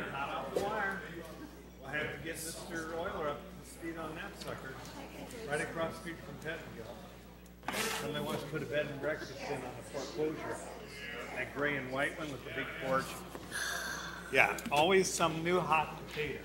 hot off the wire. We'll have to get Mr. Euler up to speed on that sucker. Right across the street from Pettingill. Somebody wants to put a bed and breakfast in on the foreclosure house. That gray and white one with the big porch. Yeah, always some new hot potato.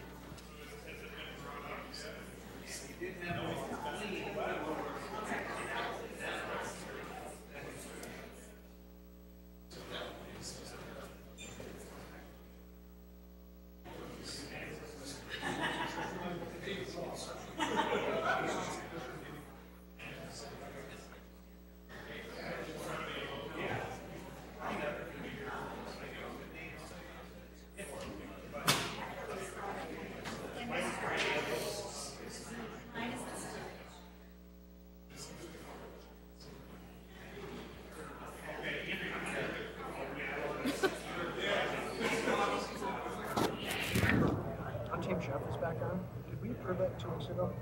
We approve that 2 weeks ago.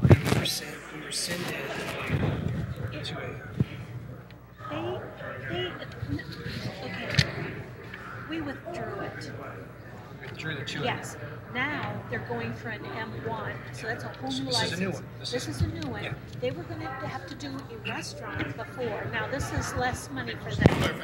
We rescinded to okay. We withdrew it. withdrew the 2. Yes. Now they're going for an M1, so that's a whole new license. This is a new one. This is a new one. Yeah. They were going to have to do a restaurant before. Now this is less money for them.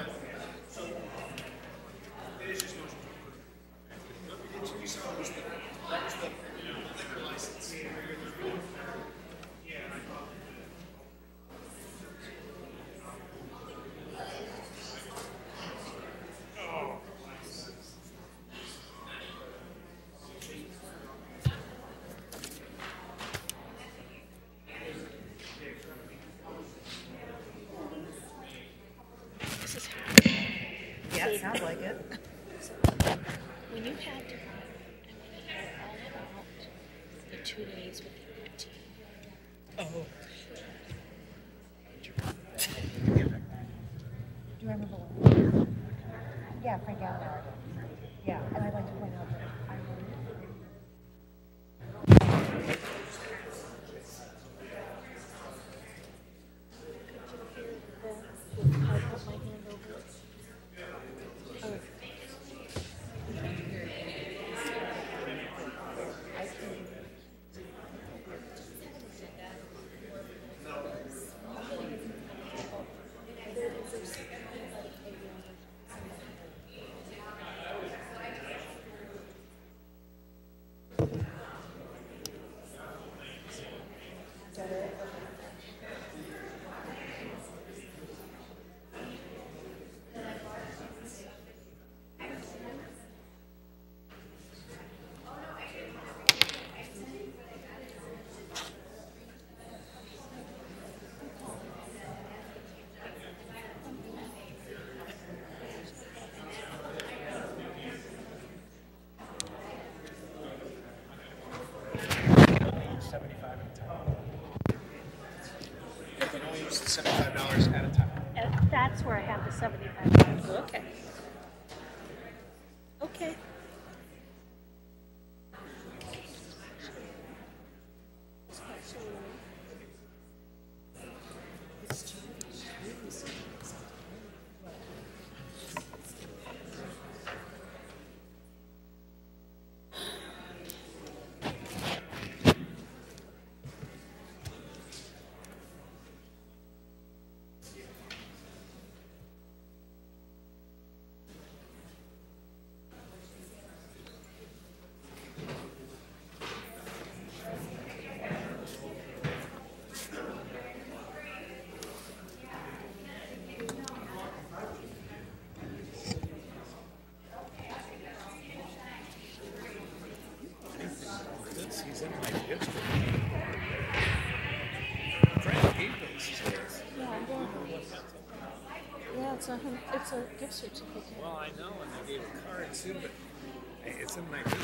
Yeah, it sounds like it. When you had to all about the 2 days with the routine. Oh. Do you remember one? Yeah, Frank Allen. Yeah, and I'd like to point out that I $75 at a time. That's where I have the $75. Okay. Okay. He's in my district. Frank gave those shares. Yeah, I'm going to. Yeah, it's a gift certificate. Well, I know, and they gave a card too, but hey, it's in my district.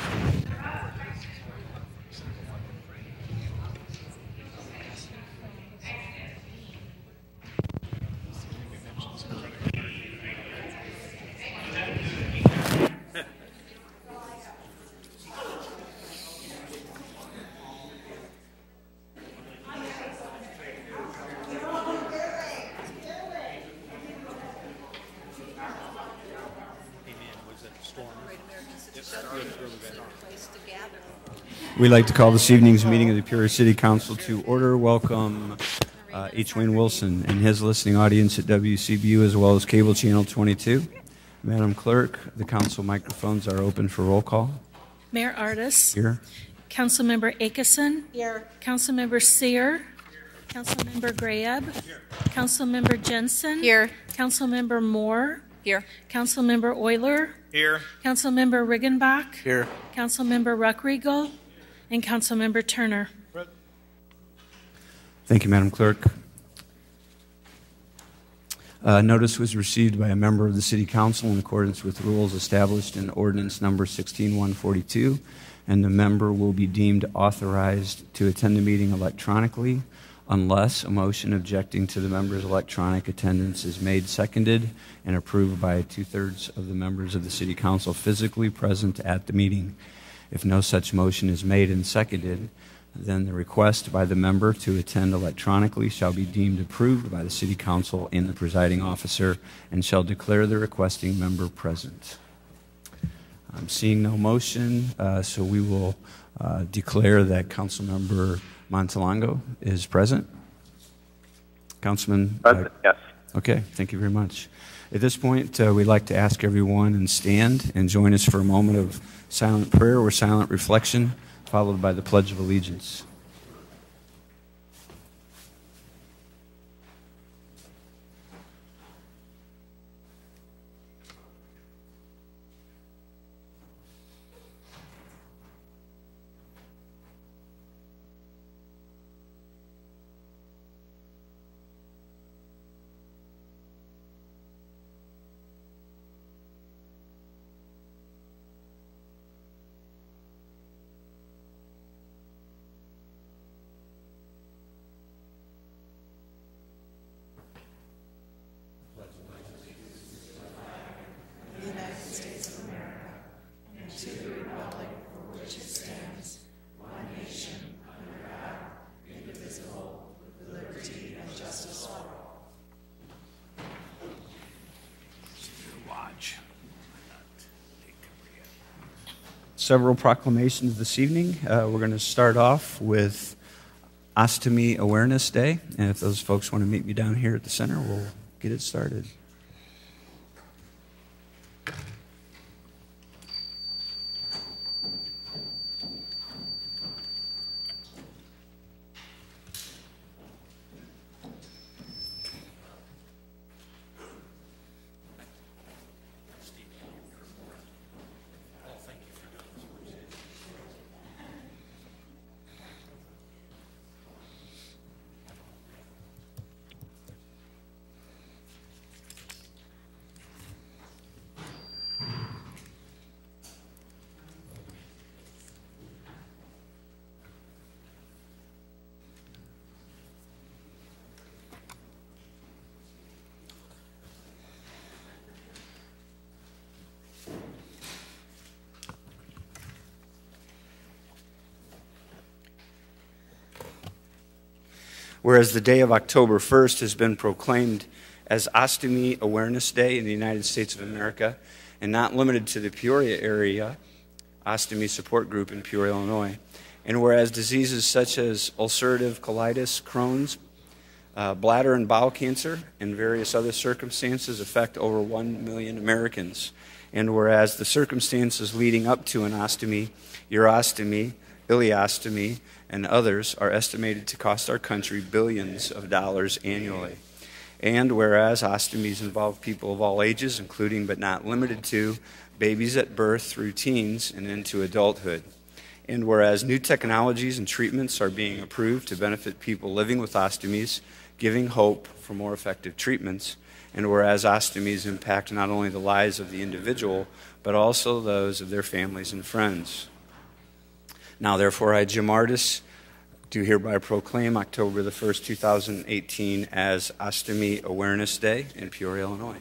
Storm. We'd like to call this evening's meeting of the Peoria City Council to order. Welcome H. Wayne Wilson and his listening audience at WCBU as well as Cable Channel 22. Madam Clerk, the council microphones are open for roll call. Mayor Artis. Here. Councilmember Akeson. Here. Councilmember Sear. Councilmember Grab. Here. Councilmember Jensen. Here. Councilmember Moore. Here. Councilmember Euler. Here. Councilmember Riggenbach. Here. Councilmember Ruckriegel. And Councilmember Turner. Thank you, Madam Clerk. Notice was received by a member of the City Council in accordance with rules established in Ordinance Number 16142, and the member will be deemed authorized to attend the meeting electronically unless a motion objecting to the member's electronic attendance is made, seconded, and approved by 2/3 of the members of the City Council physically present at the meeting. If no such motion is made and seconded, then the request by the member to attend electronically shall be deemed approved by the City Council and the presiding officer and shall declare the requesting member present. I'm seeing no motion, so we will declare that Councilmember Montalongo is present. Councilman? Yes. Okay, thank you very much. At this point, we'd like to ask everyone and stand and join us for a moment of silent prayer or silent reflection, followed by the Pledge of Allegiance. Several proclamations this evening. We're going to start off with Ostomy Awareness Day, and if those folks want to meet me down here at the center, we'll get it started. Whereas the day of October 1st has been proclaimed as Ostomy Awareness Day in the United States of America, and not limited to the Peoria area, Ostomy Support Group in Peoria, Illinois. And whereas diseases such as ulcerative colitis, Crohn's, bladder and bowel cancer, and various other circumstances affect over 1 million Americans. And whereas the circumstances leading up to an ostomy, urostomy, ileostomy, and others are estimated to cost our country billions of dollars annually. And whereas ostomies involve people of all ages, including but not limited to babies at birth through teens and into adulthood. And whereas new technologies and treatments are being approved to benefit people living with ostomies, giving hope for more effective treatments. And whereas ostomies impact not only the lives of the individual, but also those of their families and friends. Now, therefore, I, Jim Artis, do hereby proclaim October the 1st, 2018 as Ostomy Awareness Day in Peoria, Illinois.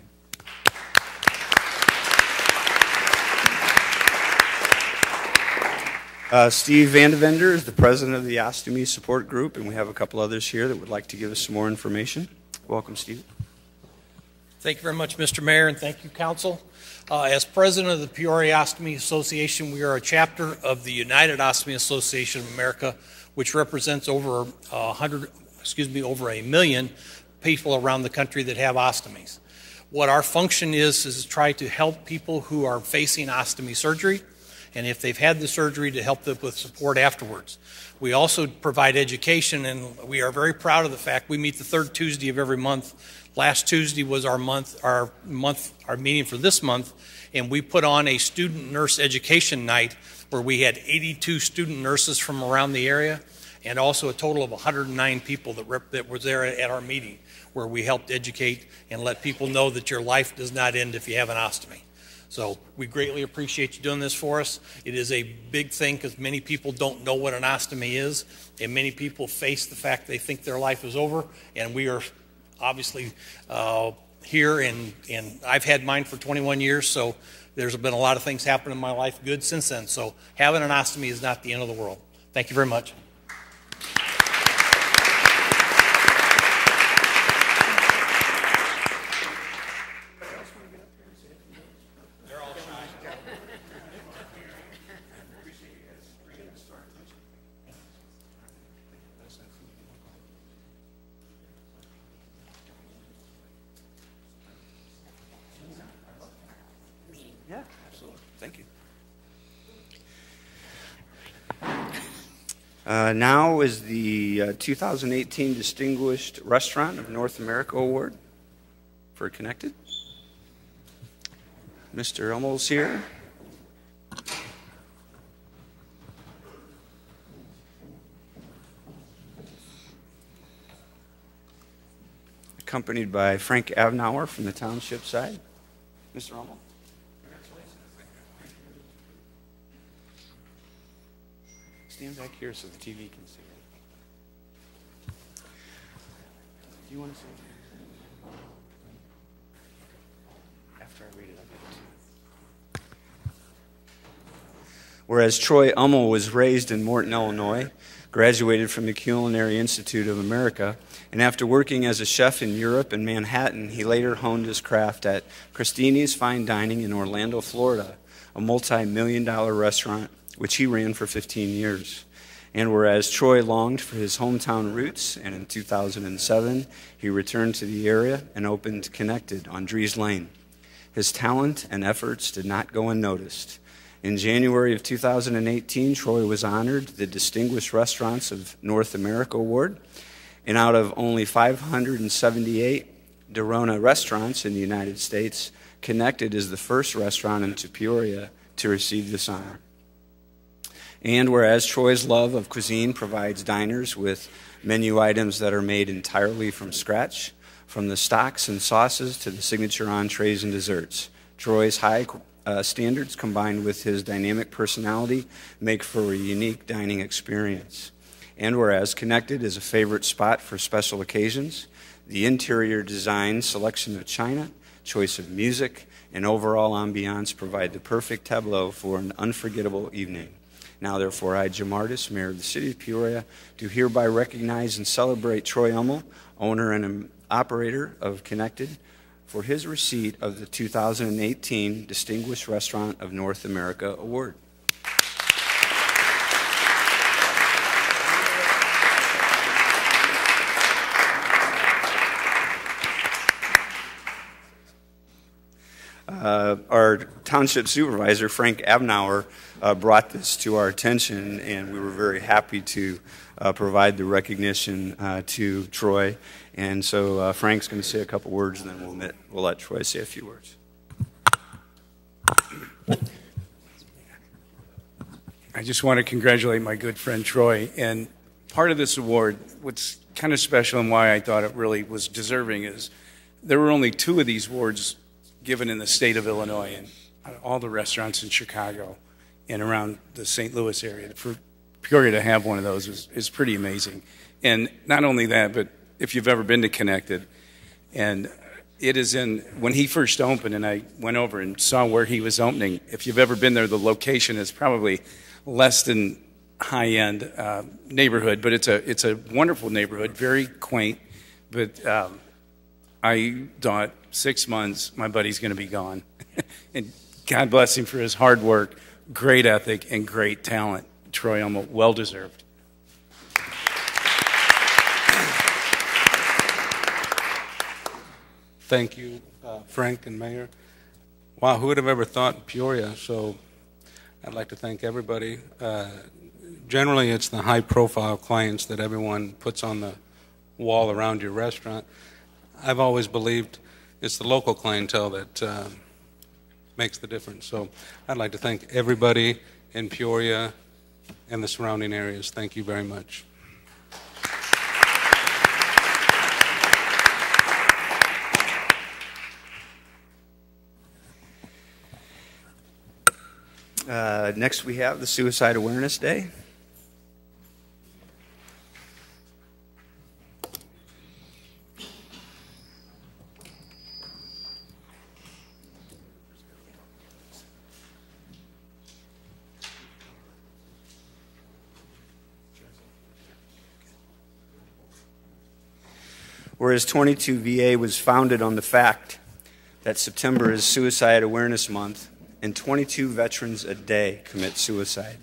Steve Vandevender is the president of the Ostomy Support Group, and we have a couple others here that would like to give us some more information. Welcome, Steve. Thank you very much, Mr. Mayor, and thank you, Council. As president of the Peoria Ostomy Association, we are a chapter of the United Ostomy Association of America, which represents over over a million people around the country that have ostomies. What our function is to try to help people who are facing ostomy surgery, and if they've had the surgery, to help them with support afterwards. We also provide education, and we are very proud of the fact we meet the third Tuesday of every month. Last Tuesday was our meeting for this month, and we put on a student nurse education night where we had 82 student nurses from around the area, and also a total of 109 people that was there at our meeting, where we helped educate and let people know that your life does not end if you have an ostomy. So we greatly appreciate you doing this for us. It is a big thing because many people don't know what an ostomy is, and many people face the fact they think their life is over, and we are obviously here, and I've had mine for 21 years, so there's been a lot of things happen in my life good since then. So having an ostomy is not the end of the world. Thank you very much. Yeah, absolutely. Thank you. Now is the 2018 Distinguished Restaurant of North America Award for Connected. Mr. Elmo's here. Accompanied by Frank Avnauer from the township side. Mr. Elmo. Stand back here so the TV can see it. Do you want to say it? After I read it, I'll give it to you. Whereas Troy Ummel was raised in Morton, Illinois, graduated from the Culinary Institute of America, and after working as a chef in Europe and Manhattan, he later honed his craft at Cristini's Fine Dining in Orlando, Florida, a multi-million-dollar restaurant which he ran for 15 years. And whereas Troy longed for his hometown roots, and in 2007, he returned to the area and opened Connected on Dries Lane. His talent and efforts did not go unnoticed. In January of 2018, Troy was honored the Distinguished Restaurants of North America Award, and out of only 578 Dorona restaurants in the United States, Connected is the first restaurant in Peoria to receive this honor. And whereas Troy's love of cuisine provides diners with menu items that are made entirely from scratch, from the stocks and sauces to the signature entrees and desserts, Troy's high standards combined with his dynamic personality make for a unique dining experience. And whereas Connected is a favorite spot for special occasions, the interior design, selection of china, choice of music, and overall ambiance provide the perfect tableau for an unforgettable evening. Now, therefore, I, Jim Ardis, Mayor of the City of Peoria, do hereby recognize and celebrate Troy Ummel, owner and operator of Connected, for his receipt of the 2018 Distinguished Restaurant of North America Award. Our township supervisor, Frank Avnauer, brought this to our attention, and we were very happy to provide the recognition to Troy. And so Frank's going to say a couple words, and then we'll let Troy say a few words. I just want to congratulate my good friend Troy. And part of this award, what's kind of special and why I thought it really was deserving, is there were only 2 of these awards given in the state of Illinois, and all the restaurants in Chicago and around the St. Louis area. For Peoria to have one of those is pretty amazing. And not only that, but if you've ever been to Connected, and it is when he first opened, and I went over and saw where he was opening, if you've ever been there, the location is probably less than high-end neighborhood, but it's a wonderful neighborhood, very quaint, but I thought 6 months, my buddy's going to be gone. And God bless him for his hard work, great ethic, and great talent. Troy Elmo, well deserved. Thank you, Frank and Mayor. Wow, who would have ever thought Peoria? So I'd like to thank everybody. Generally, it's the high-profile clients that everyone puts on the wall around your restaurant. I've always believed it's the local clientele that makes the difference. So I'd like to thank everybody in Peoria and the surrounding areas. Thank you very much. Next, we have the Suicide Awareness Day. Whereas 22 VA was founded on the fact that September is Suicide Awareness Month, and 22 veterans a day commit suicide.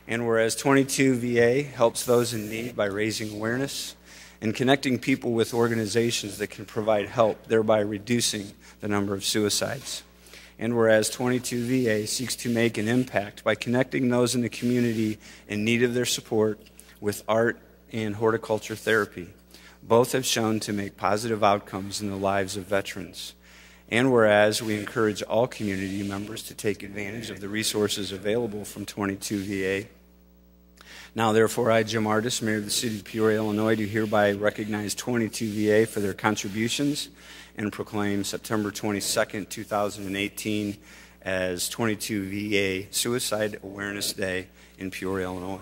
And whereas 22 VA helps those in need by raising awareness and connecting people with organizations that can provide help, thereby reducing the number of suicides. And whereas 22 VA seeks to make an impact by connecting those in the community in need of their support with art and horticulture therapy. Both have shown to make positive outcomes in the lives of veterans. And whereas we encourage all community members to take advantage of the resources available from 22 VA. Now, therefore, I, Jim Ardis, Mayor of the City of Peoria, Illinois, do hereby recognize 22 VA for their contributions and proclaim September 22nd, 2018 as 22 VA Suicide Awareness Day in Peoria, Illinois.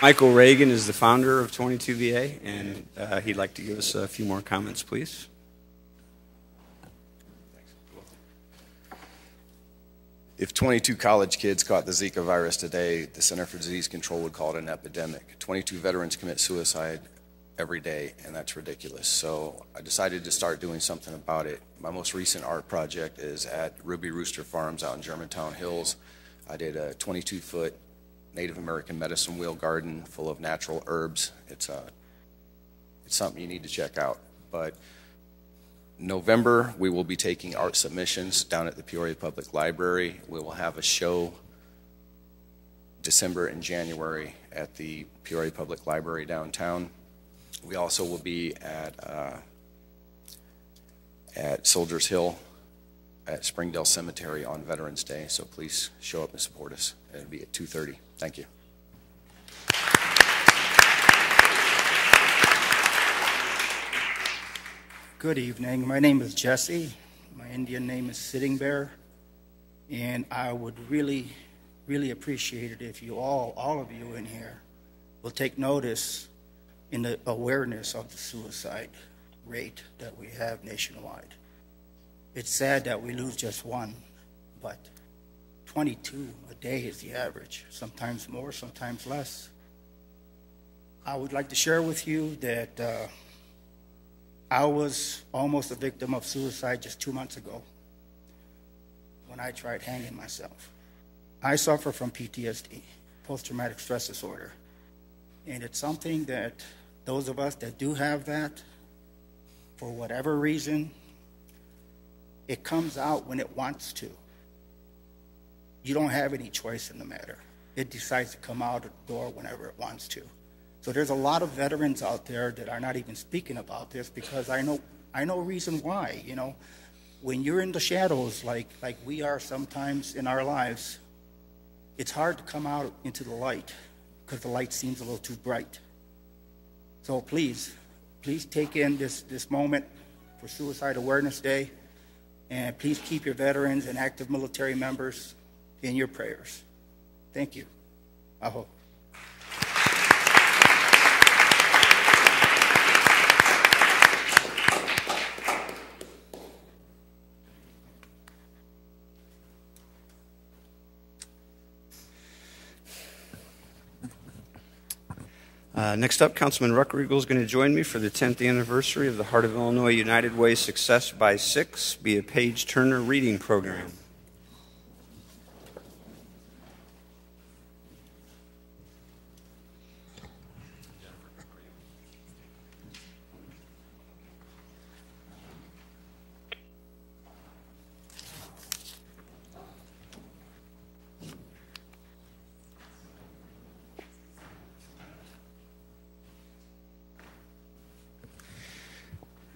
Michael Reagan is the founder of 22 VA, and he'd like to give us a few more comments, please. If 22 college kids caught the Zika virus today, the Center for Disease Control would call it an epidemic. 22 veterans commit suicide every day, and that's ridiculous. So I decided to start doing something about it. My most recent art project is at Ruby Rooster Farms out in Germantown Hills. I did a 22-foot Native American medicine wheel garden full of natural herbs. It's something you need to check out. But November, we will be taking art submissions down at the Peoria Public Library. We will have a show December and January at the Peoria Public Library downtown. We also will be at Soldiers Hill at Springdale Cemetery on Veterans Day, so please show up and support us. It'll be at 2:30. Thank you. Good evening. My name is Jesse. My Indian name is Sitting Bear. And I would really, really appreciate it if you all of you in here will take notice in the awareness of the suicide rate that we have nationwide. It's sad that we lose just one, but 22 a day is the average, sometimes more, sometimes less. I would like to share with you that I was almost a victim of suicide just 2 months ago when I tried hanging myself. I suffer from PTSD, post-traumatic stress disorder, and it's something that those of us that do have that, for whatever reason, it comes out when it wants to. You don't have any choice in the matter. It decides to come out the door whenever it wants to. So there's a lot of veterans out there that are not even speaking about this because I know reason why. You know, when you're in the shadows like we are sometimes in our lives, it's hard to come out into the light because the light seems a little too bright. So please take in this moment for Suicide Awareness Day, and please keep your veterans and active military members in your prayers. Thank you. Aho. Next up, Councilman Ruckriegel is going to join me for the 10th anniversary of the Heart of Illinois United Way Success by 6 Be a Page Turner reading program.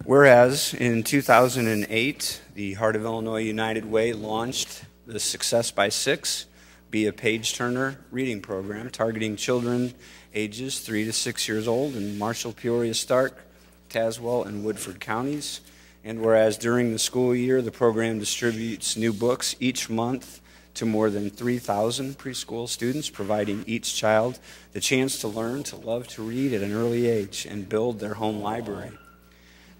Whereas in 2008, the Heart of Illinois United Way launched the Success by 6 Be a Page Turner reading program targeting children ages 3 to 6 years old in Marshall, Peoria, Stark, Tazewell, and Woodford counties. And whereas during the school year, the program distributes new books each month to more than 3,000 preschool students, providing each child the chance to learn to love to read at an early age and build their home library.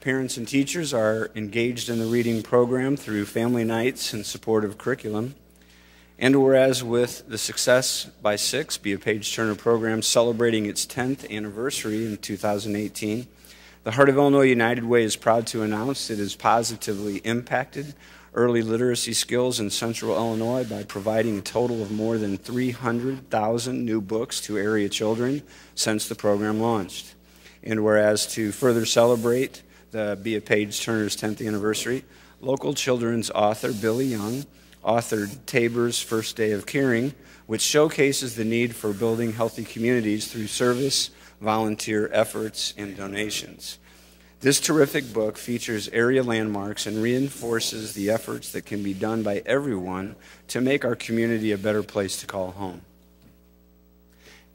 Parents and teachers are engaged in the reading program through family nights and supportive curriculum. And whereas with the Success by 6 Be a Page Turner program celebrating its 10th anniversary in 2018, the Heart of Illinois United Way is proud to announce it has positively impacted early literacy skills in Central Illinois by providing a total of more than 300,000 new books to area children since the program launched. And whereas to further celebrate the Be a Page Turner's 10th anniversary, local children's author Billy Young authored Tabor's First Day of Caring, which showcases the need for building healthy communities through service, volunteer efforts, and donations. This terrific book features area landmarks and reinforces the efforts that can be done by everyone to make our community a better place to call home.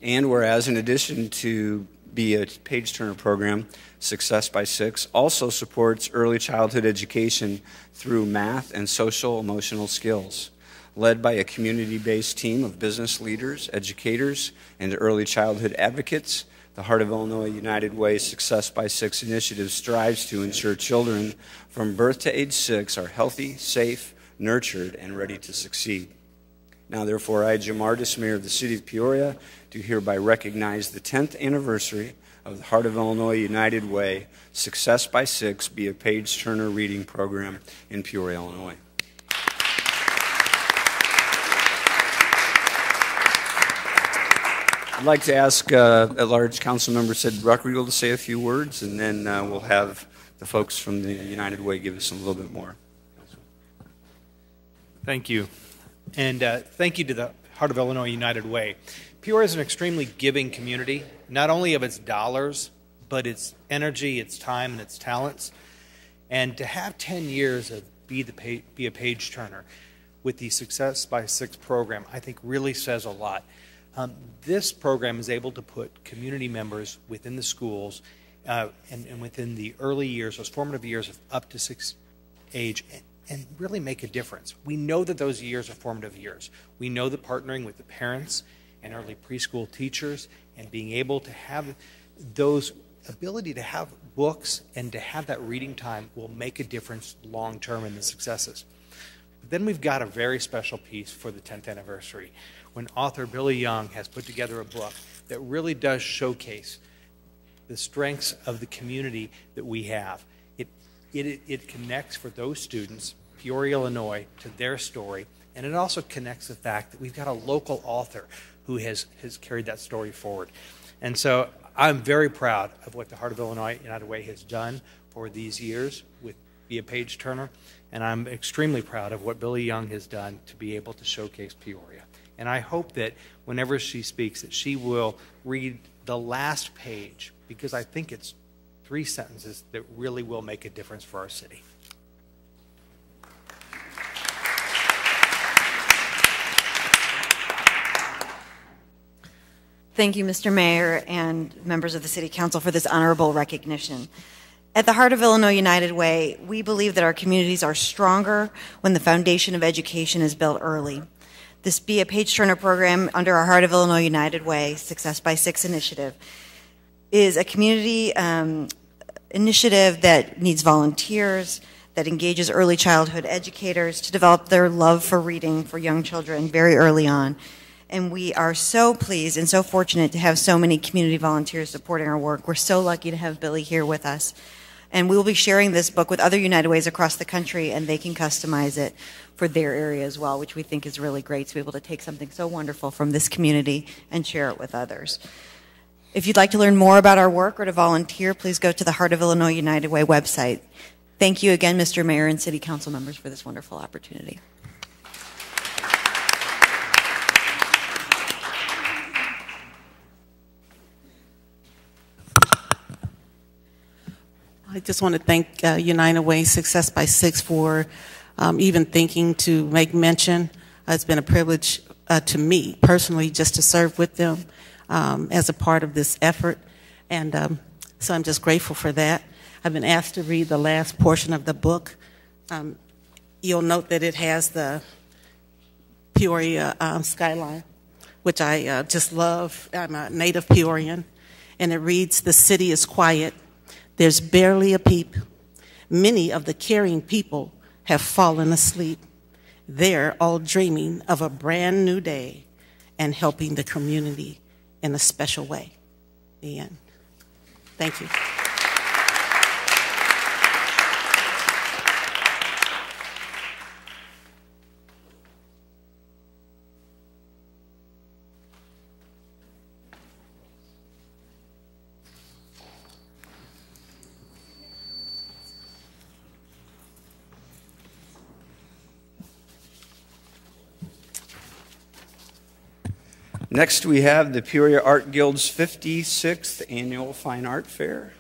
And whereas in addition to Be a Page Turner program, Success by 6 also supports early childhood education through math and social emotional skills. Led by a community-based team of business leaders, educators, and early childhood advocates, the Heart of Illinois United Way Success by 6 initiative strives to ensure children from birth to age 6 are healthy, safe, nurtured, and ready to succeed. Now, therefore, I, Jim Ardis, Mayor of the City of Peoria, do hereby recognize the 10th anniversary of the Heart of Illinois United Way Success by 6 Be a Page Turner reading program in Peoria, Illinois. I'd like to ask at-large council member Sid Ruckriegel to say a few words, and then we'll have the folks from the United Way give us a little bit more. Thank you. And thank you to the Heart of Illinois United Way. Peoria is an extremely giving community, not only of its dollars, but its energy, its time, and its talents. And to have 10 years of Be a Page Turner with the Success by 6 program, I think really says a lot. This program is able to put community members within the schools and within the early years, those formative years of up to 6 age, and really make a difference. We know that those years are formative years. We know that partnering with the parents and early preschool teachers and being able to have those ability to have books and to have that reading time will make a difference long term in the successes. But then we've got a very special piece for the 10th anniversary when author Billy Young has put together a book that really does showcase the strengths of the community that we have. It connects for those students, Peoria, Illinois, to their story, and it also connects the fact that we've got a local author who has carried that story forward. And so I'm very proud of what the Heart of Illinois United Way has done for these years with Be a Page Turner, and I'm extremely proud of what Billy Young has done to be able to showcase Peoria. And I hope that whenever she speaks that she will read the last page, because I think it's 3 sentences that really will make a difference for our city. Thank you, Mr. Mayor and members of the City Council for this honorable recognition. At the Heart of Illinois United Way, we believe that our communities are stronger when the foundation of education is built early. This Be a Page Turner program under our Heart of Illinois United Way Success by 6 initiative is a community initiative that needs volunteers, that engages early childhood educators to develop their love for reading for young children very early on. And we are so pleased and so fortunate to have so many community volunteers supporting our work. We're so lucky to have Billy here with us. And we will be sharing this book with other United Ways across the country, and they can customize it for their area as well, which we think is really great to be able to take something so wonderful from this community and share it with others. If you'd like to learn more about our work or to volunteer, please go to the Heart of Illinois United Way website. Thank you again, Mr. Mayor and City Council members, for this wonderful opportunity. I just want to thank United Way Success by 6 for even thinking to make mention. It's been a privilege to me personally just to serve with them as a part of this effort, and so I'm just grateful for that. I've been asked to read the last portion of the book. You'll note that it has the Peoria skyline, which I just love. I'm a native Peorian, and it reads, "The city is quiet. There's barely a peep. Many of the caring people have fallen asleep. They're all dreaming of a brand new day and helping the community in a special way." The end. Thank you. Next, we have the Peoria Art Guild's 56th Annual Fine Art Fair.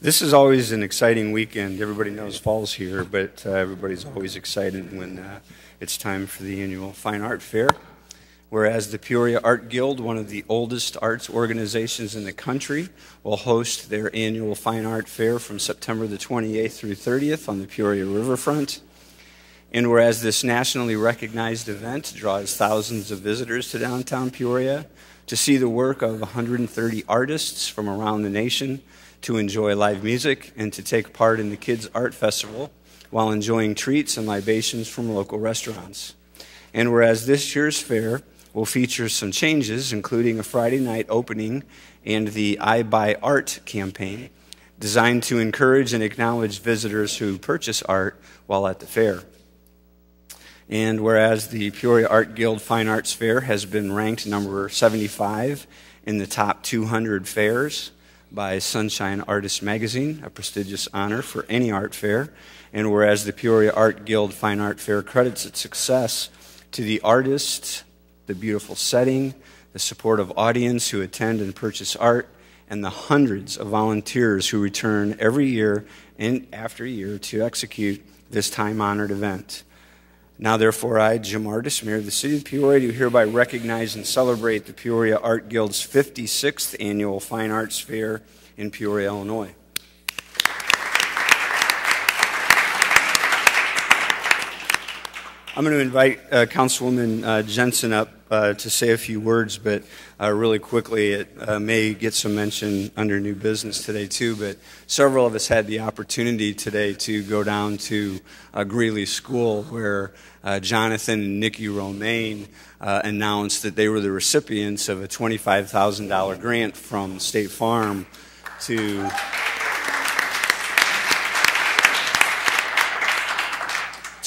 This is always an exciting weekend. Everybody knows fall's here, but everybody's always excited when it's time for the annual Fine Art Fair. Whereas the Peoria Art Guild, one of the oldest arts organizations in the country, will host their annual Fine Art Fair from September the 28th through 30th on the Peoria Riverfront. And whereas this nationally recognized event draws thousands of visitors to downtown Peoria to see the work of 130 artists from around the nation, to enjoy live music, and to take part in the Kids Art Festival while enjoying treats and libations from local restaurants. And whereas this year's fair will feature some changes, including a Friday night opening and the I Buy Art campaign, designed to encourage and acknowledge visitors who purchase art while at the fair. And whereas the Peoria Art Guild Fine Arts Fair has been ranked number 75 in the top 200 fairs by Sunshine Artist Magazine, a prestigious honor for any art fair, and whereas the Peoria Art Guild Fine Art Fair credits its success to the artists, the beautiful setting, the supportive audience who attend and purchase art, and the hundreds of volunteers who return every year and after year to execute this time-honored event. Now, therefore, I, Jim Artis, Mayor of the City of Peoria, do hereby recognize and celebrate the Peoria Art Guild's 56th Annual Fine Arts Fair in Peoria, Illinois. I'm going to invite Councilwoman Jensen up to say a few words, but really quickly, it may get some mention under new business today too, but several of us had the opportunity today to go down to Greeley School, where Jonathan and Nikki Romaine announced that they were the recipients of a $25,000 grant from State Farm to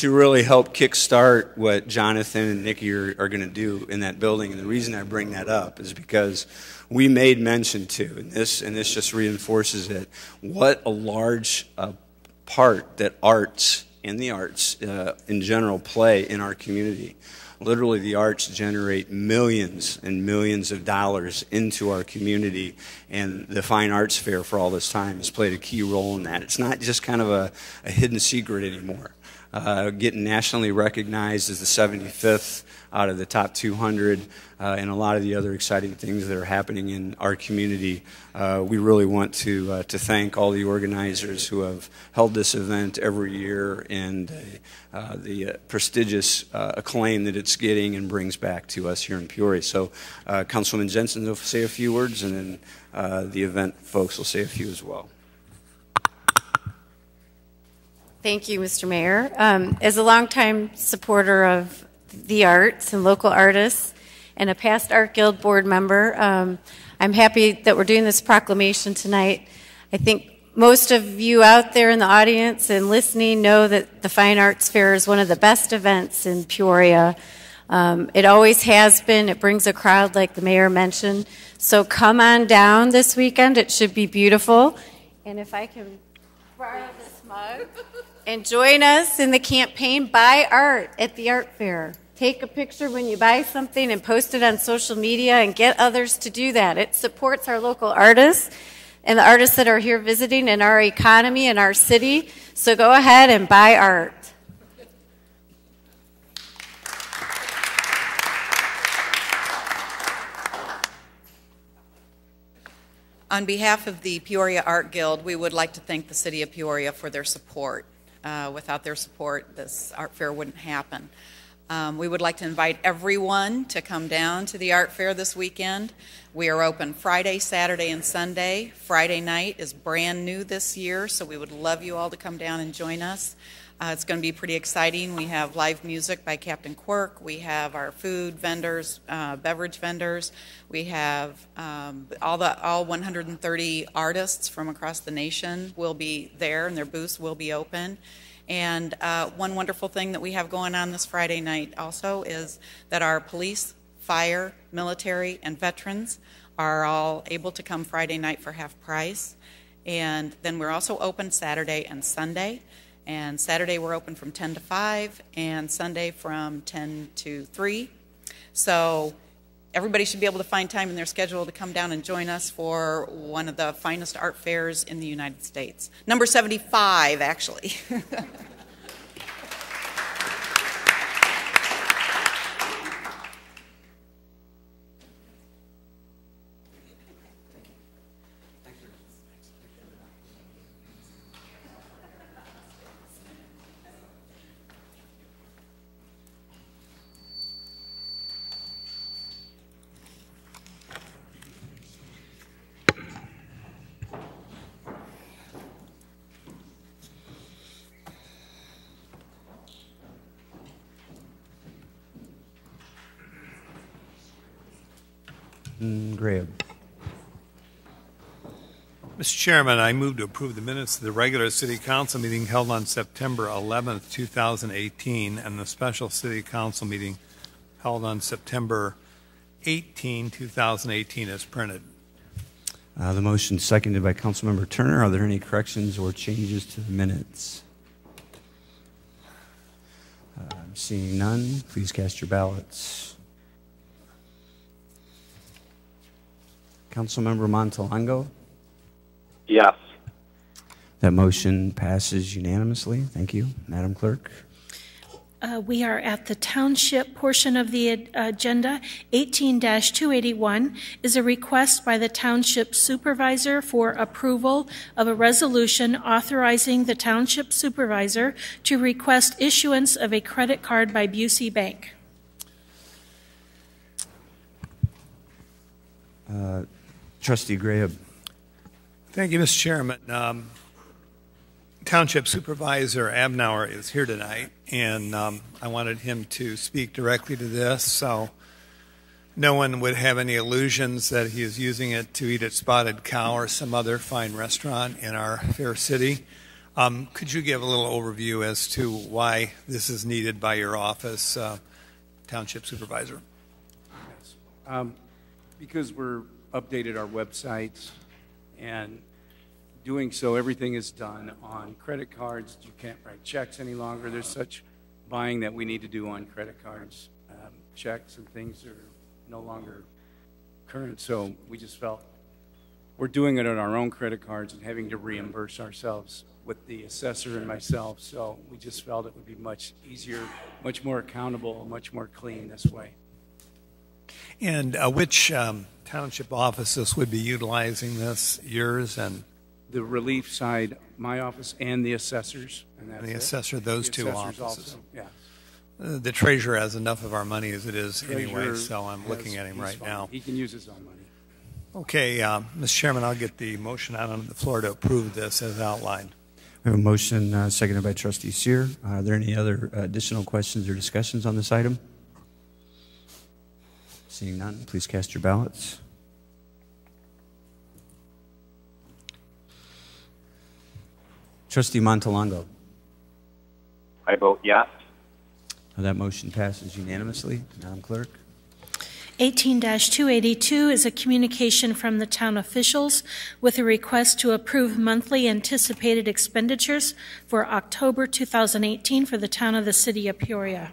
really help kickstart what Jonathan and Nikki are going to do in that building. And the reason I bring that up is because we made mention to, and this just reinforces it, what a large part that arts and the arts in general play in our community. Literally, the arts generate millions and millions of dollars into our community, and the Fine Arts Fair for all this time has played a key role in that. It's not just kind of a hidden secret anymore. getting nationally recognized as the 75th out of the top 200, and a lot of the other exciting things that are happening in our community. We really want to thank all the organizers who have held this event every year, and the prestigious acclaim that it's getting and brings back to us here in Peoria. So Councilwoman Jensen will say a few words, and then the event folks will say a few as well. Thank you, Mr. Mayor. As a longtime supporter of the arts and local artists and a past Art Guild board member, I'm happy that we're doing this proclamation tonight. I think most of you out there in the audience and listening know that the Fine Arts Fair is one of the best events in Peoria. It always has been. It brings a crowd like the mayor mentioned. So come on down this weekend. It should be beautiful. And if I can borrow this mug and join us in the campaign, Buy Art at the Art Fair. Take a picture when you buy something and post it on social media and get others to do that. It supports our local artists and the artists that are here visiting in our economy and our city. So go ahead and buy art. On behalf of the Peoria Art Guild, we would like to thank the City of Peoria for their support. Without their support, this art fair wouldn't happen. We would like to invite everyone to come down to the art fair this weekend. We are open Friday, Saturday, and Sunday. Friday night is brand new this year, so we would love you all to come down and join us. It's going to be pretty exciting. We have live music by Captain Quirk. We have our food vendors, beverage vendors. We have all 130 artists from across the nation will be there, and their booths will be open. And one wonderful thing that we have going on this Friday night also is that our police, fire, military, and veterans are all able to come Friday night for half price. And then we're also open Saturday and Sunday. And Saturday we're open from 10 to 5, and Sunday from 10 to 3. So everybody should be able to find time in their schedule to come down and join us for one of the finest art fairs in the United States. Number 75, actually. Graham. Mr. Chairman, I move to approve the minutes of the regular City Council meeting held on September 11th, 2018, and the special City Council meeting held on September 18, 2018, as printed. The motion seconded by Councilmember Turner. Are there any corrections or changes to the minutes? Seeing none, please cast your ballots. Councilmember Montalongo? Yes. That motion passes unanimously. Thank you. Madam Clerk? We are at the township portion of the agenda. 18-281 is a request by the township supervisor for approval of a resolution authorizing the township supervisor to request issuance of a credit card by Busey Bank. Trustee Graham. Thank you, Mr. Chairman. Township Supervisor Abnauer is here tonight, and I wanted him to speak directly to this so no one would have any illusions that he is using it to eat at Spotted Cow or some other fine restaurant in our fair city. Could you give a little overview as to why this is needed by your office, Township Supervisor? Because we're updated our websites, and doing so, everything is done on credit cards. You can't write checks any longer. There's such buying that we need to do on credit cards. Checks and things are no longer current, so we just felt we're doing it on our own credit cards and having to reimburse ourselves with the assessor and myself. So we just felt it would be much easier, much more accountable, much more clean this way. And which township offices would be utilizing this? Yours and the relief side, my office, and the assessors. And that's the assessor, those the two assessors offices. Also, yeah. The treasurer has enough of our money as it is Treasurer anyway, so I'm looking at him right fine. now. He can use his own money. Okay, Mr. Chairman, I'll get the motion out on the floor to approve this as outlined. We have a motion seconded by Trustee Sear. Are there any other additional questions or discussions on this item? Seeing none, please cast your ballots. Trustee Montalongo. I vote yes. That motion passes unanimously. Madam Clerk. 18-282 is a communication from the town officials with a request to approve monthly anticipated expenditures for October 2018 for the town of the city of Peoria.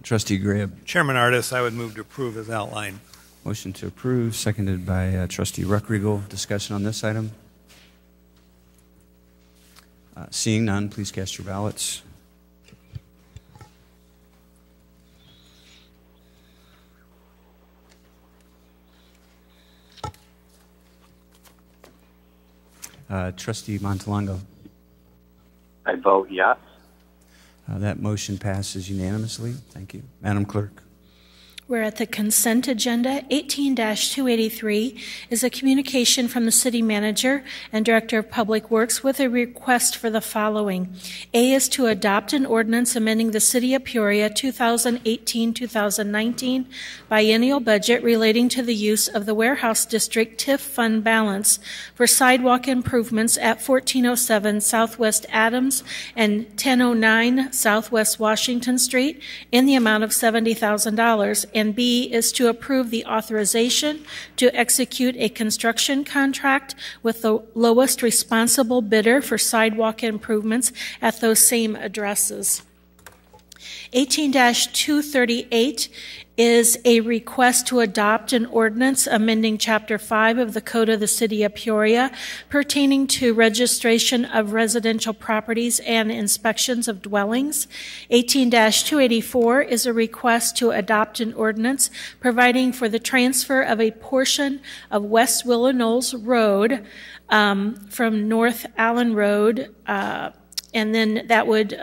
Trustee Graham. Chairman Artis, I would move to approve as outlined. Motion to approve, seconded by Trustee Ruckriegel. Discussion on this item. Seeing none, please cast your ballots. Trustee Montalongo. I vote yes. That motion passes unanimously. Thank you. Madam Clerk. We're at the consent agenda. 18-283 is a communication from the city manager and director of public works with a request for the following. A is to adopt an ordinance amending the city of Peoria 2018-2019 biennial budget relating to the use of the warehouse district TIF fund balance for sidewalk improvements at 1407 Southwest Adams and 1009 Southwest Washington Street in the amount of $70,000. And B is to approve the authorization to execute a construction contract with the lowest responsible bidder for sidewalk improvements at those same addresses. 18-238 is a request to adopt an ordinance amending Chapter 5 of the Code of the City of Peoria pertaining to registration of residential properties and inspections of dwellings. 18-284 is a request to adopt an ordinance providing for the transfer of a portion of West Willow Knolls Road from North Allen Road, and then that would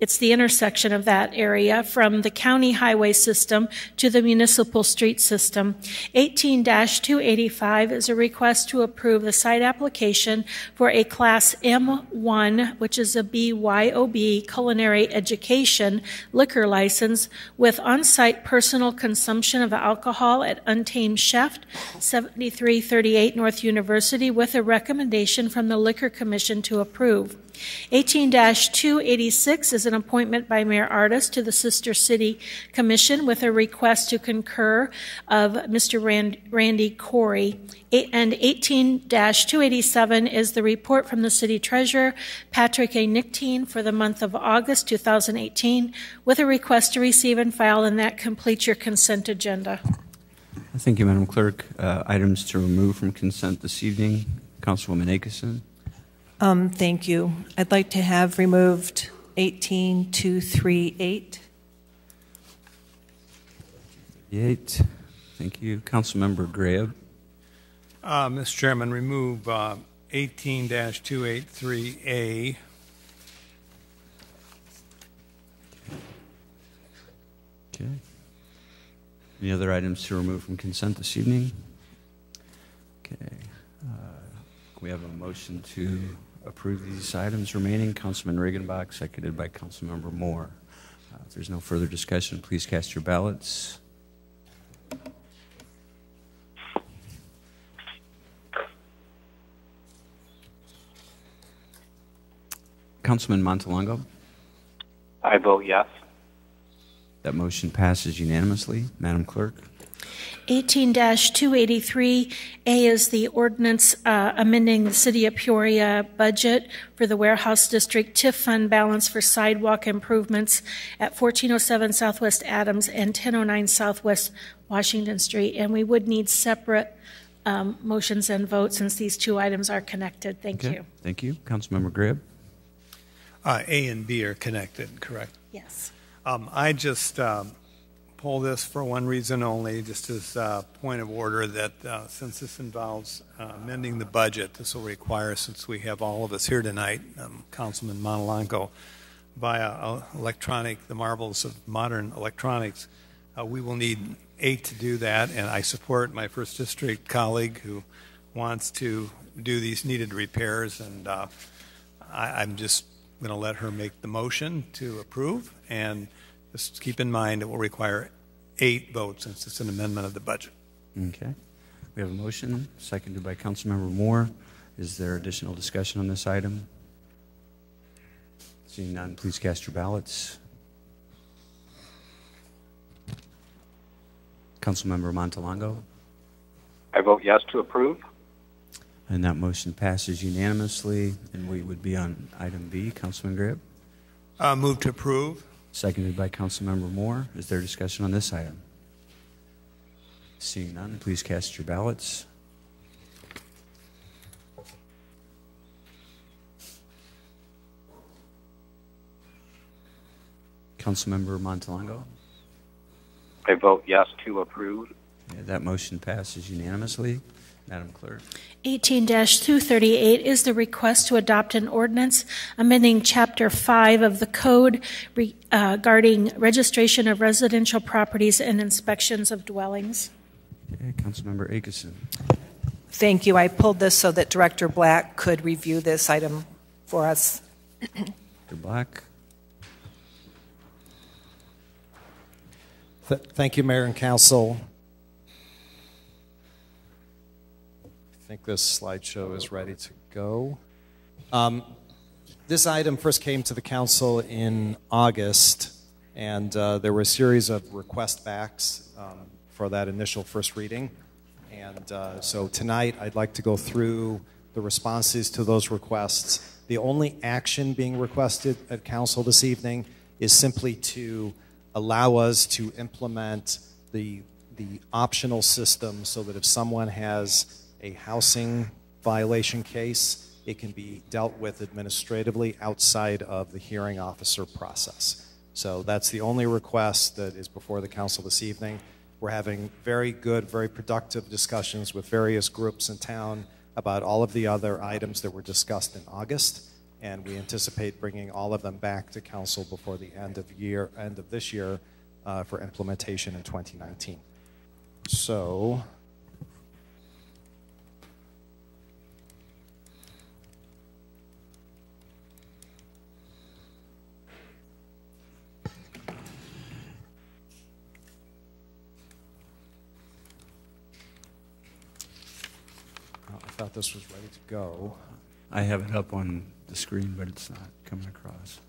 it's the intersection of that area from the county highway system to the municipal street system. 18-285 is a request to approve the site application for a Class M1, which is a BYOB culinary education liquor license with on-site personal consumption of alcohol at Untamed Chef, 7338 North University, with a recommendation from the Liquor Commission to approve. 18-286 is an appointment by Mayor Artis to the Sister City Commission with a request to concur of Mr. Randy Corey. And 18-287 is the report from the City Treasurer, Patrick A. Nichtine, for the month of August 2018 with a request to receive and file, and that completes your consent agenda. Thank you, Madam Clerk. Items to remove from consent this evening. Councilwoman Akeson. Thank you. I'd like to have removed 18-238. Thank you. Councilmember Graham. Mr. Chairman, remove 18-283A. Okay. Any other items to remove from consent this evening? Okay. We have a motion to approve these items remaining. Councilman Regenbach, seconded by Councilmember Moore. If there's no further discussion, please cast your ballots. Councilman Montalongo. I vote yes. That motion passes unanimously. Madam Clerk. 18-283A is the ordinance amending the City of Peoria budget for the Warehouse District TIF fund balance for sidewalk improvements at 1407 Southwest Adams and 1009 Southwest Washington Street. And we would need separate motions and votes since these two items are connected. Thank Okay. you. Thank you. Councilmember Gribb. A and B are connected, correct? Yes. I just pull this for one reason only, just as a point of order, that since this involves amending the budget, this will require, since we have all of us here tonight, Councilman Montalongo, via electronic, the marvels of modern electronics, we will need 8 to do that, and I support my first district colleague who wants to do these needed repairs, and I'm just going to let her make the motion to approve, and just keep in mind it will require 8 votes since it's an amendment of the budget. Okay. We have a motion seconded by Councilmember Moore. Is there additional discussion on this item? Seeing none, please cast your ballots. Councilmember Montalongo. I vote yes to approve. And that motion passes unanimously, and we would be on item B. Councilman Gribb. Move to approve. Seconded by Councilmember Moore. Is there discussion on this item? Seeing none, please cast your ballots. Councilmember Montalongo. I vote yes to approve. Yeah, that motion passes unanimously. Madam Clerk. 18-238 is the request to adopt an ordinance amending Chapter 5 of the Code regarding registration of residential properties and inspections of dwellings. Okay, Councilmember Akeson. Thank you. I pulled this so that Director Black could review this item for us. Director Black. Thank you, Mayor and Council. I think this slideshow is ready to go. This item first came to the council in August, and there were a series of request backs for that initial first reading. And so tonight I'd like to go through the responses to those requests. The only action being requested at council this evening is simply to allow us to implement the optional system so that if someone has a housing violation case, it can be dealt with administratively outside of the hearing officer process. So that's the only request that is before the council this evening. We're having very good, very productive discussions with various groups in town about all of the other items that were discussed in August, and we anticipate bringing all of them back to council before the end of this year for implementation in 2019. So I thought this was ready to go. I have it up on the screen, but it's not coming across.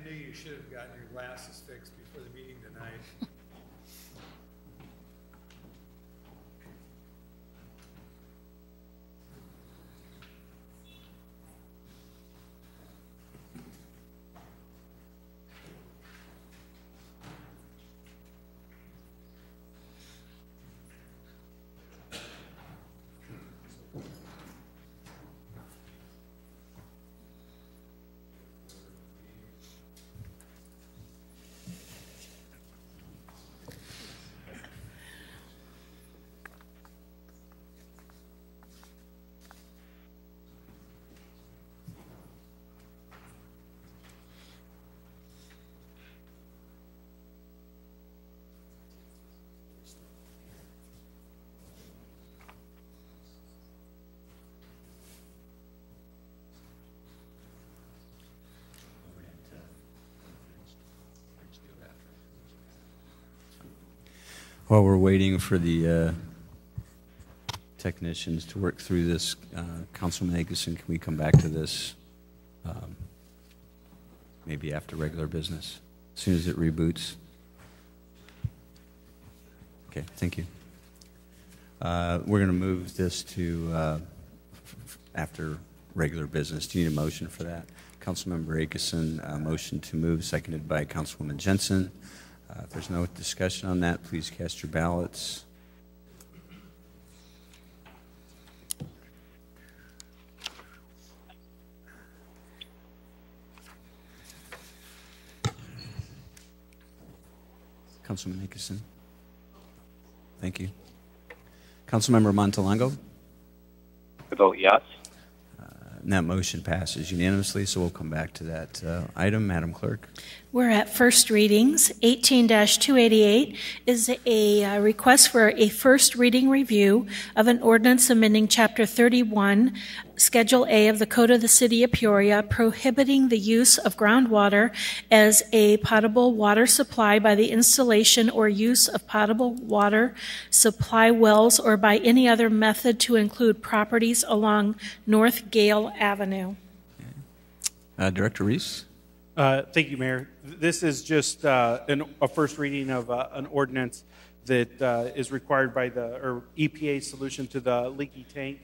knew you should have gotten your glasses fixed before the meeting tonight. While we're waiting for the technicians to work through this, Councilman Akeson, can we come back to this maybe after regular business, as soon as it reboots? Okay, thank you. We're going to move this to after regular business. Do you need a motion for that? Councilmember Akeson, motion to move, seconded by Councilwoman Jensen. If there's no discussion on that, please cast your ballots. Councilman Akeson. Thank you. Councilmember Montalongo. I vote yes. And that motion passes unanimously, so we'll come back to that item. Madam Clerk. We're at first readings. 18-288 is a request for a first reading review of an ordinance amending Chapter 31, Schedule A of the Code of the City of Peoria, prohibiting the use of groundwater as a potable water supply by the installation or use of potable water supply wells or by any other method to include properties along North Gale Avenue. Director Reese. Thank you, Mayor. This is just a first reading of an ordinance that is required by the EPA solution to the leaky tank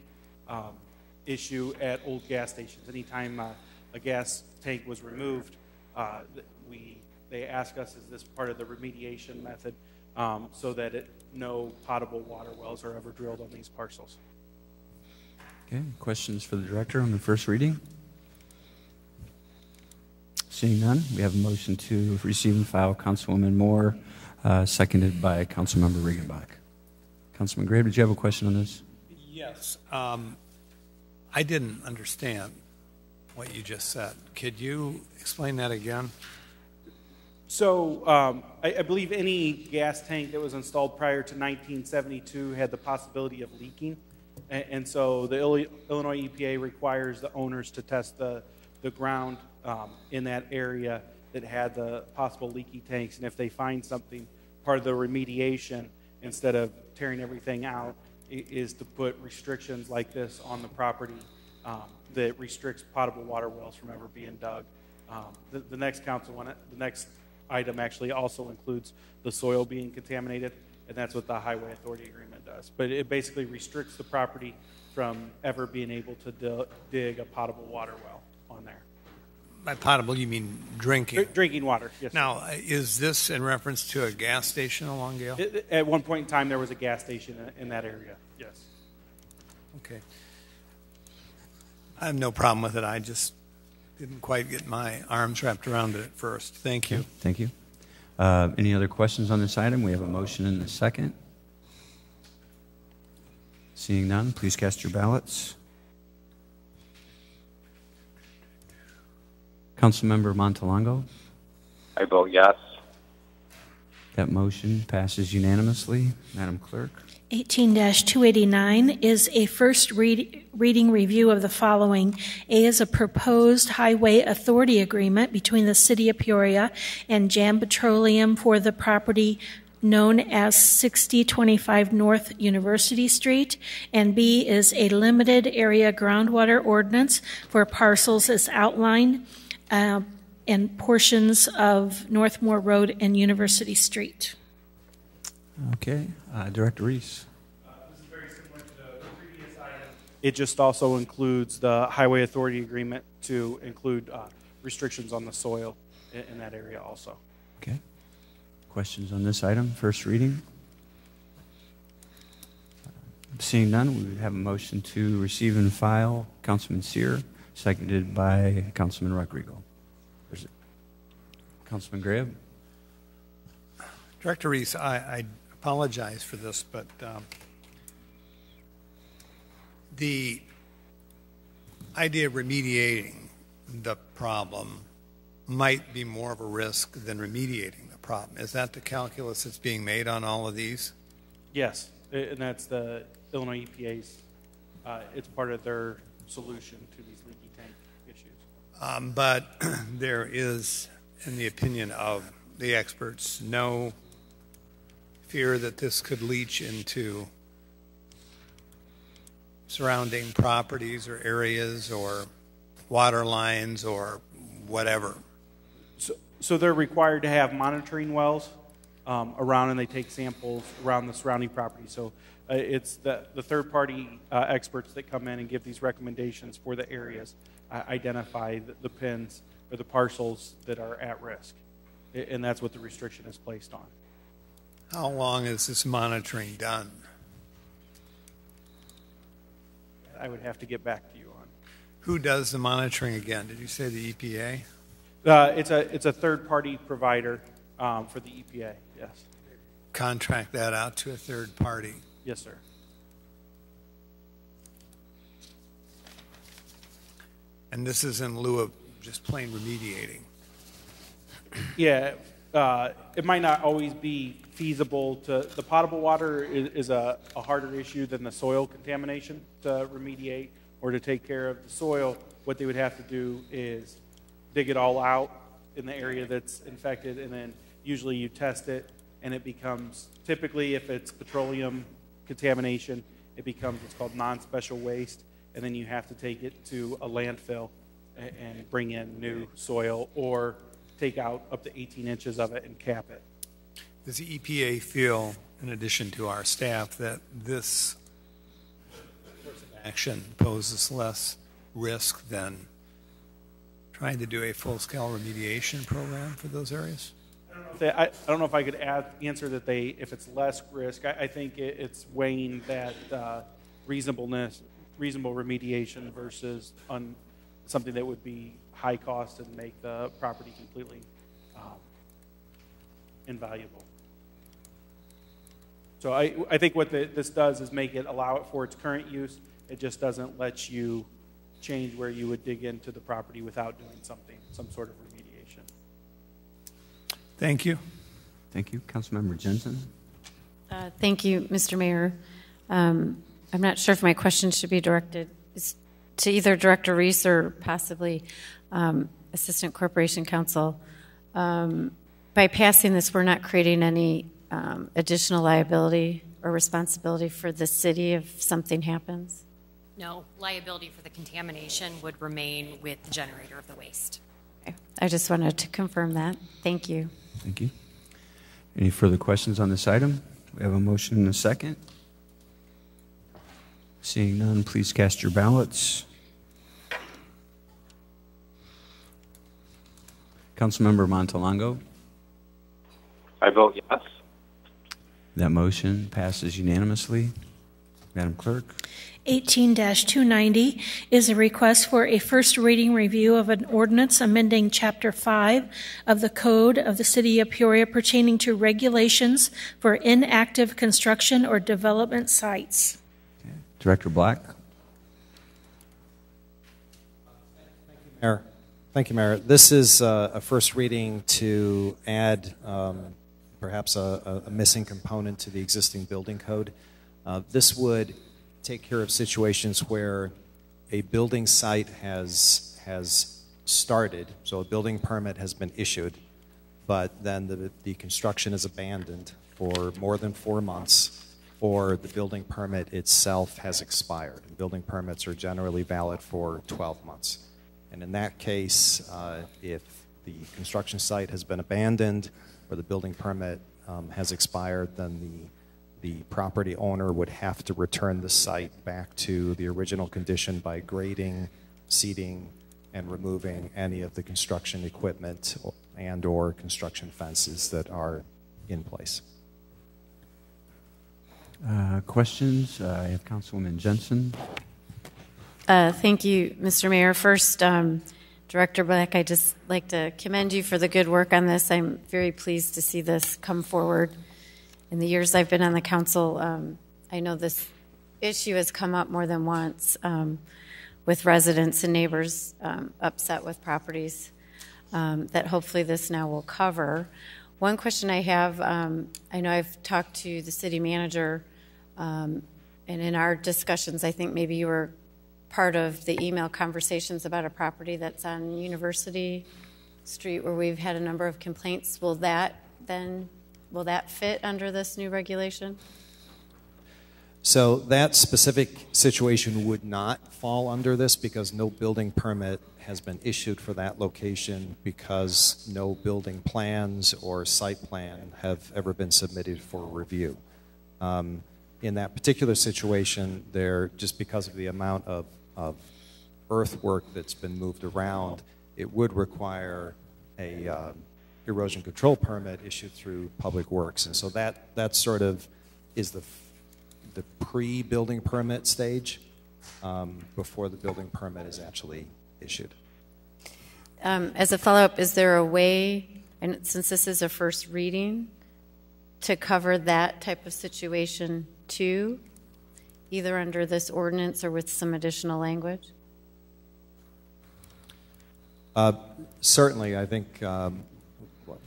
issue at old gas stations. Anytime a gas tank was removed, they ask us, is this part of the remediation method, so that no potable water wells are ever drilled on these parcels. Okay, questions for the director on the first reading? Seeing none, we have a motion to receive and file. Councilwoman Moore, seconded by Councilmember Regenbach. Councilman Graves, did you have a question on this? Yes. I didn't understand what you just said. Could you explain that again? So I believe any gas tank that was installed prior to 1972 had the possibility of leaking. And so the Illinois EPA requires the owners to test the ground in that area that had the possible leaky tanks. And if they find something, part of the remediation, instead of tearing everything out, is to put restrictions like this on the property that restricts potable water wells from ever being dug. The next item actually also includes the soil being contaminated, and that's what the Highway Authority Agreement does. But it basically restricts the property from ever being able to dig a potable water well on there. By potable, you mean drinking? Drinking water, yes. Now, is this in reference to a gas station along Gale? At one point in time, there was a gas station in that area, yes. Okay. I have no problem with it. I just didn't quite get my arms wrapped around it at first. Thank you. Okay, thank you. Any other questions on this item? We have a motion and a second. Seeing none, please cast your ballots. Councilmember Montalongo. I vote yes. That motion passes unanimously. Madam Clerk. 18-289 is a first reading review of the following. A is a proposed highway authority agreement between the City of Peoria and Jam Petroleum for the property known as 6025 North University Street. And B is a limited area groundwater ordinance for parcels as outlined. and portions of Northmore Road and University Street. Okay, Director Reese. This is very similar to the previous item. It just also includes the Highway Authority agreement to include restrictions on the soil in that area also. Okay. Questions on this item, first reading? Seeing none, we would have a motion to receive and file. Councilman Sear, seconded by Councilman Rodrigo. There's Councilman Graham. Director Reese, I apologize for this, but the idea of remediating the problem might be more of a risk than remediating the problem. Is that the calculus that's being made on all of these? Yes, and that's the Illinois EPA's, it's part of their solution to these leaky tank issues. But there is, in the opinion of the experts, no fear that this could leach into surrounding properties or areas or water lines or whatever. So they're required to have monitoring wells around, and they take samples around the surrounding property. So it's the third-party experts that come in and give these recommendations for the areas, identify the pins or the parcels that are at risk, and that's what the restriction is placed on. How long is this monitoring done? I would have to get back to you on. Who does the monitoring again? Did you say the EPA? It's a third-party provider for the EPA, yes. Contract that out to a third party? Yes, sir. And this is in lieu of just plain remediating? Yeah, it might not always be feasible to, the potable water is a harder issue than the soil contamination to remediate or to take care of the soil. What they would have to do is dig it all out in the area that's infected, and then usually you test it, and it becomes, typically if it's petroleum contamination, it becomes what's called non-special waste, and then you have to take it to a landfill and bring in new soil or take out up to 18 inches of it and cap it. Does the EPA feel, in addition to our staff, that this course of action poses less risk than trying to do a full-scale remediation program for those areas? I don't know if I could answer that if it's less risk. I think it's weighing that reasonable remediation versus something that would be high cost and make the property completely invaluable. So I think what this does is allow it for its current use. It just doesn't let you change where you would dig into the property without doing some sort of remediation. Thank you. Thank you. Councilmember Jensen. Thank you, Mr. Mayor. I'm not sure if my question should be directed to either Director Reese or possibly Assistant Corporation Counsel. By passing this, we're not creating any additional liability or responsibility for the city if something happens? No, liability for the contamination would remain with the generator of the waste. Okay. I just wanted to confirm that. Thank you. Thank you. Any further questions on this item? We have a motion and a second. Seeing none, please cast your ballots. Councilmember Montalongo. I vote yes. That motion passes unanimously. Madam Clerk. 18-290 is a request for a first reading review of an ordinance amending Chapter 5 of the Code of the City of Peoria pertaining to regulations for inactive construction or development sites. Okay. Director Black. Mayor. Thank you, Mayor. This is a first reading to add perhaps a missing component to the existing building code. This would take care of situations where a building site has started, so a building permit has been issued, but then the construction is abandoned for more than 4 months, or the building permit itself has expired. Building permits are generally valid for 12 months. And in that case, if the construction site has been abandoned or the building permit has expired, then the property owner would have to return the site back to the original condition by grading, seeding, and removing any of the construction equipment and or construction fences that are in place. Questions? I have Councilwoman Jensen. Thank you, Mr. Mayor. First, Director Black, I'd just like to commend you for the good work on this. I'm very pleased to see this come forward. In the years I've been on the council, I know this issue has come up more than once with residents and neighbors upset with properties that hopefully this now will cover. One question I have, I know I've talked to the city manager, and in our discussions, I think maybe you were part of the email conversations about a property that's on University Street where we've had a number of complaints. Will that fit under this new regulation? So that specific situation would not fall under this because no building permit has been issued for that location because no building plans or site plan have ever been submitted for review. In that particular situation, just because of the amount of earthwork that's been moved around, it would require a erosion control permit issued through Public Works. And so that sort of is the pre-building permit stage before the building permit is actually issued. As a follow-up, is there a way, and since this is a first reading, to cover that type of situation too, either under this ordinance or with some additional language? Certainly, I think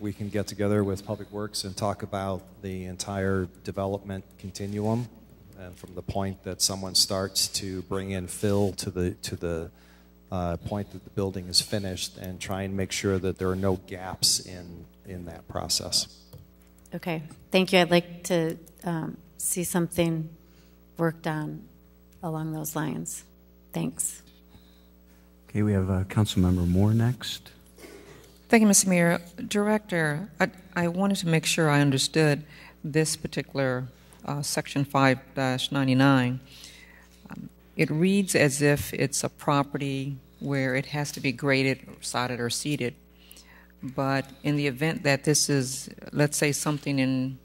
we can get together with Public Works and talk about the entire development continuum, and from the point that someone starts to bring in fill to the point that the building is finished, and try and make sure that there are no gaps in that process. Okay, thank you. I'd like to see something worked on along those lines. Thanks. Okay, we have Councilmember Moore next. Thank you, Mr. Mayor. Director, I wanted to make sure I understood this particular Section 5-99. It reads as if it's a property where it has to be graded, sodded, or seeded. But in the event that this is, let's say, something in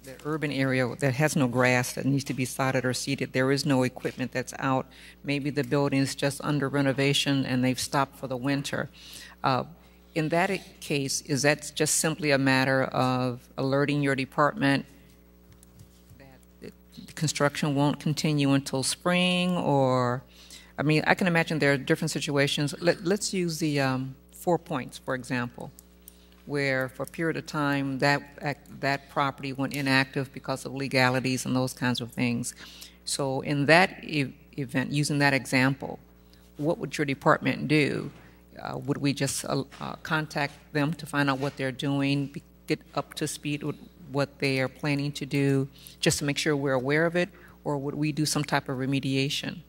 the urban area that has no grass that needs to be sodded or seeded, there is no equipment that's out. Maybe the building is just under renovation and they've stopped for the winter. In that case, is that just simply a matter of alerting your department that the construction won't continue until spring? Or, I mean, I can imagine there are different situations. Let's use the 4 Points, for example, where for a period of time that property went inactive because of legalities and those kinds of things. So in that event, using that example, what would your department do? Would we just contact them to find out what they're doing, get up to speed with what they are planning to do, just to make sure we're aware of it, or would we do some type of remediation?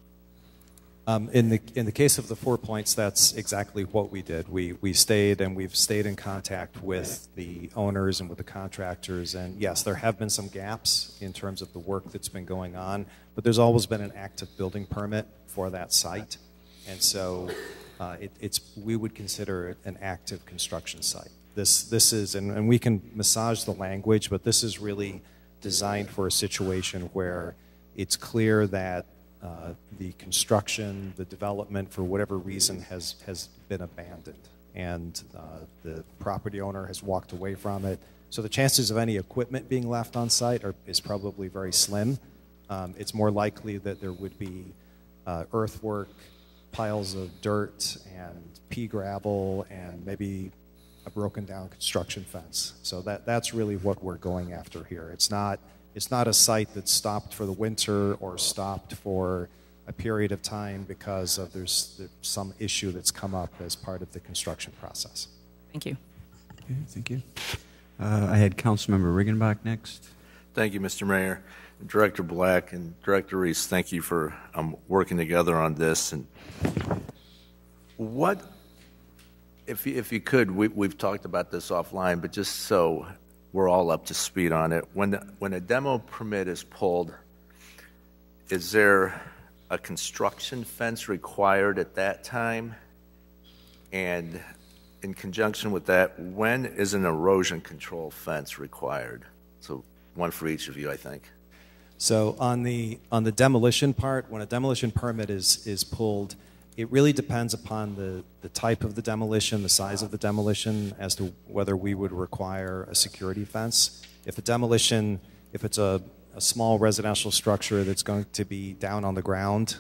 In the case of the 4 Points, that's exactly what we did. We've stayed in contact with the owners and with the contractors, and yes, there have been some gaps in terms of the work that's been going on, but there's always been an active building permit for that site, and so we would consider it an active construction site. This is, and we can massage the language, but this is really designed for a situation where it's clear that the construction, the development, for whatever reason, has been abandoned, and the property owner has walked away from it. So the chances of any equipment being left on site is probably very slim. It's more likely that there would be earthwork, piles of dirt, and pea gravel, and maybe a broken down construction fence. So that's really what we're going after here. It's not a site that's stopped for the winter or stopped for a period of time because of there's some issue that's come up as part of the construction process. Thank you. Okay, thank you. I had Councilmember Riggenbach next. Thank you, Mr. Mayor. Director Black and Director Reese, thank you for working together on this. And what If you could, we've talked about this offline, but just so we're all up to speed on it, when a demo permit is pulled, is there a construction fence required at that time? And in conjunction with that, when is an erosion control fence required? So one for each of you, I think. So on the demolition part, when a demolition permit is pulled, it really depends upon the type of the demolition, the size of the demolition, as to whether we would require a security fence. If it's a small residential structure that's going to be down on the ground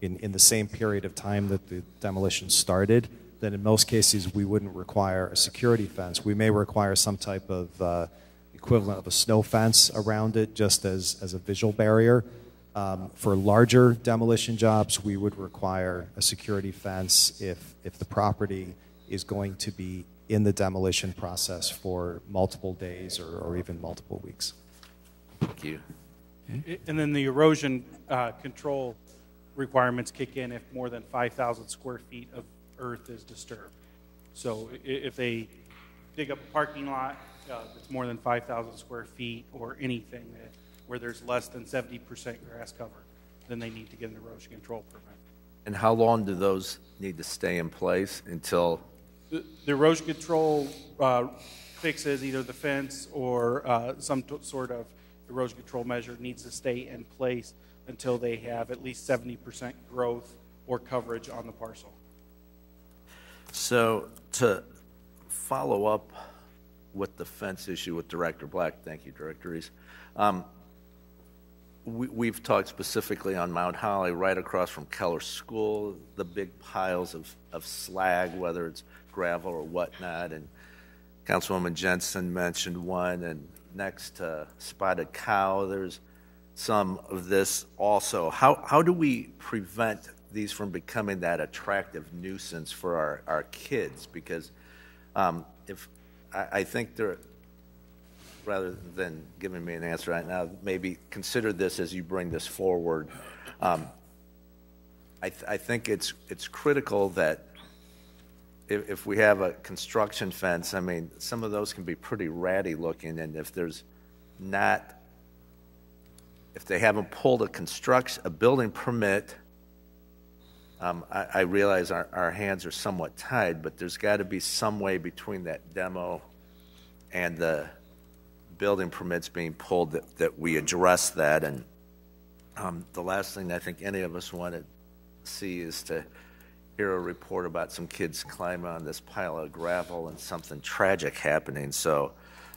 in the same period of time that the demolition started, then in most cases we wouldn't require a security fence. We may require some type of equivalent of a snow fence around it, just as a visual barrier. For larger demolition jobs, we would require a security fence if the property is going to be in the demolition process for multiple days or even multiple weeks. Thank you. And then the erosion control requirements kick in if more than 5,000 square feet of earth is disturbed. So if they dig up a parking lot that's more than 5,000 square feet or anything where there's less than 70% grass cover, then they need to get an erosion control permit. And how long do those need to stay in place until? The erosion control fixes, either the fence or some sort of erosion control measure needs to stay in place until they have at least 70% growth or coverage on the parcel. So to follow up with the fence issue with Director Black, thank you, Director Reese. We've talked specifically on Mount Holly, right across from Keller School, the big piles of slag, whether it's gravel or whatnot, and Councilwoman Jensen mentioned one, and next to Spotted Cow, there's some of this also. How do we prevent these from becoming that attractive nuisance for our kids? Because if I think there, rather than giving me an answer right now, maybe consider this as you bring this forward. I think it's critical that if we have a construction fence, I mean, some of those can be pretty ratty looking, and if they haven't pulled a building permit, I realize our hands are somewhat tied, but there's got to be some way between that demo and the building permits being pulled that we address that. And the last thing I think any of us want to see is to hear a report about some kids climbing on this pile of gravel and something tragic happening. So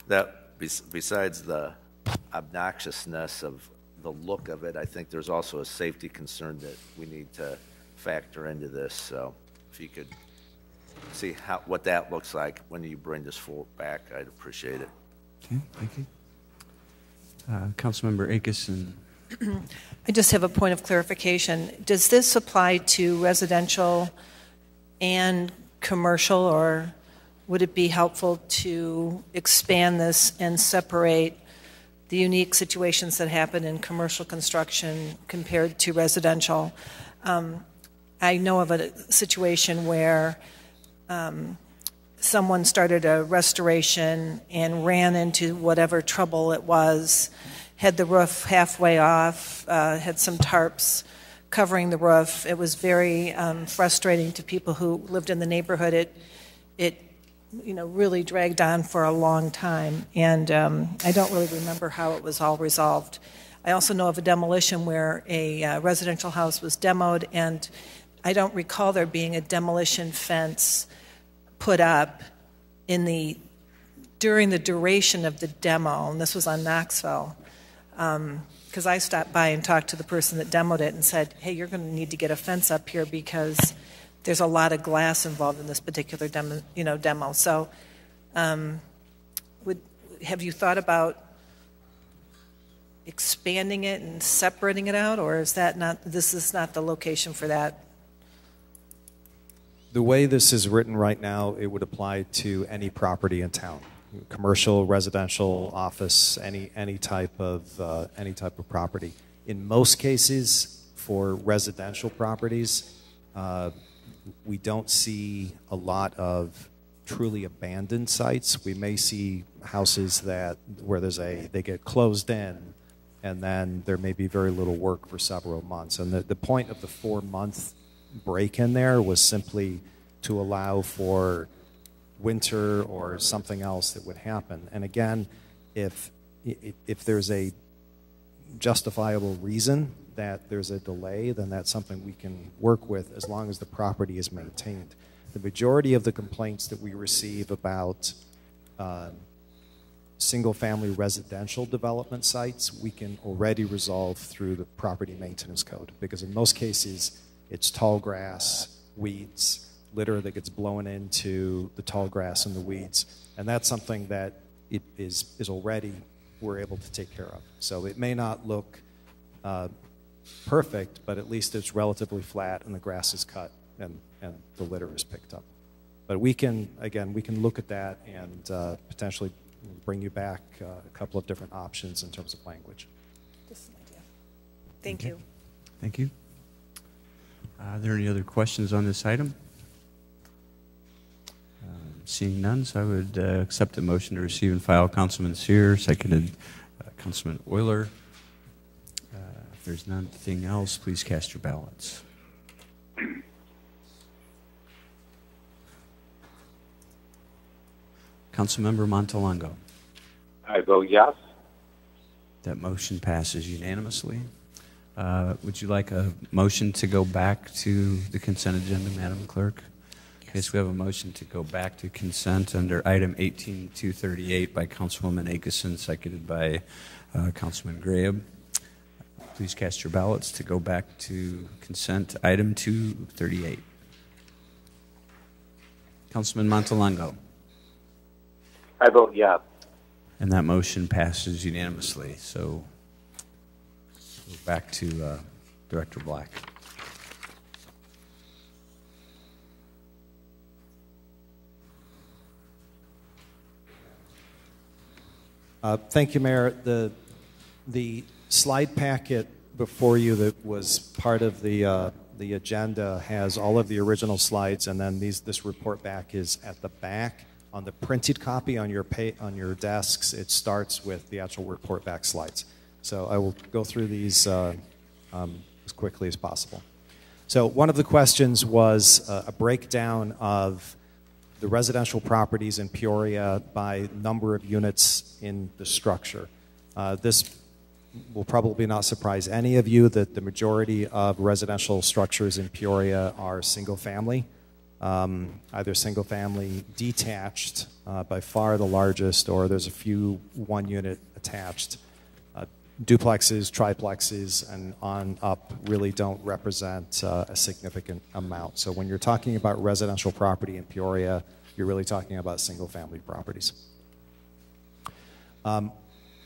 that, besides the obnoxiousness of the look of it, I think there's also a safety concern that we need to factor into this. So if you could see what that looks like when you bring this back, I'd appreciate it. Okay, thank you. Councilmember Akes. I just have a point of clarification. Does this apply to residential and commercial, or would it be helpful to expand this and separate the unique situations that happen in commercial construction compared to residential? I know of a situation where someone started a restoration and ran into whatever trouble it was, had the roof halfway off, had some tarps covering the roof. It was very frustrating to people who lived in the neighborhood. It really dragged on for a long time, and I don't really remember how it was all resolved. I also know of a demolition where a residential house was demoed, and I don't recall there being a demolition fence put up during the duration of the demo, and this was on Knoxville, because I stopped by and talked to the person that demoed it and said, hey, you're going to need to get a fence up here because there's a lot of glass involved in this particular demo. So have you thought about expanding it and separating it out, or is this is not the location for that? The way this is written right now, it would apply to any property in town, commercial, residential, office, any type of property. In most cases, for residential properties, we don't see a lot of truly abandoned sites. We may see houses where they get closed in, and then there may be very little work for several months. And the point of the 4-month break in there was simply to allow for winter or something else that would happen. And again, if there's a justifiable reason that there's a delay, then that's something we can work with as long as the property is maintained. The majority of the complaints that we receive about single-family residential development sites, we can already resolve through the property maintenance code, because in most cases, it's tall grass, weeds, litter that gets blown into the tall grass and the weeds, and that's something that it is already we're able to take care of. So it may not look perfect, but at least it's relatively flat and the grass is cut and the litter is picked up. But we can look at that and potentially bring you back a couple of different options in terms of language. Just an idea. Thank you. Thank you. Are there any other questions on this item? Seeing none, so I would accept the motion to receive and file. Councilman Sear, seconded Councilman Euler. If there's nothing else, please cast your ballots. Councilmember Montalongo. I vote yes. That motion passes unanimously. Would you like a motion to go back to the consent agenda, Madam Clerk? Okay, so we have a motion to go back to consent under item 18238 by Councilwoman Akeson, seconded by Councilman Graham. Please cast your ballots to go back to consent item 238. Councilman Montalongo. I vote yes. And that motion passes unanimously. So we're back to Director Black. Thank you, Mayor. The slide packet before you that was part of the agenda has all of the original slides, and then this report back is at the back. On the printed copy on your desks, it starts with the actual report back slides. So I will go through these as quickly as possible. So one of the questions was a breakdown of the residential properties in Peoria by number of units in the structure. This will probably not surprise any of you that the majority of residential structures in Peoria are single-family, either single-family detached, by far the largest, or there's a few one-unit attached. Duplexes, triplexes, and on up really don't represent a significant amount. So when you're talking about residential property in Peoria, you're really talking about single-family properties.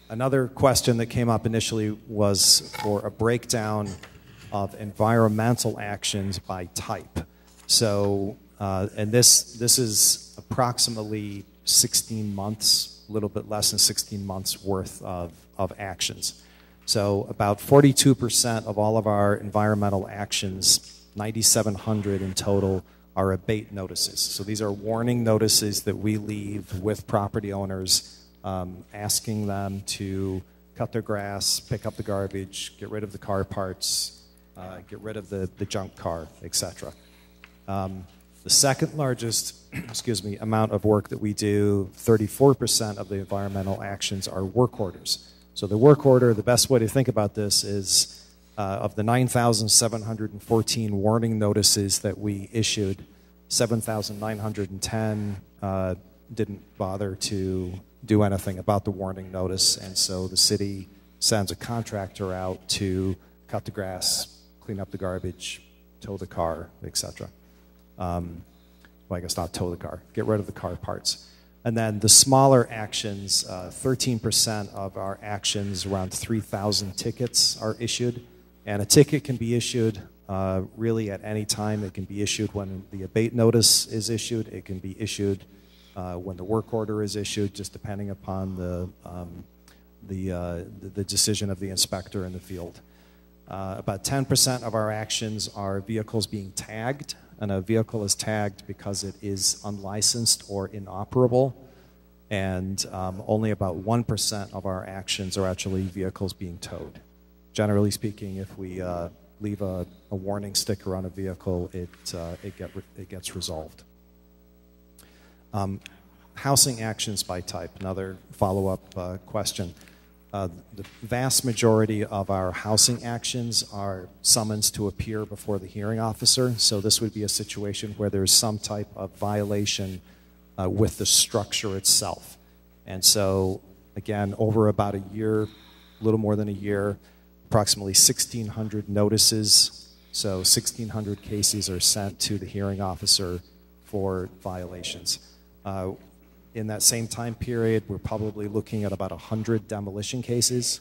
Another question that came up initially was for a breakdown of environmental actions by type. So, and this is approximately 16 months, a little bit less than 16 months worth of actions. So about 42% of all of our environmental actions, 9,700 in total, are abate notices. So these are warning notices that we leave with property owners, asking them to cut their grass, pick up the garbage, get rid of the car parts, get rid of the junk car, etc. The second largest amount of work that we do, 34% of the environmental actions are work orders. So the work order, the best way to think about this is of the 9,714 warning notices that we issued, 7,910 didn't bother to do anything about the warning notice, and so the city sends a contractor out to cut the grass, clean up the garbage, tow the car, etc. Well, I guess not tow the car, get rid of the car parts. And then the smaller actions, 13% of our actions, around 3,000 tickets are issued. And a ticket can be issued really at any time. It can be issued when the abate notice is issued. It can be issued when the work order is issued, just depending upon the decision of the inspector in the field. About 10% of our actions are vehicles being tagged, and a vehicle is tagged because it is unlicensed or inoperable. And only about 1% of our actions are actually vehicles being towed. Generally speaking, if we leave a warning sticker on a vehicle, it gets resolved. Housing actions by type, another follow-up question. The vast majority of our housing actions are summons to appear before the hearing officer, so this would be a situation where there's some type of violation with the structure itself. And so, again, over about a year, a little more than a year, approximately 1,600 notices, so 1,600 cases are sent to the hearing officer for violations. In that same time period, we're probably looking at about 100 demolition cases.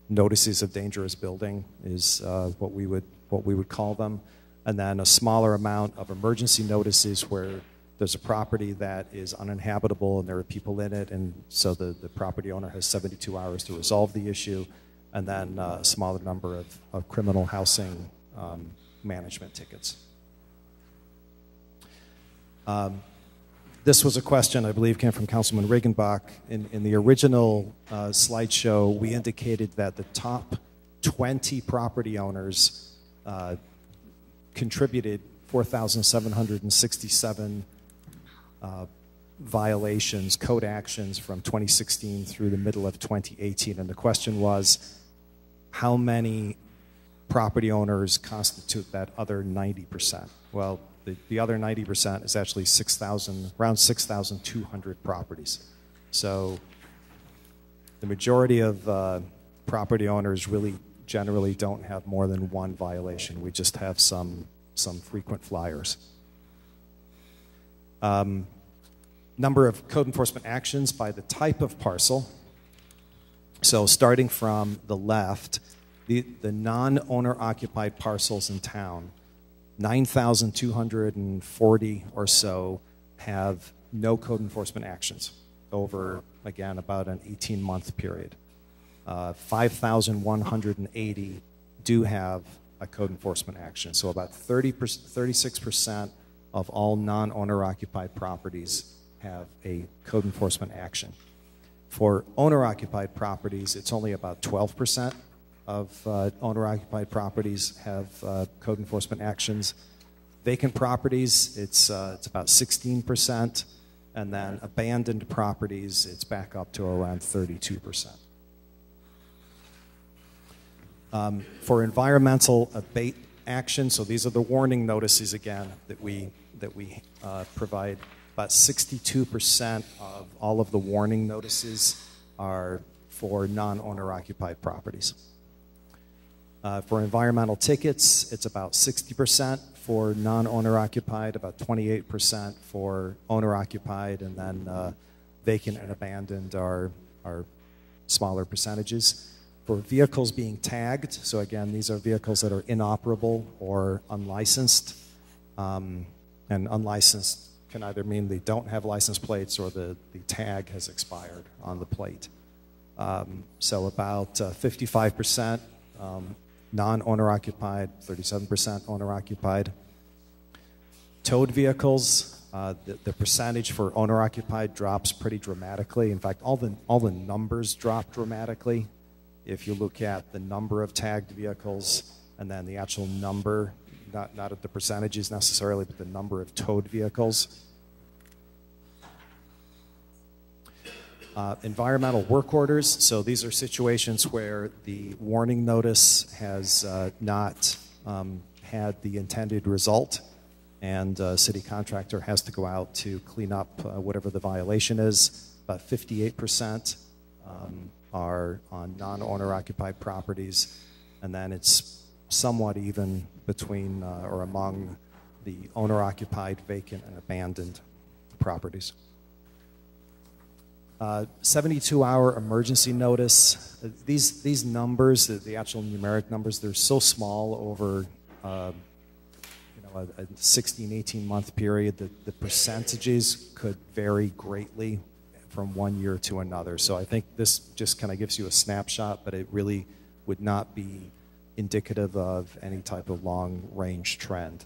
Notices of dangerous building is what we would call them, and then a smaller amount of emergency notices where there's a property that is uninhabitable and there are people in it, and so the property owner has 72 hours to resolve the issue, and then a smaller number of criminal housing management tickets. This was a question, I believe, came from Councilman Regenbach. In the original slideshow, we indicated that the top 20 property owners contributed 4,767 violations, code actions from 2016 through the middle of 2018. And the question was, how many property owners constitute that other 90%? Well, the other 90% is actually around 6,200 properties. So the majority of property owners really generally don't have more than one violation. We just have some frequent flyers. Number of code enforcement actions by the type of parcel. So starting from the left, the non-owner occupied parcels in town, 9,240 or so have no code enforcement actions over, again, about an 18-month period. 5,180 do have a code enforcement action. So about 36% of all non-owner occupied properties have a code enforcement action. For owner-occupied properties, it's only about 12% of owner-occupied properties have code enforcement actions. Vacant properties, it's about 16%, and then abandoned properties, it's back up to around 32%. For environmental abate action, so these are the warning notices again that we provide. About 62% of all of the warning notices are for non-owner occupied properties. For environmental tickets, it's about 60% for non-owner occupied, about 28% for owner occupied, and then vacant and abandoned are smaller percentages. For vehicles being tagged, so again, these are vehicles that are inoperable or unlicensed, and unlicensed can either mean they don't have license plates or the tag has expired on the plate. So about 55% non-owner occupied, 37% owner occupied. Towed vehicles, the percentage for owner occupied drops pretty dramatically. In fact, all the numbers drop dramatically. If you look at the number of tagged vehicles and then the actual number, not at the percentages necessarily, but the number of towed vehicles. Environmental work orders, so these are situations where the warning notice has not had the intended result, and a city contractor has to go out to clean up whatever the violation is. About 58% are on non-owner occupied properties, and then it's somewhat even between or among the owner-occupied, vacant, and abandoned properties. 72-hour emergency notice. These numbers, the actual numeric numbers, they're so small over a 16, 18-month period that the percentages could vary greatly from one year to another. So I think this just kind of gives you a snapshot, but it really would not be indicative of any type of long-range trend.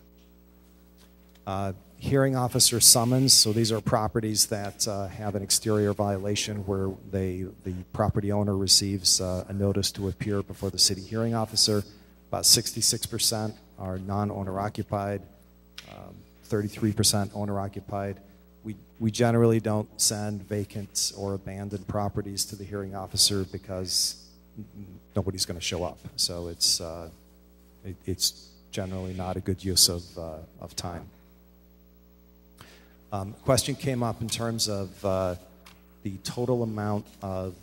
Hearing officer summons, so these are properties that have an exterior violation where the property owner receives a notice to appear before the city hearing officer. About 66% are non-owner occupied, 33% owner occupied. We generally don't send vacant or abandoned properties to the hearing officer because nobody's going to show up. So it's generally not a good use of time. Question came up in terms of the total amount of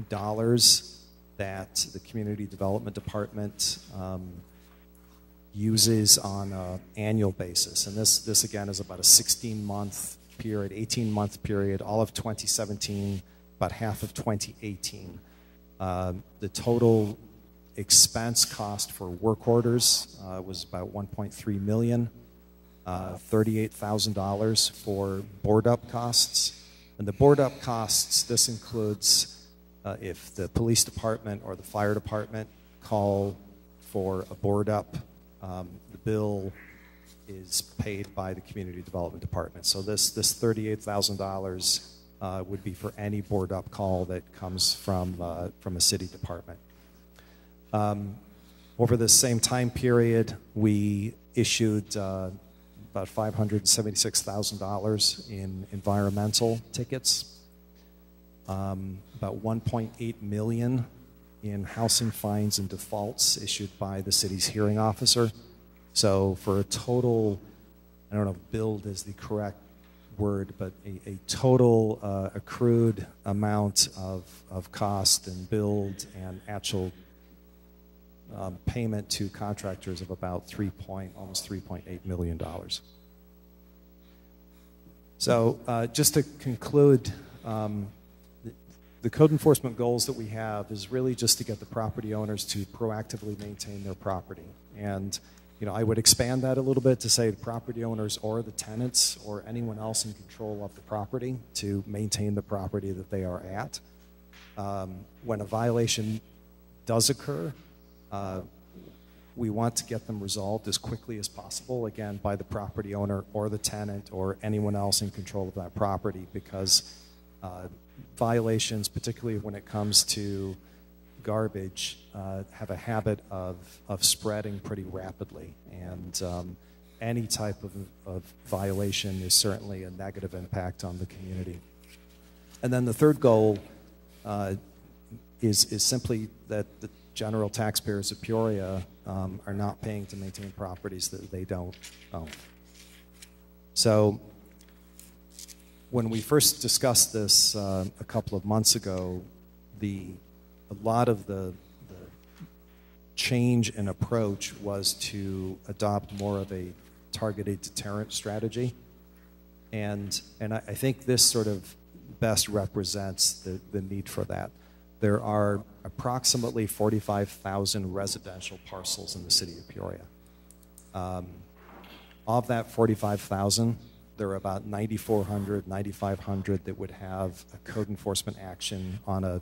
dollars that the Community Development Department uses on an annual basis. And this again is about a 16-month period, 18-month period, all of 2017, about half of 2018. The total expense cost for work orders was about $1.3 million, $38,000 for board-up costs. And the board-up costs, this includes if the police department or the fire department call for a board-up, the bill is paid by the Community Development Department. So this $38,000 would be for any board-up call that comes from a city department. Over the same time period, we issued about $576,000 in environmental tickets, about $1.8 million in housing fines and defaults issued by the city's hearing officer. So for a total, I don't know if billed is the correct word, but a total accrued amount of cost and billed and actual payment to contractors of about almost $3.8 million. So just to conclude, the code enforcement goals that we have is really just to get the property owners to proactively maintain their property. And I would expand that a little bit to say the property owners or the tenants or anyone else in control of the property to maintain the property that they are at. When a violation does occur, we want to get them resolved as quickly as possible, again, by the property owner or the tenant or anyone else in control of that property, because violations, particularly when it comes to garbage, have a habit of spreading pretty rapidly. And any type of violation is certainly a negative impact on the community. And then the third goal is simply that the general taxpayers of Peoria are not paying to maintain properties that they don't own. So when we first discussed this a couple of months ago, a lot of the change in approach was to adopt more of a targeted deterrent strategy. And I think this sort of best represents the need for that. There are approximately 45,000 residential parcels in the city of Peoria. Of that 45,000, there are about 9,400, 9,500 that would have a code enforcement action on a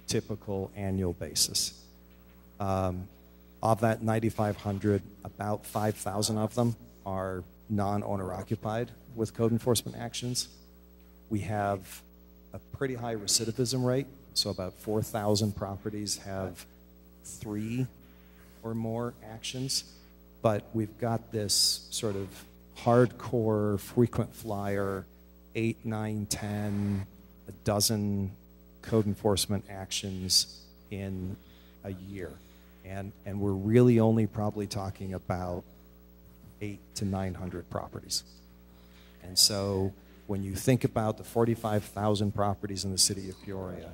typical annual basis. Of that 9,500, about 5,000 of them are non-owner occupied with code enforcement actions. We have a pretty high recidivism rate, so about 4,000 properties have 3 or more actions, but we've got this sort of hardcore, frequent flyer, 8, 9, 10, a dozen code enforcement actions in a year. And we're really only probably talking about 800 to 900 properties. And so when you think about the 45,000 properties in the city of Peoria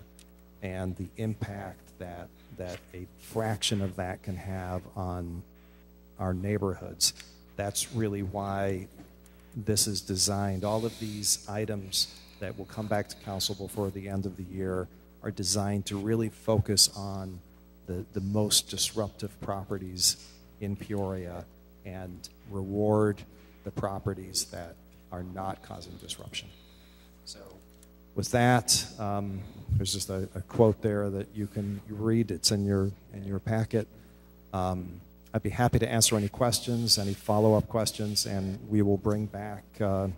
and the impact that a fraction of that can have on our neighborhoods, that's really why this is designed. All of these items that will come back to council before the end of the year are designed to really focus on the most disruptive properties in Peoria and reward the properties that are not causing disruption. So with that, there's just a quote there that you can read. It's in your packet. I'd be happy to answer any questions, any follow-up questions, and we will bring back the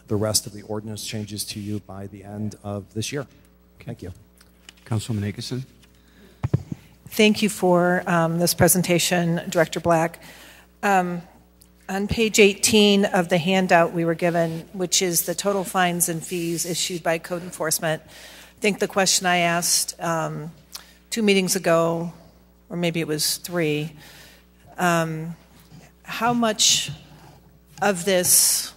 rest of the ordinance changes to you by the end of this year. Thank you. Councilwoman Nicholson. Thank you for this presentation, Director Black. On page 18 of the handout we were given, which is the total fines and fees issued by code enforcement, I think the question I asked 2 meetings ago, or maybe it was 3, how much of this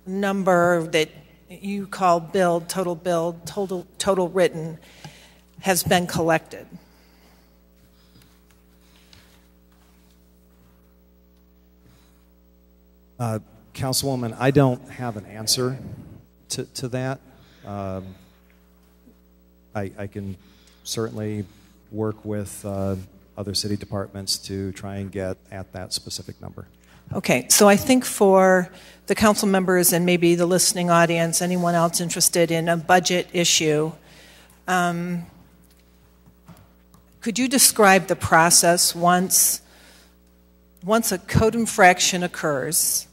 number that you call billed, total written, has been collected? Councilwoman, I don't have an answer to that. I can certainly work with other city departments to try and get at that specific number. Okay, so I think for the council members and maybe the listening audience, anyone else interested in a budget issue, could you describe the process once a code infraction occurs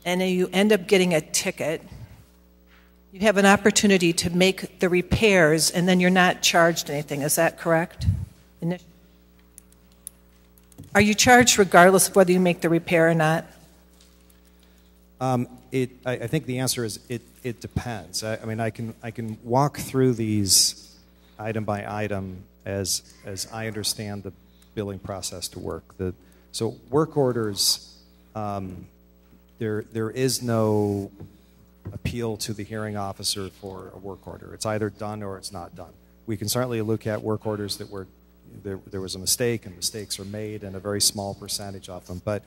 and you end up getting a ticket? You have an opportunity to make the repairs and then you're not charged anything. Is that correct? Are you charged regardless of whether you make the repair or not? I think the answer is it depends. I mean, I can walk through these item by item as I understand the billing process to work. So work orders, there is no appeal to the hearing officer for a work order. It's either done or it's not done. We can certainly look at work orders that were there was a mistake, and mistakes are made, and a very small percentage of them. But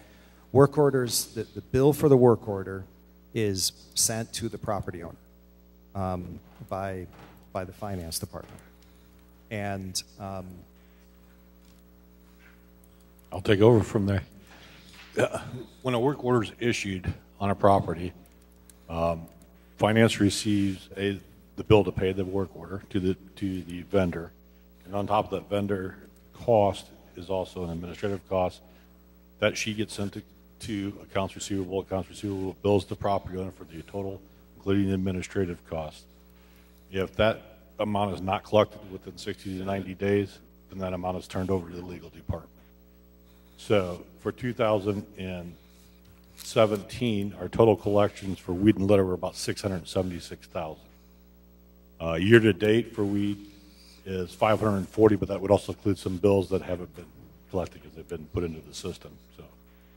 work orders, the bill for the work order is sent to the property owner by the finance department. And I'll take over from there. When a work order is issued on a property, finance receives the bill to pay the work order to the vendor. And on top of that vendor cost is also an administrative cost. That sheet gets sent to accounts receivable. Accounts receivable bills the property owner for the total, including the administrative cost. If that amount is not collected within 60 to 90 days, then that amount is turned over to the legal department. So for 2017, our total collections for weed and litter were about $676,000. Year to date for weed is 540, but that would also include some bills that haven't been collected because they've been put into the system. So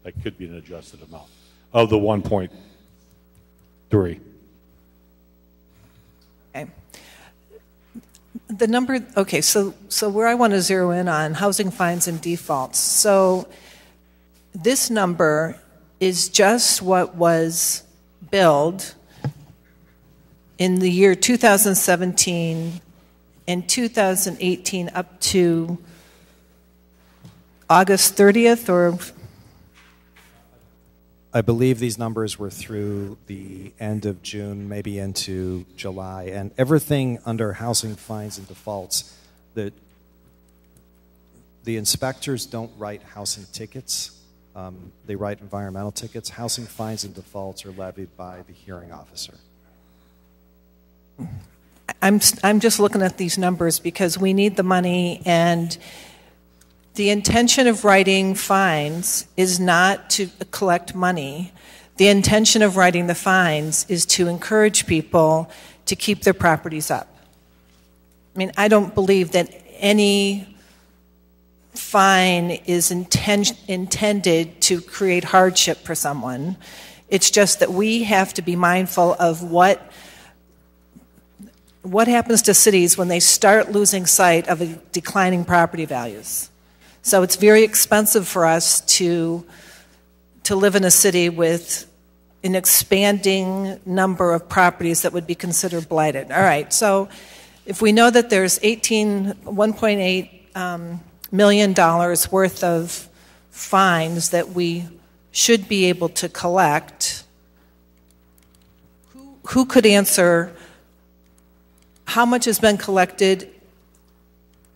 that could be an adjusted amount of the 1.3. Okay. The number, okay, so where I want to zero in on housing fines and defaults. So this number is just what was billed in the year 2017 and 2018 up to August 30th, or? I believe these numbers were through the end of June, maybe into July, and everything under housing fines and defaults, the inspectors don't write housing tickets. They write environmental tickets. Housing fines and defaults are levied by the hearing officer. I'm just looking at these numbers because we need the money, and the intention of writing fines is not to collect money. The intention of writing the fines is to encourage people to keep their properties up. I mean, I don't believe that any fine is intended to create hardship for someone. It's just that we have to be mindful of what happens to cities when they start losing sight of declining property values. So it's very expensive for us to live in a city with an expanding number of properties that would be considered blighted. All right, so if we know that there's $1.8 million worth of fines that we should be able to collect, who could answer how much has been collected,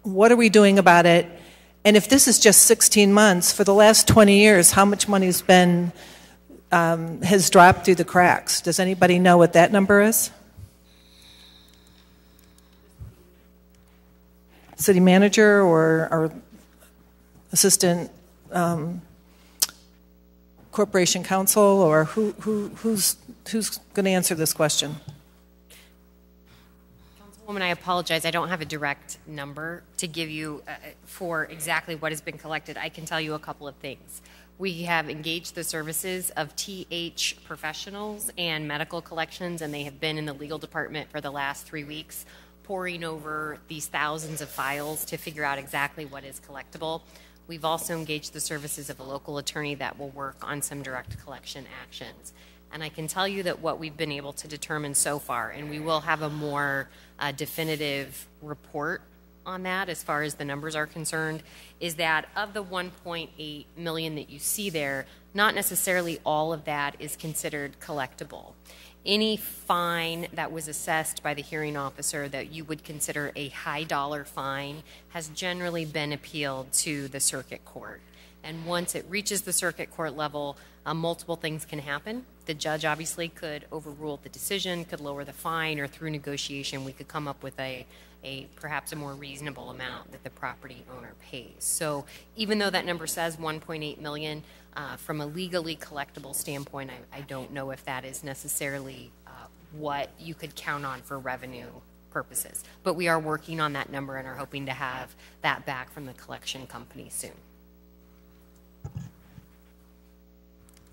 what are we doing about it, And if this is just 16 months, for the last 20 years, how much money has dropped through the cracks? Does anybody know what that number is? City manager or assistant corporation counsel, or who's going to answer this question? Councilwoman, I apologize. I don't have a direct number to give you for exactly what has been collected. I can tell you a couple of things. We have engaged the services of TH professionals and medical collections, and they have been in the legal department for the last 3 weeks, poring over these thousands of files to figure out exactly what is collectible. We've also engaged the services of a local attorney that will work on some direct collection actions. And I can tell you that what we've been able to determine so far, and we will have a more definitive report on that as far as the numbers are concerned, is that of the 1.8 million that you see there, not necessarily all of that is considered collectible. Any fine that was assessed by the hearing officer that you would consider a high dollar fine has generally been appealed to the circuit court. And once it reaches the circuit court level, multiple things can happen. The judge obviously could overrule the decision, could lower the fine, or through negotiation we could come up with perhaps a more reasonable amount that the property owner pays. So even though that number says 1.8 million, from a legally collectible standpoint, I don't know if that is necessarily what you could count on for revenue purposes. But we are working on that number and are hoping to have that back from the collection company soon.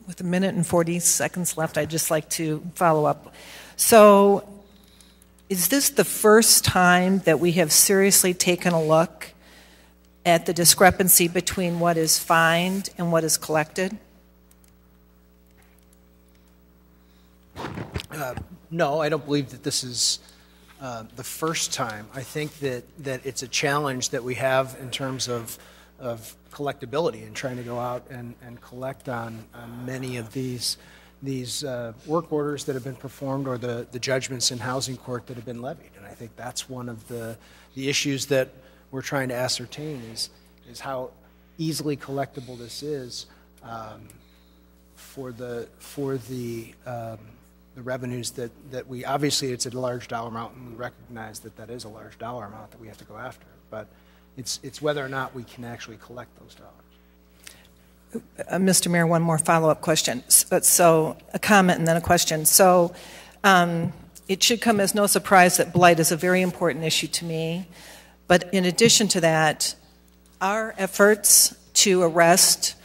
With 1 minute and 40 seconds left, I'd just like to follow up. So is this the first time that we have seriously taken a look at the discrepancy between what is fined and what is collected? No, I don't believe that this is the first time. I think that it's a challenge that we have in terms of collectability and trying to go out and collect on many of these work orders that have been performed, or the judgments in housing court that have been levied. And I think that's one of the issues that we're trying to ascertain is how easily collectible this is for the revenues that we, obviously it's a large dollar amount, and we recognize that is a large dollar amount that we have to go after, but it's whether or not we can actually collect those dollars. Mr. Mayor, one more follow-up question. So a comment and then a question. So it should come as no surprise that blight is a very important issue to me. But in addition to that, our efforts to arrest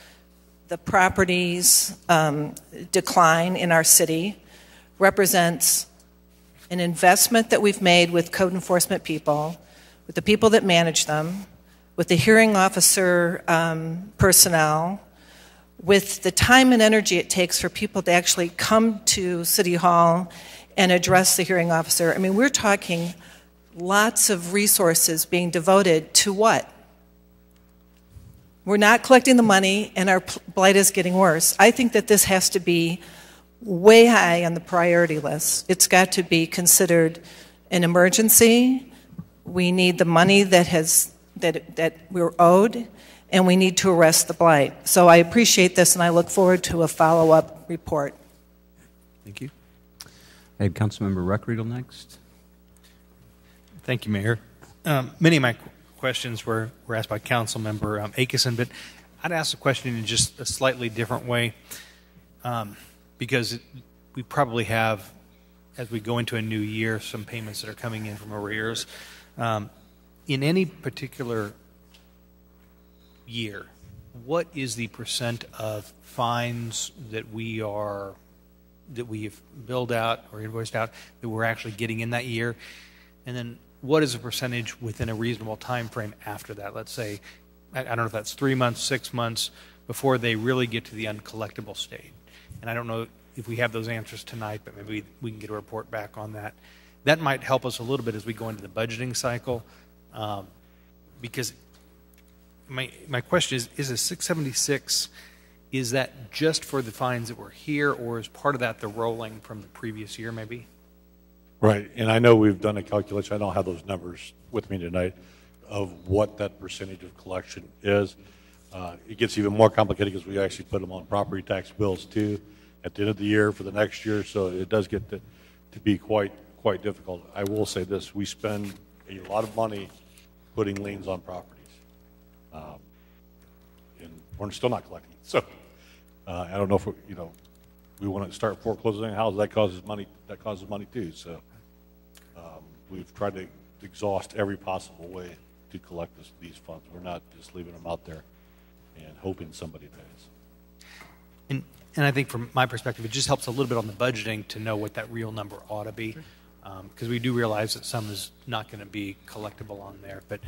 the property's decline in our city represents an investment that we've made with code enforcement people, with the people that manage them, with the hearing officer personnel, with the time and energy it takes for people to actually come to City Hall and address the hearing officer. I mean, we're talking lots of resources being devoted to what? We're not collecting the money, and our blight is getting worse. I think that this has to be way high on the priority list. It's got to be considered an emergency. We need the money that we're owed, and we need to arrest the blight. So I appreciate this, and I look forward to a follow-up report. Thank you. I have Councilmember Ruckriedel next. Thank you, Mayor. Many of my questions were asked by Councilmember Akeson, but I'd ask the question in just a slightly different way, because we probably have, as we go into a new year, some payments that are coming in from arrears. In any particular year, what is the percent of fines that we have billed out or invoiced out that we're actually getting in that year? And then what is a percentage within a reasonable time frame after that? Let's say, I don't know if that's 3 months, 6 months, before they really get to the uncollectible state. And I don't know if we have those answers tonight, but maybe we can get a report back on that. That might help us a little bit as we go into the budgeting cycle, because my question is a 676, is that just for the fines that were here, or is part of that the rolling from the previous year maybe? Right, and I know we've done a calculation. I don't have those numbers with me tonight. of what that percentage of collection is. It gets even more complicated because we actually put them on property tax bills too at the end of the year for the next year, so it does get to be quite difficult. I will say this: we spend a lot of money putting liens on properties, and we're still not collecting. So I don't know if we want to start foreclosing a house. That causes money. That causes money too. So we've tried to exhaust every possible way to collect these funds. We're not just leaving them out there and hoping somebody pays. And I think from my perspective, it just helps a little bit on the budgeting to know what that real number ought to be, because we do realize that some is not going to be collectible on there. But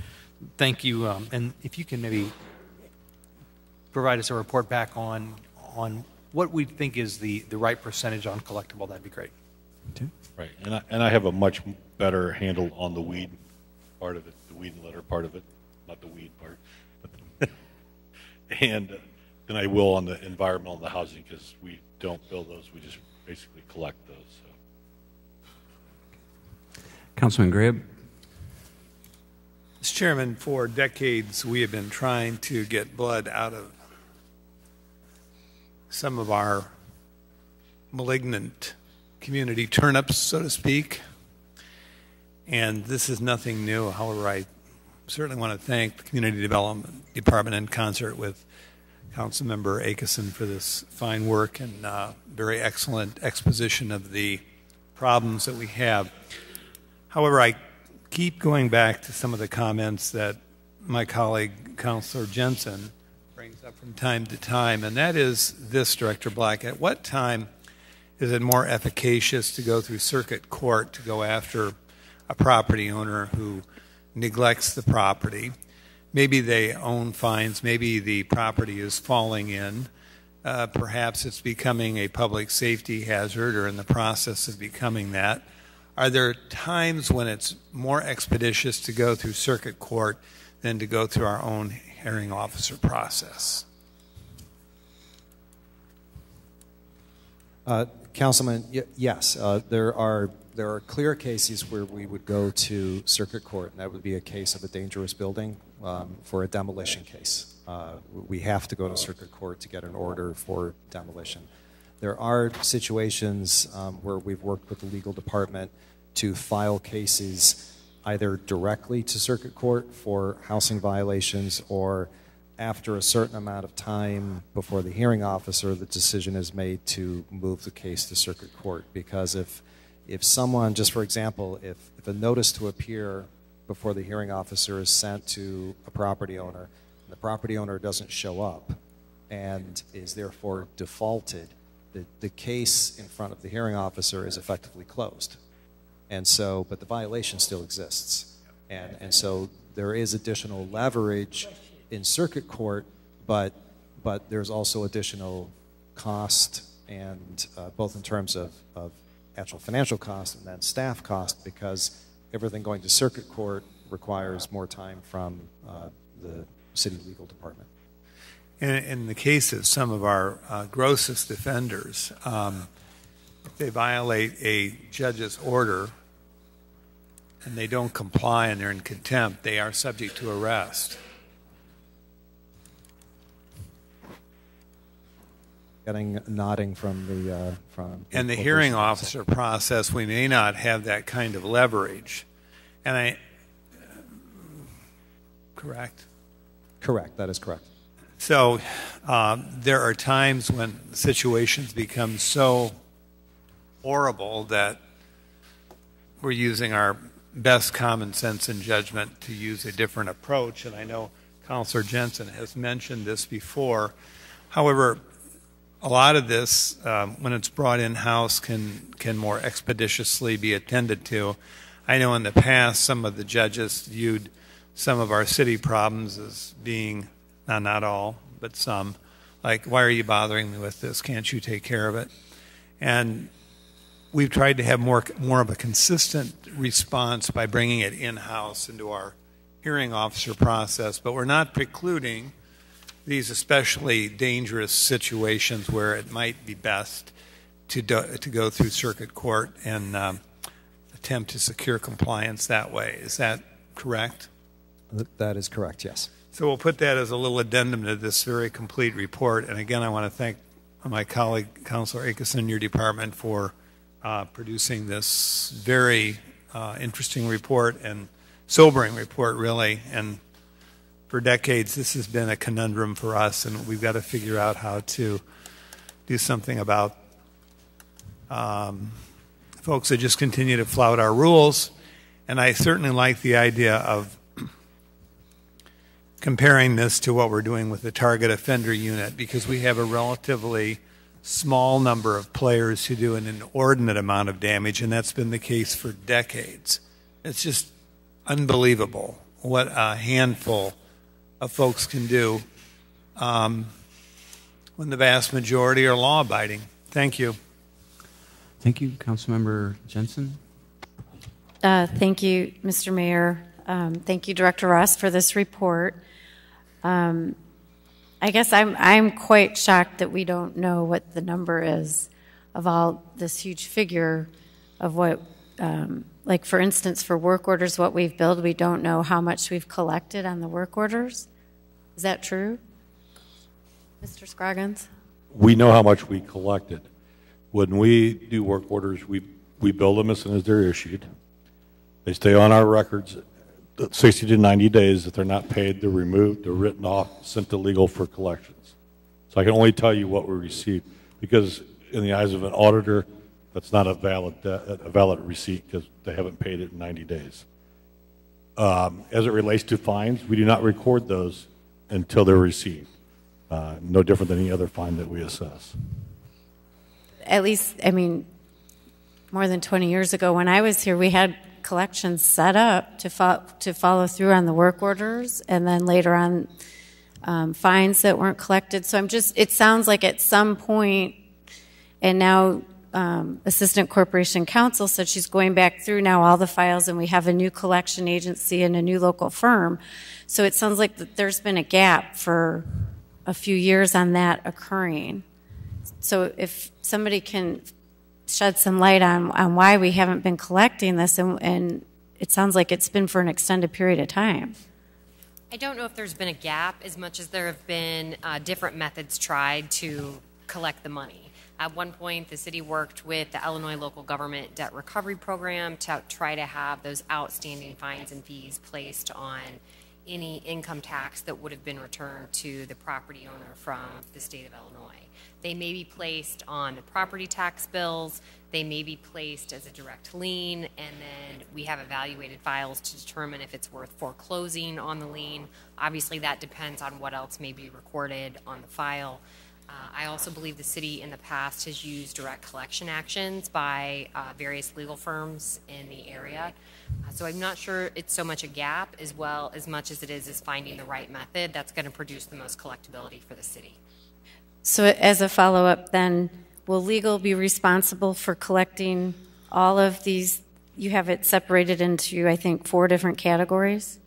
thank you, and if you can maybe provide us a report back on what we think is the right percentage on collectible, that'd be great. Okay. Right, and I have a much better handle on the weed part of it, the weed and litter part of it, not the weed part, but and than I will on the environmental and the housing, because we don't build those, we just basically collect those. So. Councilman Graham. Mr. Chairman, for decades we have been trying to get blood out of some of our malignant community turnips, so to speak. And this is nothing new. However, I certainly want to thank the Community Development Department in concert with Councilmember Akeson for this fine work and very excellent exposition of the problems that we have. However, I keep going back to some of the comments that my colleague, Councilor Jensen, brings up from time to time, and that is this, Director Black. At what time is it more efficacious to go through circuit court to go after a property owner who neglects the property? Maybe they own fines, maybe the property is falling in, perhaps it's becoming a public safety hazard or in the process of becoming that. Are there times when it's more expeditious to go through circuit court than to go through our own hearing officer process? Councilman, yes, there are clear cases where we would go to circuit court, and that would be a case of a dangerous building for a demolition case. We have to go to circuit court to get an order for demolition. There are situations where we've worked with the legal department to file cases either directly to circuit court for housing violations, or after a certain amount of time before the hearing officer, the decision is made to move the case to circuit court. Because if someone, just for example, if a notice to appear before the hearing officer is sent to a property owner, and the property owner doesn't show up and is therefore defaulted, the case in front of the hearing officer is effectively closed. And so, but the violation still exists. And so there is additional leverage in circuit court, but there's also additional cost, and both in terms of actual financial cost and then staff cost, because everything going to circuit court requires more time from the city legal department. In the case of some of our grossest offenders, if they violate a judge's order and they don't comply and they're in contempt, they are subject to arrest. Getting nodding from the and the hearing officer process, we may not have that kind of leverage. And correct? Correct, that is correct. So there are times when situations become so horrible that we're using our best common sense and judgment to use a different approach. And I know Councilor Jensen has mentioned this before. However, a lot of this, when it's brought in-house, can more expeditiously be attended to. I know in the past some of the judges viewed some of our city problems as being, not all, but some, like, why are you bothering me with this? Can't you take care of it? And we've tried to have more of a consistent response by bringing it in-house into our hearing officer process, but we're not precluding these especially dangerous situations where it might be best to go through circuit court and attempt to secure compliance that way. Is that correct? That is correct, yes. So we'll put that as a little addendum to this very complete report. And again, I want to thank my colleague, Councilor Akison, in your department for producing this very interesting report and sobering report, really. And for decades, this has been a conundrum for us, and we've got to figure out how to do something about folks that just continue to flout our rules. And I certainly like the idea of comparing this to what we're doing with the target offender unit, because we have a relatively small number of players who do an inordinate amount of damage, and that's been the case for decades. It's just unbelievable what a handful of folks can do when the vast majority are law-abiding. Thank you. Thank you, Councilmember Jensen. Thank you, Mr. Mayor. Thank you, Director Ross, for this report. I guess I'm quite shocked that we don't know what the number is of all this huge figure of what, like for instance, for work orders, what we've billed, we don't know how much we've collected on the work orders. Is that true, Mr. Scroggins? We know how much we collected. When we do work orders, we bill them as soon as they're issued. They stay on our records 60 to 90 days. If they're not paid, they're removed, they're written off, sent to legal for collections. So I can only tell you what we received, because in the eyes of an auditor, that's not a valid receipt because they haven't paid it in 90 days. As it relates to fines, we do not record those until they're received. No different than any other fine that we assess. At least, I mean, more than 20 years ago when I was here, we had collections set up to follow through on the work orders, and then later on fines that weren't collected. So it sounds like at some point, and now Assistant Corporation Counsel said she's going back through now all the files, and we have a new collection agency and a new local firm. So it sounds like that there's been a gap for a few years on that occurring. So if somebody can shed some light on why we haven't been collecting this, and it sounds like it's been for an extended period of time. I don't know if there's been a gap as much as there have been different methods tried to collect the money. At one point, the city worked with the Illinois Local Government Debt Recovery Program to try to have those outstanding fines and fees placed on any income tax that would have been returned to the property owner from the state of Illinois. They may be placed on the property tax bills, they may be placed as a direct lien, and then we have evaluated files to determine if it's worth foreclosing on the lien. Obviously that depends on what else may be recorded on the file. I also believe the city in the past has used direct collection actions by various legal firms in the area. So I'm not sure it's so much a gap as much as it is finding the right method that's going to produce the most collectability for the city. So as a follow-up then, will legal be responsible for collecting all of these? You have it separated into, I think, 4 different categories?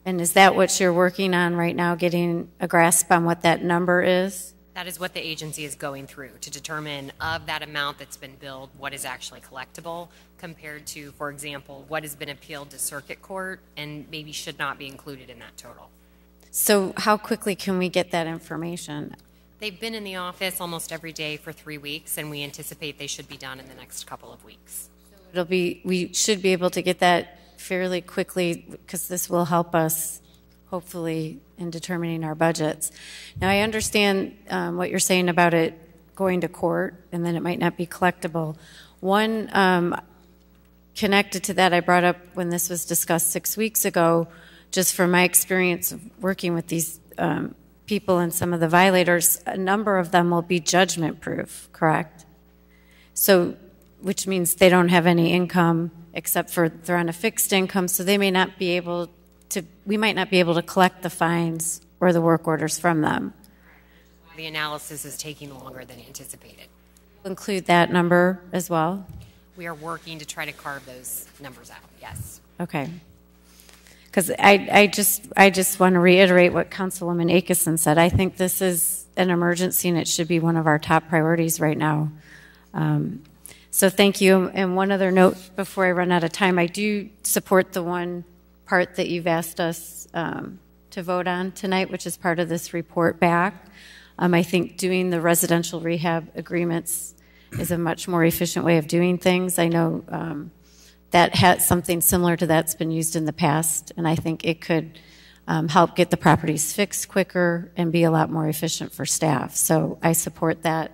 And is that what you're working on right now, getting a grasp on what that number is? That is what the agency is going through to determine of that amount that's been billed, what is actually collectible compared to, for example, what has been appealed to circuit court and maybe should not be included in that total. So how quickly can we get that information? They've been in the office almost every day for 3 weeks, and we anticipate they should be done in the next couple of weeks. We should be able to get that fairly quickly, because this will help us hopefully in determining our budgets. Now I understand what you're saying about it going to court and then it might not be collectible. One connected to that I brought up when this was discussed 6 weeks ago, just from my experience of working with these people and some of the violators, a number of them will be judgment proof, correct? So, which means they don't have any income except for they're on a fixed income, so they may not be able to, we might not be able to collect the fines or the work orders from them. The analysis is taking longer than anticipated. Include that number as well? We are working to try to carve those numbers out, yes. Okay. Because I just want to reiterate what Councilwoman Akison said. I think this is an emergency and it should be one of our top priorities right now. So thank you. And one other note before I run out of time, I do support the one part that you've asked us to vote on tonight, which is part of this report back. I think doing the residential rehab agreements is a much more efficient way of doing things. I know that has something similar to that's been used in the past, and I think it could help get the properties fixed quicker and be a lot more efficient for staff. So I support that,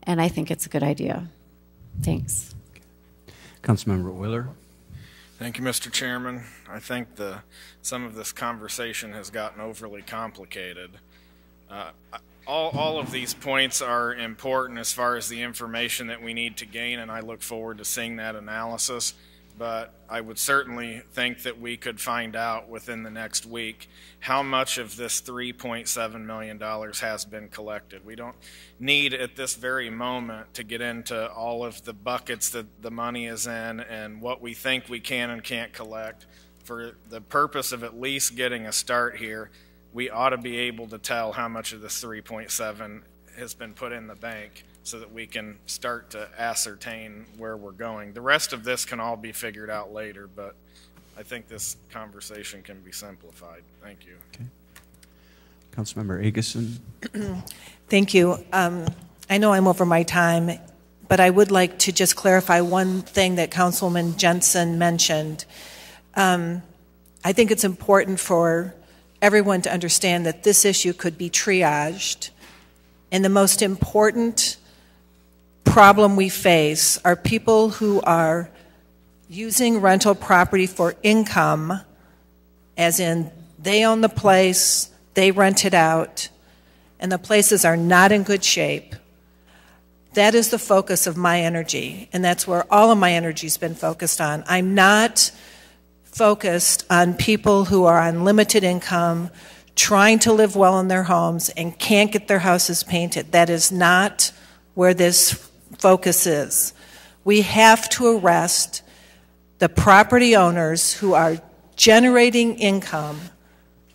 and I think it's a good idea. Thanks. Councilmember Euler. Thank you, Mr. Chairman. I think some of this conversation has gotten overly complicated. All of these points are important as far as the information that we need to gain, and I look forward to seeing that analysis. But I would certainly think that we could find out within the next week how much of this $3.7 million has been collected. We don't need at this very moment to get into all of the buckets that the money is in and what we think we can and can't collect. For the purpose of at least getting a start here, we ought to be able to tell how much of this 3.7 has been put in the bank so that we can start to ascertain where we're going. The rest of this can all be figured out later, but I think this conversation can be simplified. Thank you. Okay. Councilmember Agason. Thank you. I know I'm over my time, but I would like to just clarify one thing that Councilwoman Jensen mentioned. I think it's important for everyone to understand that this issue could be triaged, and the most important problem we face are people who are using rental property for income, as in they own the place, they rent it out, and the places are not in good shape. That is the focus of my energy, and that's where all of my energy's been focused on. I'm not focused on people who are on limited income, trying to live well in their homes and can't get their houses painted. That is not where this focus is. We have to arrest the property owners who are generating income,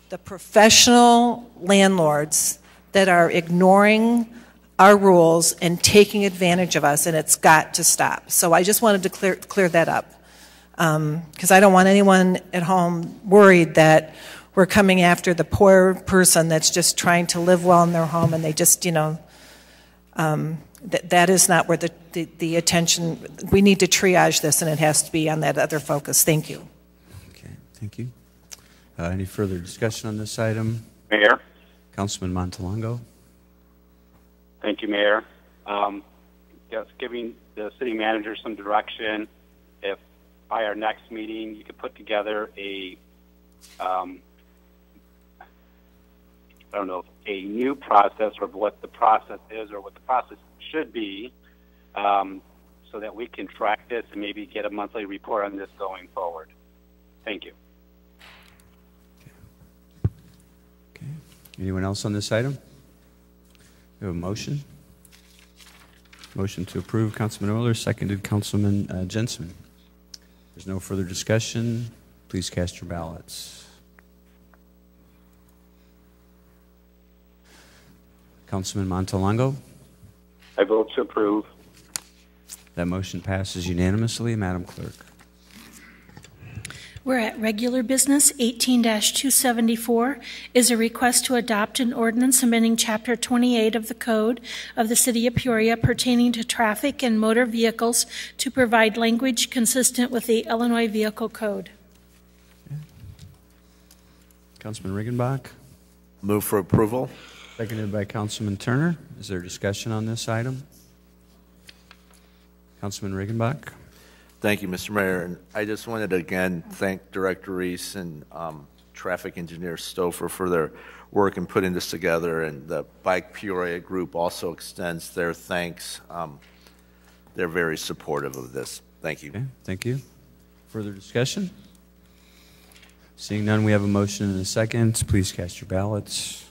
the professional landlords that are ignoring our rules and taking advantage of us, and it's got to stop. So I just wanted to clear that up, because I don't want anyone at home worried that we're coming after the poor person that's just trying to live well in their home, and they just, that is not where the attention, we need to triage this, and it has to be on that other focus. Thank you. Okay, thank you. Any further discussion on this item? Mayor. Councilman Montalongo. Thank you, Mayor. Just giving the city manager some direction. If by our next meeting you could put together a new process, or what the process is, or what the process should be, so that we can track this and maybe get a monthly report on this going forward. Thank you. Okay. Anyone else on this item? We have a motion. Motion to approve, Councilman Euler, seconded Councilman Jensen. There's no further discussion. Please cast your ballots. Councilman Montalongo. I vote to approve. That motion passes unanimously. Madam Clerk. We're at regular business. 18-274 is a request to adopt an ordinance amending Chapter 28 of the Code of the City of Peoria pertaining to traffic and motor vehicles to provide language consistent with the Illinois Vehicle Code. Okay. Councilman Riggenbach. Move for approval. Seconded by Councilman Turner. Is there discussion on this item? Councilman Riggenbach. Thank you, Mr. Mayor. And I just wanted to again thank Director Reese and Traffic Engineer Stouffer for their work in putting this together, and the Bike Peoria group also extends their thanks. They're very supportive of this. Thank you. Okay, thank you. Further discussion? Seeing none, we have a motion and a second. Please cast your ballots.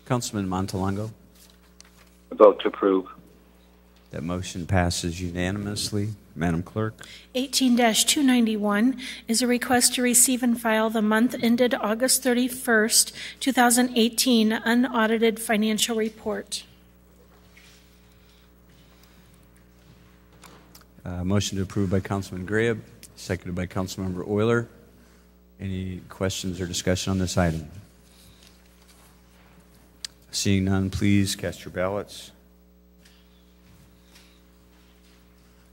Councilman Montalongo. Vote to approve. That motion passes unanimously. Madam Clerk. 18-291 is a request to receive and file the month ended August 31st, 2018 unaudited financial report. Motion to approve by Councilman Graham, seconded by Councilmember Euler. Any questions or discussion on this item? Seeing none, please cast your ballots.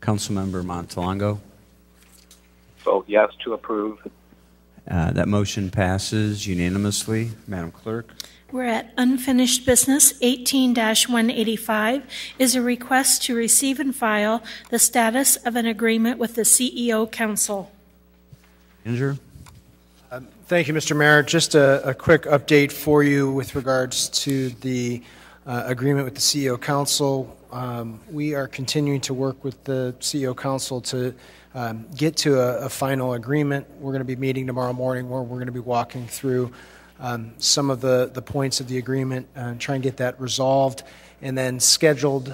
Councilmember Montalongo. Vote yes to approve. That motion passes unanimously. Madam Clerk. We're at unfinished business. 18-185 is a request to receive and file the status of an agreement with the CEO Council. Andrew. Thank you, Mr. Mayor. Just a quick update for you with regards to the agreement with the CEO Council. We are continuing to work with the CEO Council to get to a final agreement. We're going to be meeting tomorrow morning where we're going to be walking through some of the points of the agreement and try and get that resolved, and then scheduled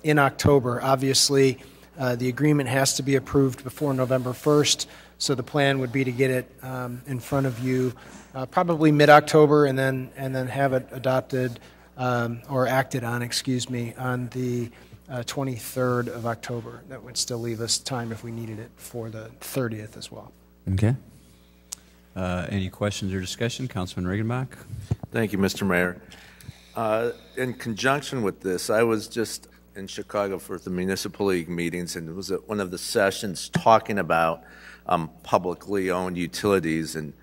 in October. Obviously, the agreement has to be approved before November 1st, so the plan would be to get it in front of you probably mid-October, and then have it adopted or acted on, on the 23rd of October. That would still leave us time if we needed it for the 30th as well. Okay. Any questions or discussion? Councilman Regenbach. Thank you, Mr. Mayor. In conjunction with this, I was just in Chicago for the Municipal League meetings, and it was at one of the sessions talking about publicly owned utilities. And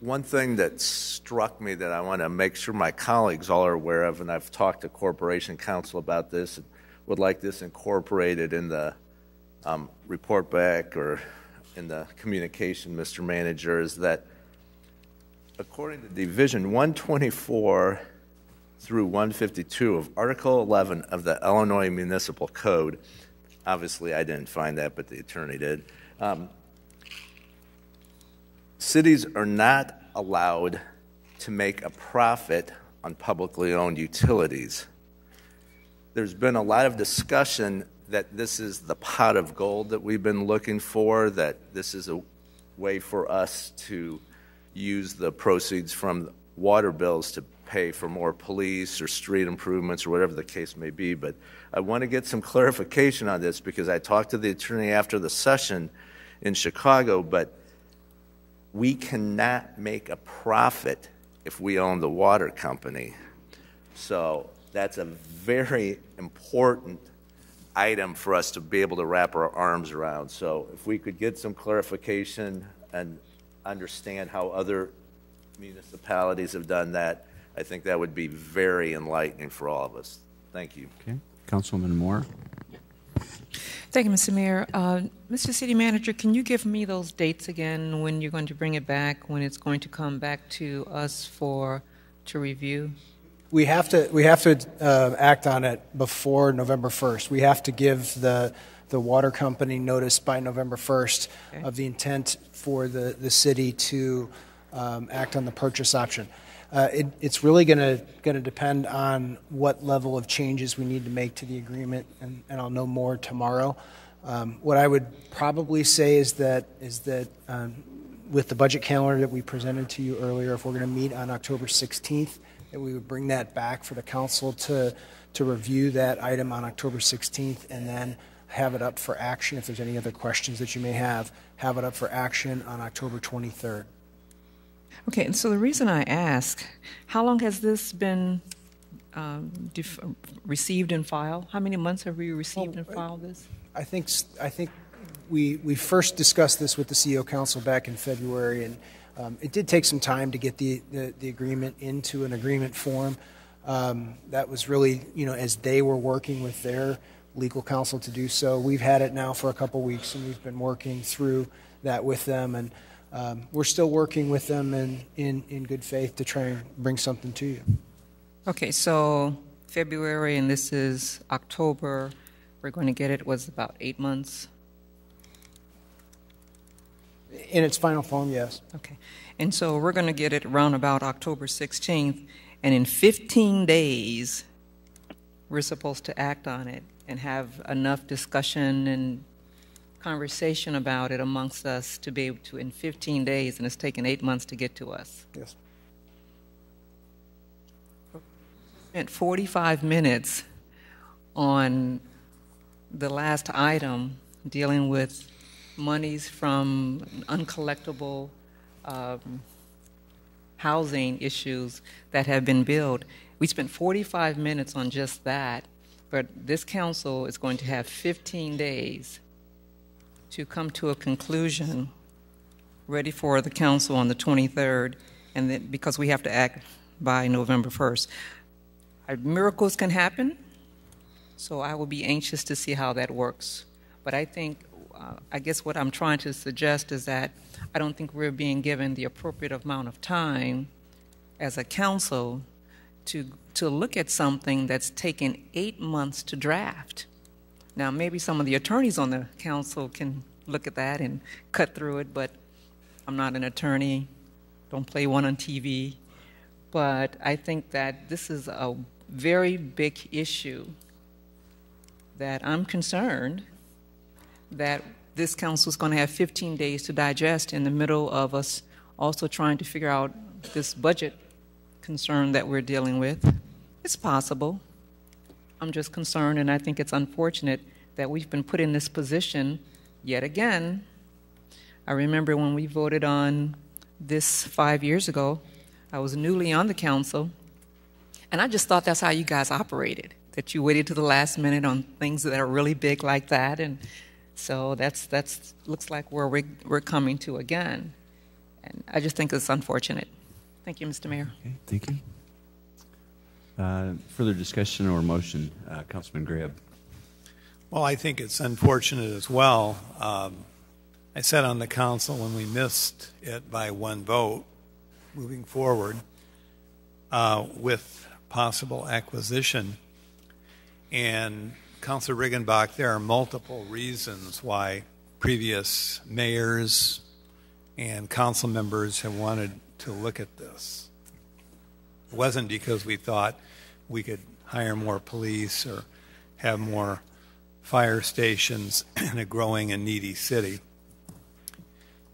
one thing that struck me that I want to make sure my colleagues all are aware of, and I've talked to Corporation Counsel about this, and would like this incorporated in the report back or in the communication, Mr. Manager, is that according to Division 124 through 152 of Article 11 of the Illinois Municipal Code, obviously I didn't find that, but the attorney did, cities are not allowed to make a profit on publicly owned utilities. There's been a lot of discussion that this is the pot of gold that we've been looking for, that this is a way for us to use the proceeds from water bills to pay for more police or street improvements or whatever the case may be. But I want to get some clarification on this because I talked to the attorney after the session in Chicago, but we cannot make a profit if we own the water company. So that's a very important item for us to be able to wrap our arms around. So if we could get some clarification and understand how other municipalities have done that, I think that would be very enlightening for all of us. Thank you. Okay. Councilwoman Moore. Thank you, Mr. Mayor. Mr. City Manager, can you give me those dates again, when you're going to bring it back, when it's going to come back to us to review? We have to act on it before November 1st. We have to give the water company notice by November 1st of the intent for the city to act on the purchase option. It's really going to depend on what level of changes we need to make to the agreement, and I'll know more tomorrow. What I would probably say is that with the budget calendar that we presented to you earlier, if we're going to meet on October 16th, that we would bring that back for the council to review that item on October 16th and then have it up for action. If there's any other questions that you may have it up for action on October 23rd. Okay, and so the reason I ask, how long has this been received and filed? How many months have we received and filed this? I think we first discussed this with the CEO Council back in February, and it did take some time to get the agreement into an agreement form. That was really, as they were working with their legal counsel to do so. We've had it now for a couple weeks, and we've been working through that with them, and we're still working with them in good faith to try and bring something to you. Okay, so February, and this is October. We're going to get it, was about 8 months? In its final form, yes. Okay. And so we're going to get it around about October 16th, and in 15 days, we're supposed to act on it and have enough discussion and conversation about it amongst us to be able to, in 15 days, and it's taken 8 months to get to us. Yes. Spent 45 minutes on the last item dealing with monies from uncollectible housing issues that have been billed. We spent 45 minutes on just that, but this council is going to have 15 days to come to a conclusion, ready for the council on the 23rd, and then because we have to act by November 1st. Miracles can happen, so I will be anxious to see how that works. But I think, I guess what I'm trying to suggest is that I don't think we're being given the appropriate amount of time as a council to look at something that's taken 8 months to draft. Now, maybe some of the attorneys on the council can look at that and cut through it, but I'm not an attorney, don't play one on TV. But I think that this is a very big issue that I'm concerned that this council is going to have 15 days to digest in the middle of us also trying to figure out this budget concern that we're dealing with. It's possible. I'm just concerned, and I think it's unfortunate that we've been put in this position yet again. I remember when we voted on this 5 years ago, I was newly on the council, and I just thought that's how you guys operated, that you waited to the last minute on things that are really big like that, and so that's looks like where we're coming to again. And I just think it's unfortunate. Thank you, Mr. Mayor. Okay, thank you. Further discussion or motion, Councilman Greb. Well, I think it's unfortunate as well. I sat on the council when we missed it by one vote moving forward with possible acquisition. And Councilor Riggenbach, there are multiple reasons why previous mayors and council members have wanted to look at this. It wasn't because we thought we could hire more police or have more fire stations in a growing and needy city.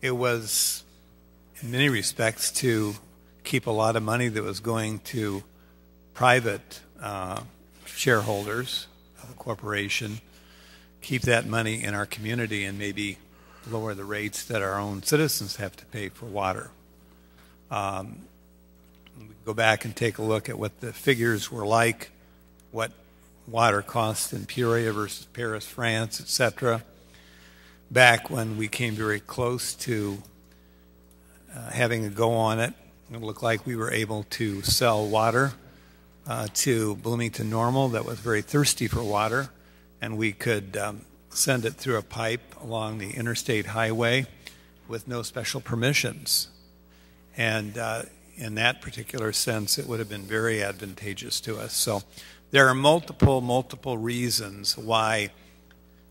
It was, in many respects, to keep a lot of money that was going to private shareholders of a corporation, keep that money in our community and maybe lower the rates that our own citizens have to pay for water. We go back and take a look at what the figures were like, what water costs in Peoria versus Paris, France, etc. Back when we came very close to having a go on it, it looked like we were able to sell water to Bloomington Normal that was very thirsty for water, and we could send it through a pipe along the interstate highway with no special permissions. And in that particular sense, it would have been very advantageous to us. So there are multiple reasons why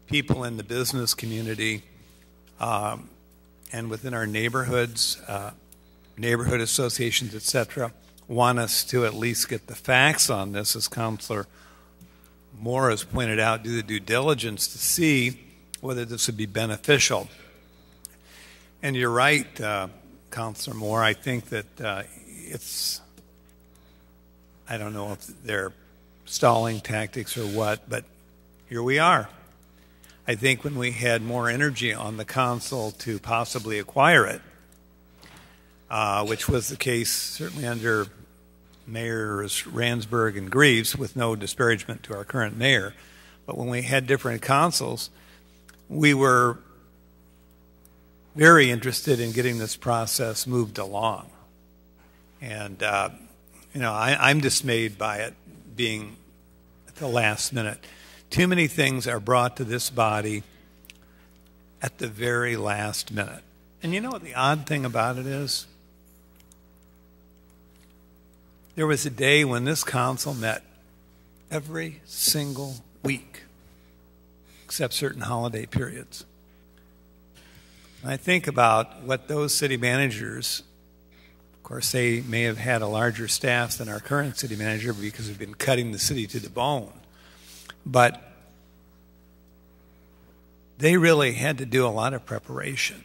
people in the business community and within our neighborhoods, neighborhood associations, etc., want us to at least get the facts on this, as Councilor Moore has pointed out, do the due diligence to see whether this would be beneficial. And you're right, Councilor Moore, I think that it's, I don't know if they're stalling tactics or what, but here we are. I think when we had more energy on the council to possibly acquire it, which was the case certainly under Mayors Ransburg and Greaves, with no disparagement to our current mayor, but when we had different councils, we were very interested in getting this process moved along. And, I'm dismayed by it being at the last minute. Too many things are brought to this body at the very last minute. And you know what the odd thing about it is? There was a day when this council met every single week, except certain holiday periods. And I think about what those city managers, of course, they may have had a larger staff than our current city manager because we've been cutting the city to the bone. But they really had to do a lot of preparation.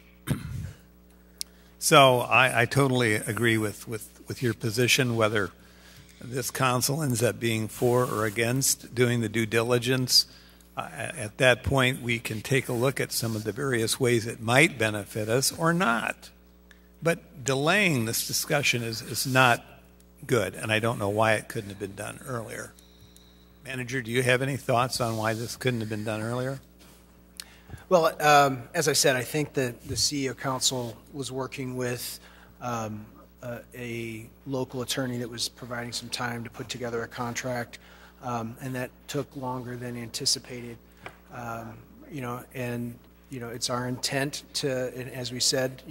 So I totally agree with your position, whether this council ends up being for or against doing the due diligence. At that point, we can take a look at some of the various ways it might benefit us or not. But delaying this discussion is not good, and I don't know why it couldn't have been done earlier. Manager, do you have any thoughts on why this couldn't have been done earlier? Well, as I said, I think that the CEO Council was working with a local attorney that was providing some time to put together a contract, and that took longer than anticipated. It's our intent to, and as we said,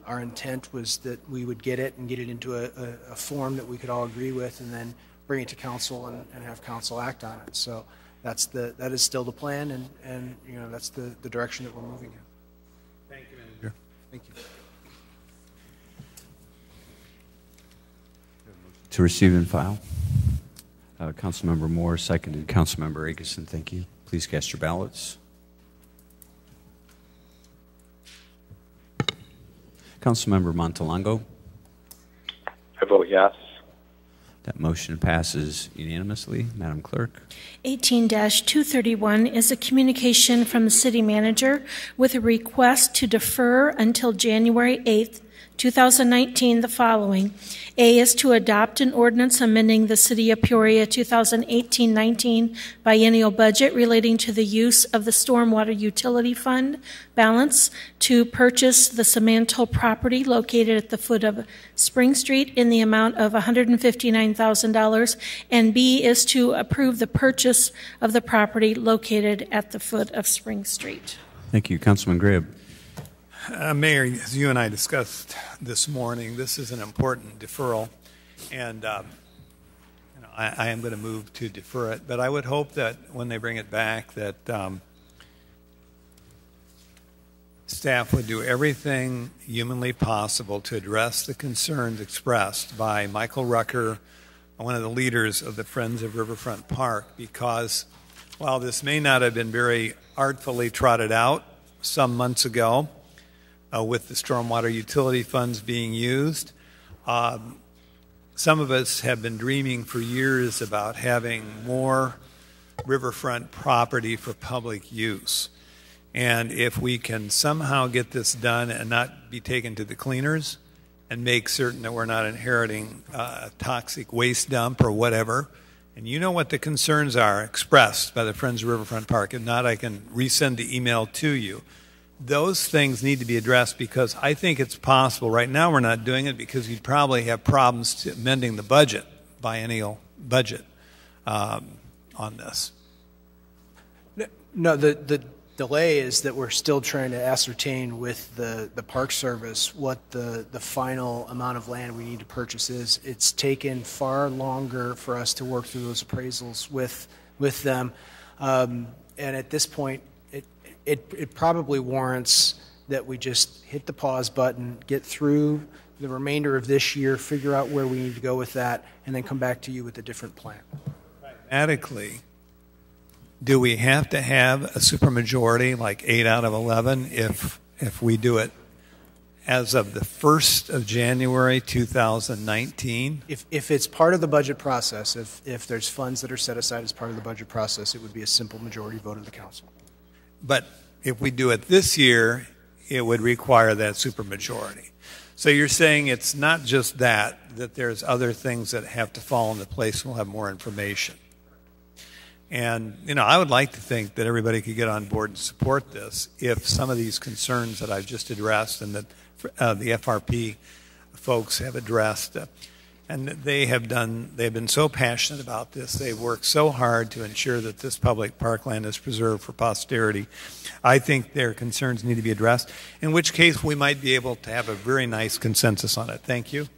our intent was that we would get it into a form that we could all agree with, and then bring it to council and have council act on it. So that is still the plan, and that's the direction that we're moving in. Thank you, Manager. Thank you. To receive and file. Councilmember Moore, seconded. Councilmember Akeson, thank you. Please cast your ballots. Councilmember Montalongo. I vote yes. That motion passes unanimously. Madam Clerk. 18-231 is a communication from the city manager with a request to defer until January 8th, 2019 the following. A is to adopt an ordinance amending the City of Peoria 2018-19 biennial budget relating to the use of the Stormwater Utility Fund balance to purchase the Cemental property located at the foot of Spring Street in the amount of $159,000. And B is to approve the purchase of the property located at the foot of Spring Street. Thank you. Councilman Grabe. Mayor, as you and I discussed this morning, this is an important deferral, and I am going to move to defer it. But I would hope that when they bring it back, that staff would do everything humanly possible to address the concerns expressed by Michael Rucker, one of the leaders of the Friends of Riverfront Park, because while this may not have been very artfully trotted out some months ago, with the stormwater utility funds being used, some of us have been dreaming for years about having more riverfront property for public use. And if we can somehow get this done and not be taken to the cleaners and make certain that we're not inheriting a toxic waste dump or whatever, and you know what the concerns are expressed by the Friends of Riverfront Park. If not, I can resend the email to you. Those things need to be addressed, because I think it's possible. Right now we're not doing it because you'd probably have problems amending the budget, biennial budget, on this. No, the delay is that we're still trying to ascertain with the Park Service what the final amount of land we need to purchase is. It's taken far longer for us to work through those appraisals with them. And at this point, it probably warrants that we just hit the pause button, get through the remainder of this year, figure out where we need to go with that, and then come back to you with a different plan. Pragmatically, do we have to have a supermajority, like 8 out of 11, if we do it as of the 1st of January 2019? If it's part of the budget process, if there's funds that are set aside as part of the budget process, it would be a simple majority vote of the council. But if we do it this year, it would require that supermajority. So you're saying it's not just that there's other things that have to fall into place. We'll have more information. And, I would like to think that everybody could get on board and support this if some of these concerns that I've just addressed and that the FRP folks have addressed, and they've been so passionate about this. They've worked so hard to ensure that this public parkland is preserved for posterity. I think their concerns need to be addressed, in which case we might be able to have a very nice consensus on it. Thank you.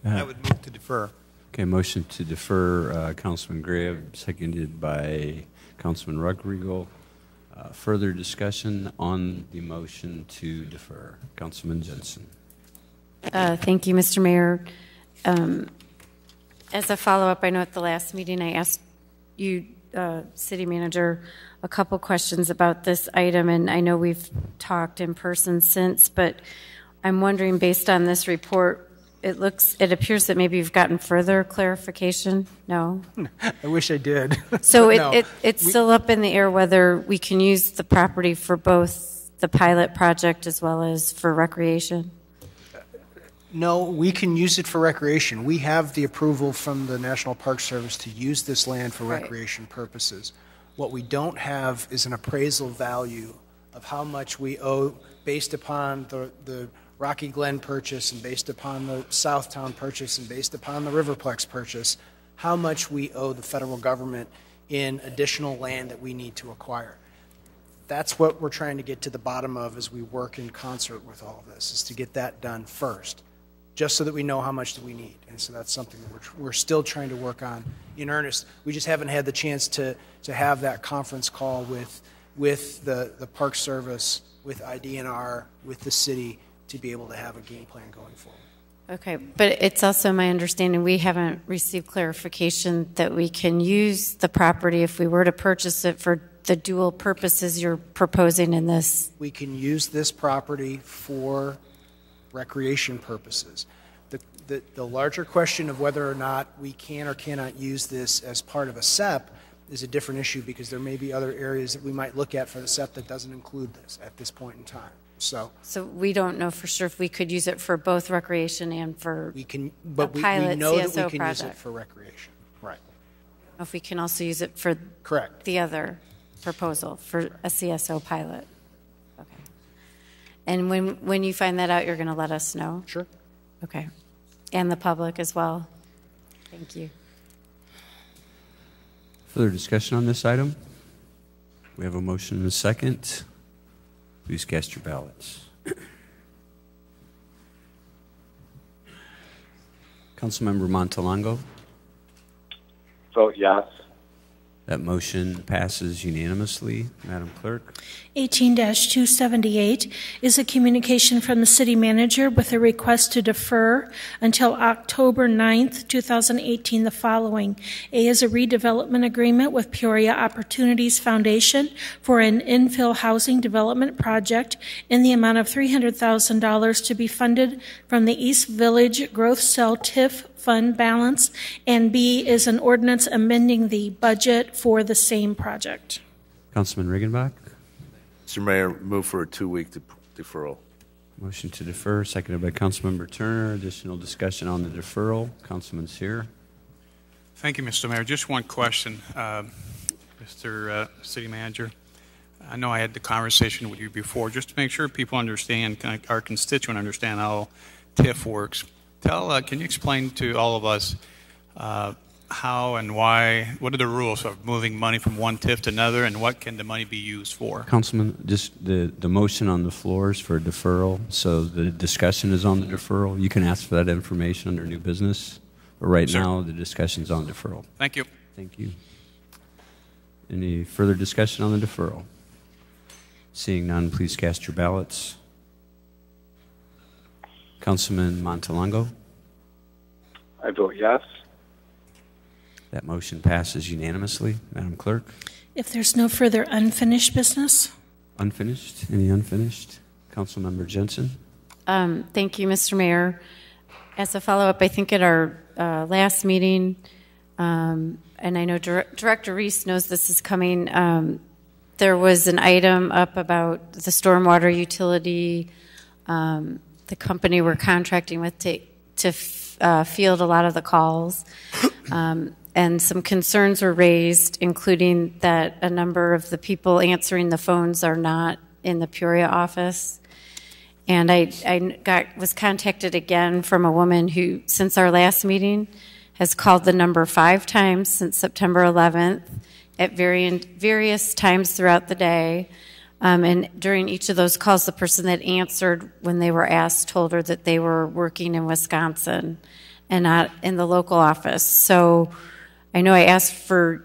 I would move to defer. Okay, motion to defer, Councilman Grabe, seconded by Councilman Ruggiero. Further discussion on the motion to defer. Councilman Jensen. Thank you, Mr. Mayor. As a follow-up, I know at the last meeting I asked you, City Manager, a couple questions about this item, and I know we've talked in person since, but I'm wondering, based on this report, it appears that maybe you've gotten further clarification. No? I wish I did. So No. it's still up in the air whether we can use the property for both the pilot project as well as for recreation? No, we can use it for recreation. We have the approval from the National Park Service to use this land for Right. recreation purposes. What we don't have is an appraisal value of how much we owe based upon the Rocky Glen purchase and based upon the Southtown purchase and based upon the Riverplex purchase, how much we owe the federal government in additional land that we need to acquire. That's what we're trying to get to the bottom of as we work in concert with all of this, is to get that done first, just so that we know how much that we need. And so that's something that we're still trying to work on in earnest. We just haven't had the chance to have that conference call with the Park Service, with IDNR, with the city, to be able to have a game plan going forward. Okay, but it's also my understanding we haven't received clarification that we can use the property if we were to purchase it for the dual purposes you're proposing in this. We can use this property for recreation purposes. The larger question of whether or not we can or cannot use this as part of a SEP is a different issue, because there may be other areas that we might look at for the SEP that doesn't include this at this point in time. So we don't know for sure if we could use it for both recreation and for but we pilot know CSO that we can project. use it for recreation. Right. If we can also use it for Correct. the other proposal for a CSO pilot. Okay. And when you find that out, you're going to let us know? Sure. Okay. And the public as well. Thank you. Further discussion on this item? We have a motion and a second. Please cast your ballots. Councilmember Montalongo? Vote yes. That motion passes unanimously. Madam Clerk? 18-278 is a communication from the city manager with a request to defer until October 9th, 2018, the following. A is a redevelopment agreement with Peoria Opportunities Foundation for an infill housing development project in the amount of $300,000 to be funded from the East Village Growth Cell TIF fund balance, and B is an ordinance amending the budget for the same project. Councilman Riggenbach? Mr. Mayor, move for a 2-week deferral. Motion to defer, seconded by Councilmember Turner. Additional discussion on the deferral. Councilman Sear. Thank you, Mr. Mayor. Just one question, Mr. City Manager. I know I had the conversation with you before, just to make sure people understand, our constituent understand how TIF works. Can you explain to all of us how and why, what are the rules of moving money from one TIF to another, and what can the money be used for? Councilman, just the motion on the floor is for deferral, so the discussion is on the deferral. You can ask for that information under new business, but right now the discussion is on deferral. Thank you. Thank you. Any further discussion on the deferral? Seeing none, please cast your ballots. Councilman Montalongo? I vote yes. That motion passes unanimously. Madam Clerk? If there's no further unfinished business. Unfinished? Any unfinished? Councilmember Jensen? Thank you, Mr. Mayor. As a follow-up, I think at our last meeting, and I know Director Reese knows this is coming, there was an item up about the stormwater utility, the company we're contracting with to field a lot of the calls. And some concerns were raised, including that a number of the people answering the phones are not in the Peoria office. And I was contacted again from a woman who, since our last meeting, has called the number 5 times since September 11th at various times throughout the day. And during each of those calls, the person that answered when they were asked told her that they were working in Wisconsin and not in the local office. So I know I asked for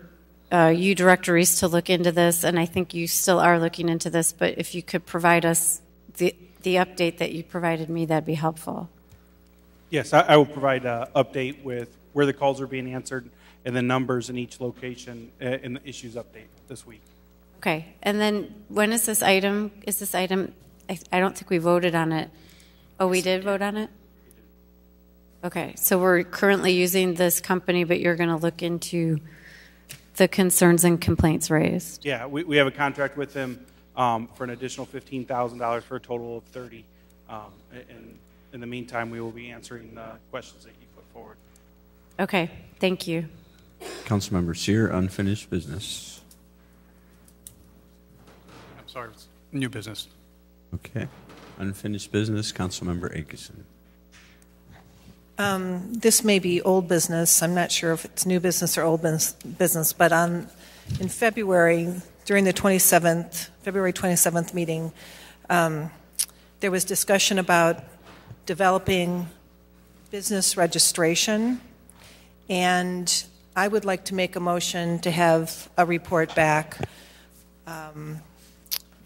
you, Director Reese, to look into this, and I think you still are looking into this, but if you could provide us the update that you provided me, that'd be helpful. Yes, I will provide an update with where the calls are being answered and the numbers in each location in the issues update this week. Okay, and then when is this item? I don't think we voted on it. Oh, we did vote on it? Okay, so we're currently using this company, but you're going to look into the concerns and complaints raised. Yeah, we have a contract with them for an additional $15,000 for a total of $30,000. And in the meantime, we will be answering the questions that you put forward. Okay, thank you. Councilmember Sear, unfinished business. I'm sorry, it's new business. Okay. Unfinished business, Councilmember Akeson. This may be old business. I'm not sure if it's new business or old business, but in February, during the February 27th meeting, there was discussion about developing business registration, and I would like to make a motion to have a report back, and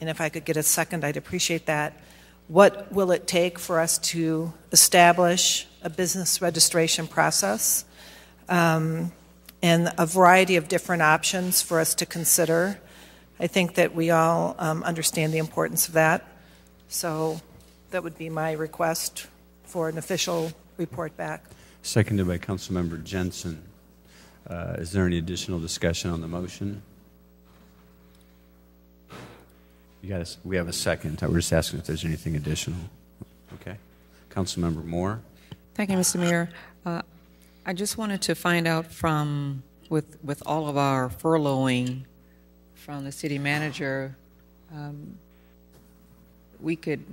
if I could get a second, I'd appreciate that. What will it take for us to establish a business registration process, and a variety of different options for us to consider? I think that we all understand the importance of that. So that would be my request for an official report back. Seconded by Councilmember Jensen. Is there any additional discussion on the motion? We have a second. We're just asking if there's anything additional. Okay. Councilmember Moore. Thank you, Mr. Mayor. I just wanted to find out with all of our furloughing from the city manager, we could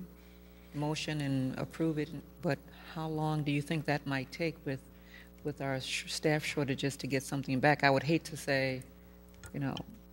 motion and approve it, but how long do you think that might take with our staff shortages to get something back? I would hate to say,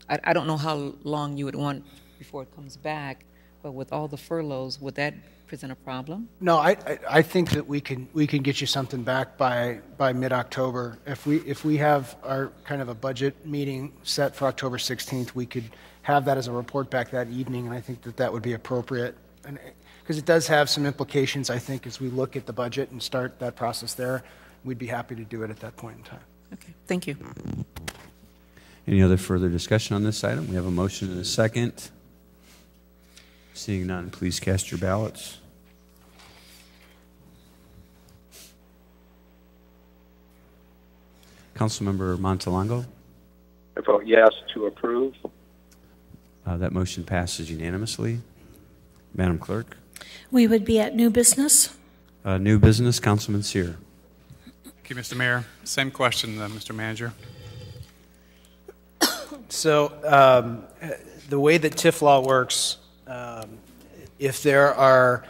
I don't know how long you would want before it comes back, but with all the furloughs, would that present a problem? No, I think that we can get you something back by mid-October. If we have our kind of a budget meeting set for October 16th, we could have that as a report back that evening, and I think that would be appropriate. And because it does have some implications, I think, as we look at the budget and start that process there, we'd be happy to do it at that point in time. Okay, thank you. Any other further discussion on this item? We have a motion and a second. Seeing none, please cast your ballots. Councilmember Montalongo? I vote yes to approve. That motion passes unanimously. Madam Clerk? We would be at new business. New business, Councilman Sear. Thank you, Mr. Mayor. Same question, Mr. Manager. So the way that TIF law works, if there are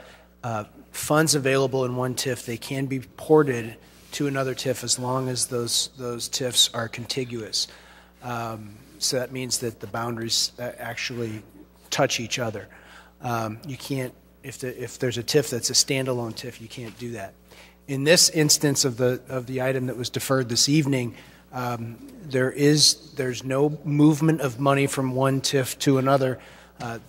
funds available in one TIF, they can be ported to another TIF as long as those TIFs are contiguous. So that means that the boundaries actually touch each other. You can't, if there's a TIF that's a standalone TIF, you can't do that. In this instance of the item that was deferred this evening, there's no movement of money from one TIF to another.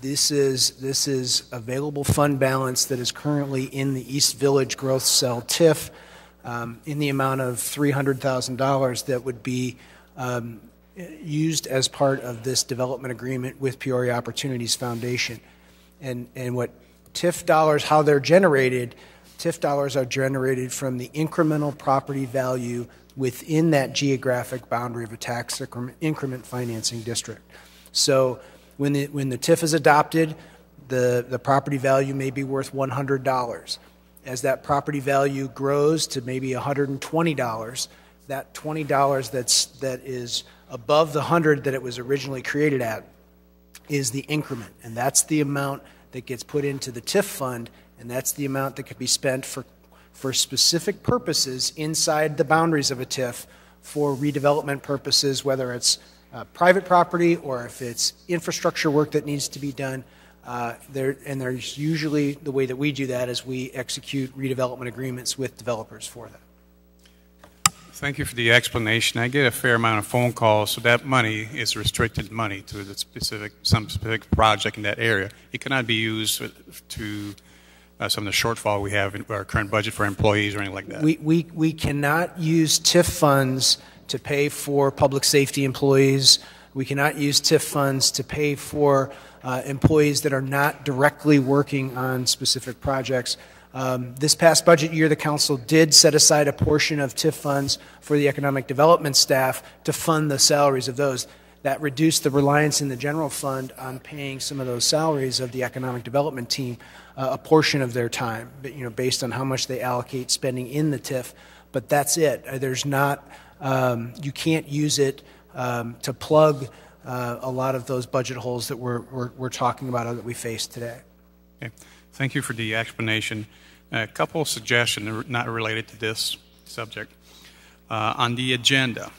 This is available fund balance that is currently in the East Village Growth Cell TIF in the amount of $300,000 that would be used as part of this development agreement with Peoria Opportunities Foundation. And what TIF dollars, how they're generated, TIF dollars are generated from the incremental property value within that geographic boundary of a tax increment financing district. So when the TIF is adopted, the property value may be worth $100. As that property value grows to maybe $120, that $20 that is above the 100 that it was originally created at is the increment, and that's the amount that gets put into the TIF fund, and that's the amount that could be spent for specific purposes inside the boundaries of a TIF for redevelopment purposes, whether it's private property or if it's infrastructure work that needs to be done. There's usually, the way that we do that is we execute redevelopment agreements with developers for that. Thank you for the explanation. I get a fair amount of phone calls, so that money is restricted money to some specific project in that area. It cannot be used to some of the shortfall we have in our current budget for employees or anything like that. We cannot use TIF funds to pay for public safety employees. We cannot use TIF funds to pay for employees that are not directly working on specific projects. This past budget year, the council did set aside a portion of TIF funds for the economic development staff to fund the salaries of those. That reduced the reliance in the general fund on paying some of those salaries of the economic development team, a portion of their time, based on how much they allocate spending in the TIF. But that's it. There's not, you can't use it to plug a lot of those budget holes that we're talking about or that we face today. Okay. Thank you for the explanation. A couple of suggestions not related to this subject. On the agenda,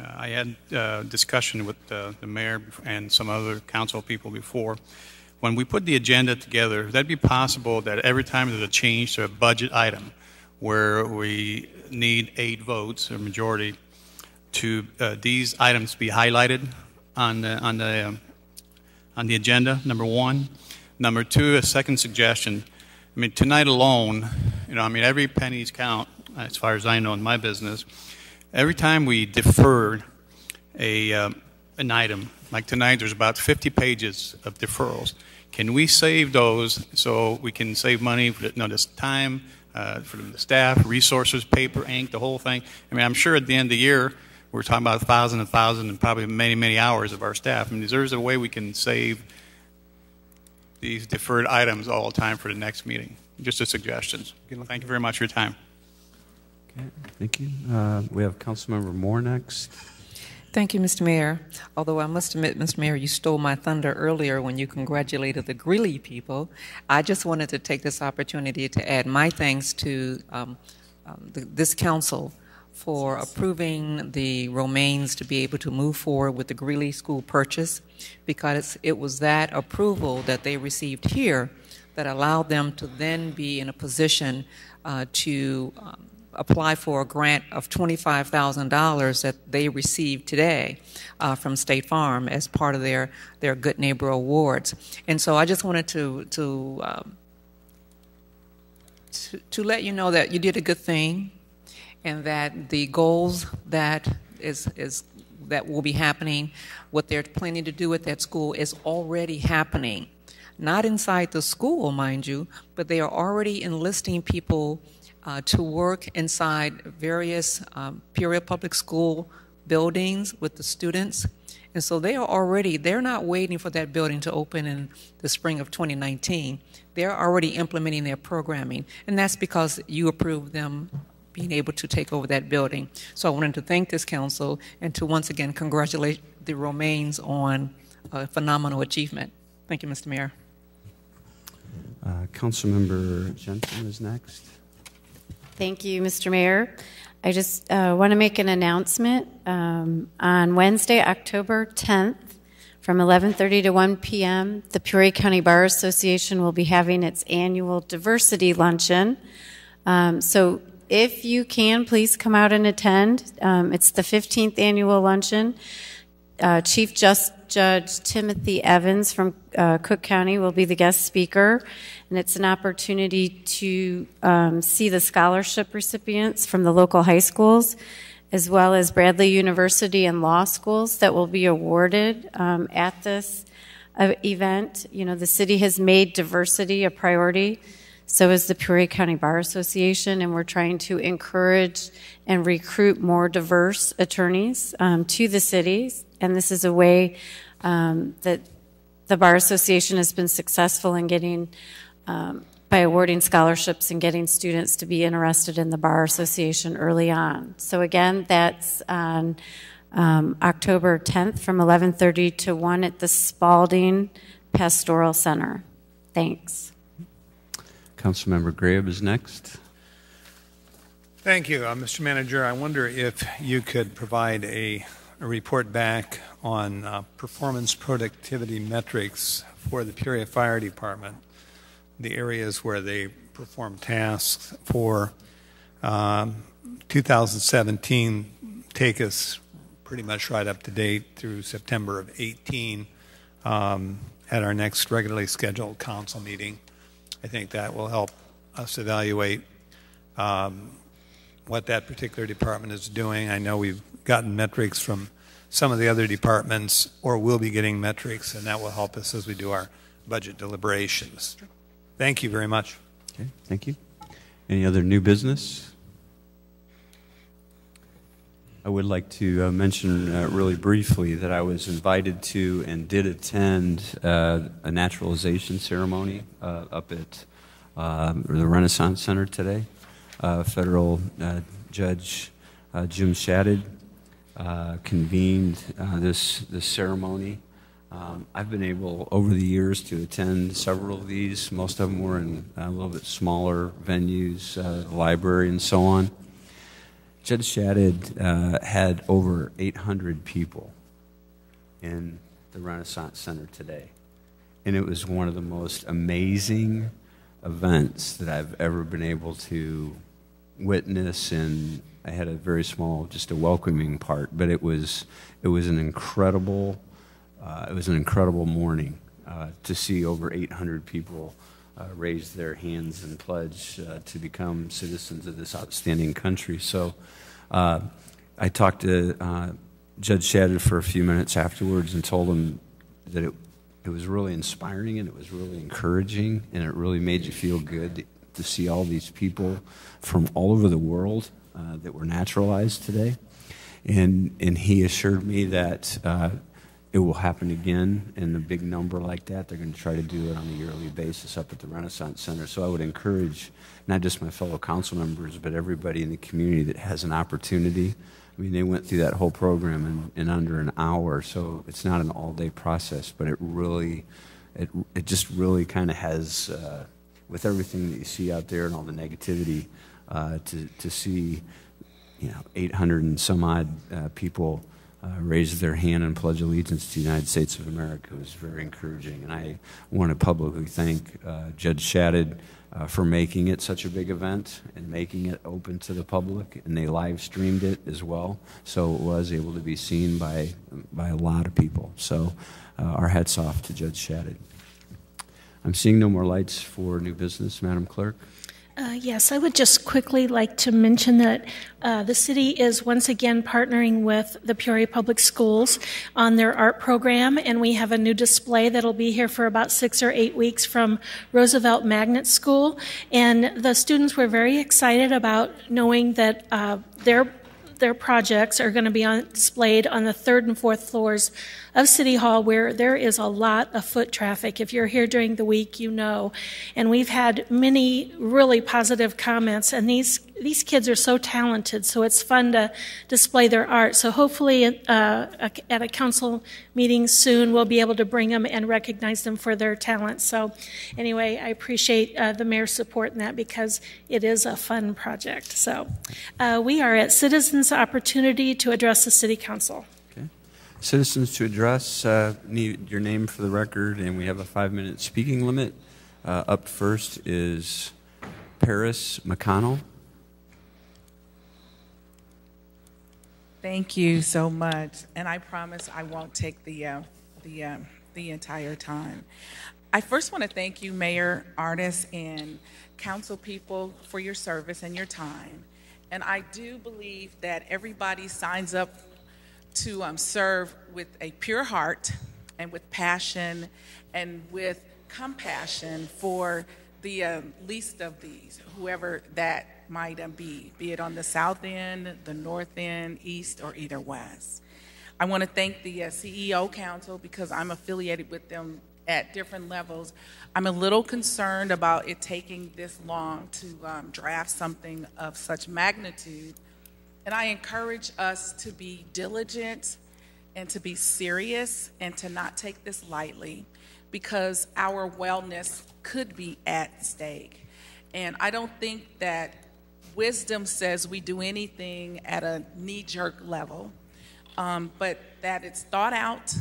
I had discussion with the mayor and some other council people before. When we put the agenda together, that'd be possible that every time there's a change to a budget item where we need 8 votes or majority to these items be highlighted on the agenda, number one. Number two, a second suggestion. I mean, tonight alone, every penny's count, as far as I know in my business. Every time we defer an item, like tonight, there's about 50 pages of deferrals. Can we save those so we can save money for this time, for the staff, resources, paper, ink, the whole thing? I mean, I'm sure at the end of the year, we're talking about 1,000 and probably many, many hours of our staff. I mean, there's a way we can save these deferred items all the time for the next meeting. Just a suggestion. Thank you very much for your time. Okay, thank you. We have Councilmember Moore next. Thank you, Mr. Mayor. Although I must admit, Mr. Mayor, you stole my thunder earlier when you congratulated the Greeley people. I just wanted to take this opportunity to add my thanks to this council for approving the Romaines to be able to move forward with the Greeley school purchase, because it was that approval that they received here that allowed them to then be in a position to apply for a grant of $25,000 that they received today from State Farm as part of their Good Neighbor Awards. And so I just wanted to let you know that you did a good thing, and that the goals that will be happening, what they're planning to do at that school is already happening. Not inside the school, mind you, but they are already enlisting people to work inside various Peoria Public School buildings with the students. And so they're not waiting for that building to open in the spring of 2019. They're already implementing their programming, and that's because you approved them being able to take over that building. So I wanted to thank this council and to once again congratulate the Romaines on a phenomenal achievement. Thank you, Mr. Mayor. Councilmember Jensen is next. Thank you, Mr. Mayor. I just want to make an announcement. On Wednesday, October 10th, from 11:30 to 1 p.m., the Peoria County Bar Association will be having its annual diversity luncheon. So if you can, please come out and attend. It's the 15th annual luncheon. Chief Judge Timothy Evans from Cook County will be the guest speaker, and it's an opportunity to see the scholarship recipients from the local high schools, as well as Bradley University and law schools that will be awarded at this event. You know, the city has made diversity a priority. So is the Peoria County Bar Association, and we're trying to encourage and recruit more diverse attorneys to the cities. And this is a way that the Bar Association has been successful in getting, by awarding scholarships and getting students to be interested in the Bar Association early on. So again, that's on October 10th from 11:30 to 1 at the Spalding Pastoral Center. Thanks. Councilmember Graves is next. Thank you, Mr. Manager. I wonder if you could provide a report back on performance productivity metrics for the Peoria Fire Department, the areas where they perform tasks for 2017, take us pretty much right up to date through September of 18 at our next regularly scheduled council meeting. I think that will help us evaluate what that particular department is doing. I know we've gotten metrics from some of the other departments, or will be getting metrics, and that will help us as we do our budget deliberations. Thank you very much. Okay, thank you. Any other new business? I would like to mention really briefly that I was invited to and did attend a naturalization ceremony up at the Renaissance Center today. Federal Judge Jim Shadid convened this ceremony. I've been able over the years to attend several of these. Most of them were in a little bit smaller venues, the library and so on. Judge Shadid had over 800 people in the Renaissance Center today. And it was one of the most amazing events that I've ever been able to witness. And I had a very small, just a welcoming part, but it was an incredible morning to see over 800 people raise their hands and pledge to become citizens of this outstanding country. So I talked to Judge Shadid for a few minutes afterwards and told him that it was really inspiring and it was really encouraging and it really made you feel good to see all these people from all over the world that were naturalized today. And he assured me that it will happen again in a big number like that. They're going to try to do it on a yearly basis up at the Renaissance Center. So I would encourage not just my fellow council members, but everybody in the community that has an opportunity. I mean, they went through that whole program in under an hour, so it's not an all-day process, but it just really kind of has, with everything that you see out there and all the negativity, to see 800 and some odd people raise their hand and pledge allegiance to the United States of America was very encouraging. And I want to publicly thank Judge Shadid for making it such a big event and making it open to the public. And they live streamed it as well, so it was able to be seen by a lot of people. So our hats off to Judge Shadid. I'm seeing no more lights for new business, Madam Clerk. Yes, I would just quickly like to mention that the city is once again partnering with the Peoria Public Schools on their art program, and we have a new display that'll be here for about 6 or 8 weeks from Roosevelt Magnet School. And the students were very excited about knowing that their projects are going to be displayed on the 3rd and 4th floors of City Hall, where there is a lot of foot traffic. If you're here during the week, you know. And we've had many really positive comments, and these kids are so talented, so it's fun to display their art. So hopefully at a council meeting soon, we'll be able to bring them and recognize them for their talent. So anyway, I appreciate the mayor's support in that because it is a fun project. So we are at citizens' opportunity to address the city council. Citizens to address, need your name for the record, and we have a 5-minute speaking limit. Up first is Paris McConnell. Thank you so much, and I promise I won't take the entire time. I first want to thank you, Mayor, artists, and council people for your service and your time. And I do believe that everybody signs up to serve with a pure heart and with passion and with compassion for the least of these, whoever that might be it on the south end, the north end, east, or either west. I want to thank the CEO Council because I'm affiliated with them at different levels. I'm a little concerned about it taking this long to draft something of such magnitude. And I encourage us to be diligent and to be serious and to not take this lightly because our wellness could be at stake. And I don't think that wisdom says we do anything at a knee-jerk level, but that it's thought out,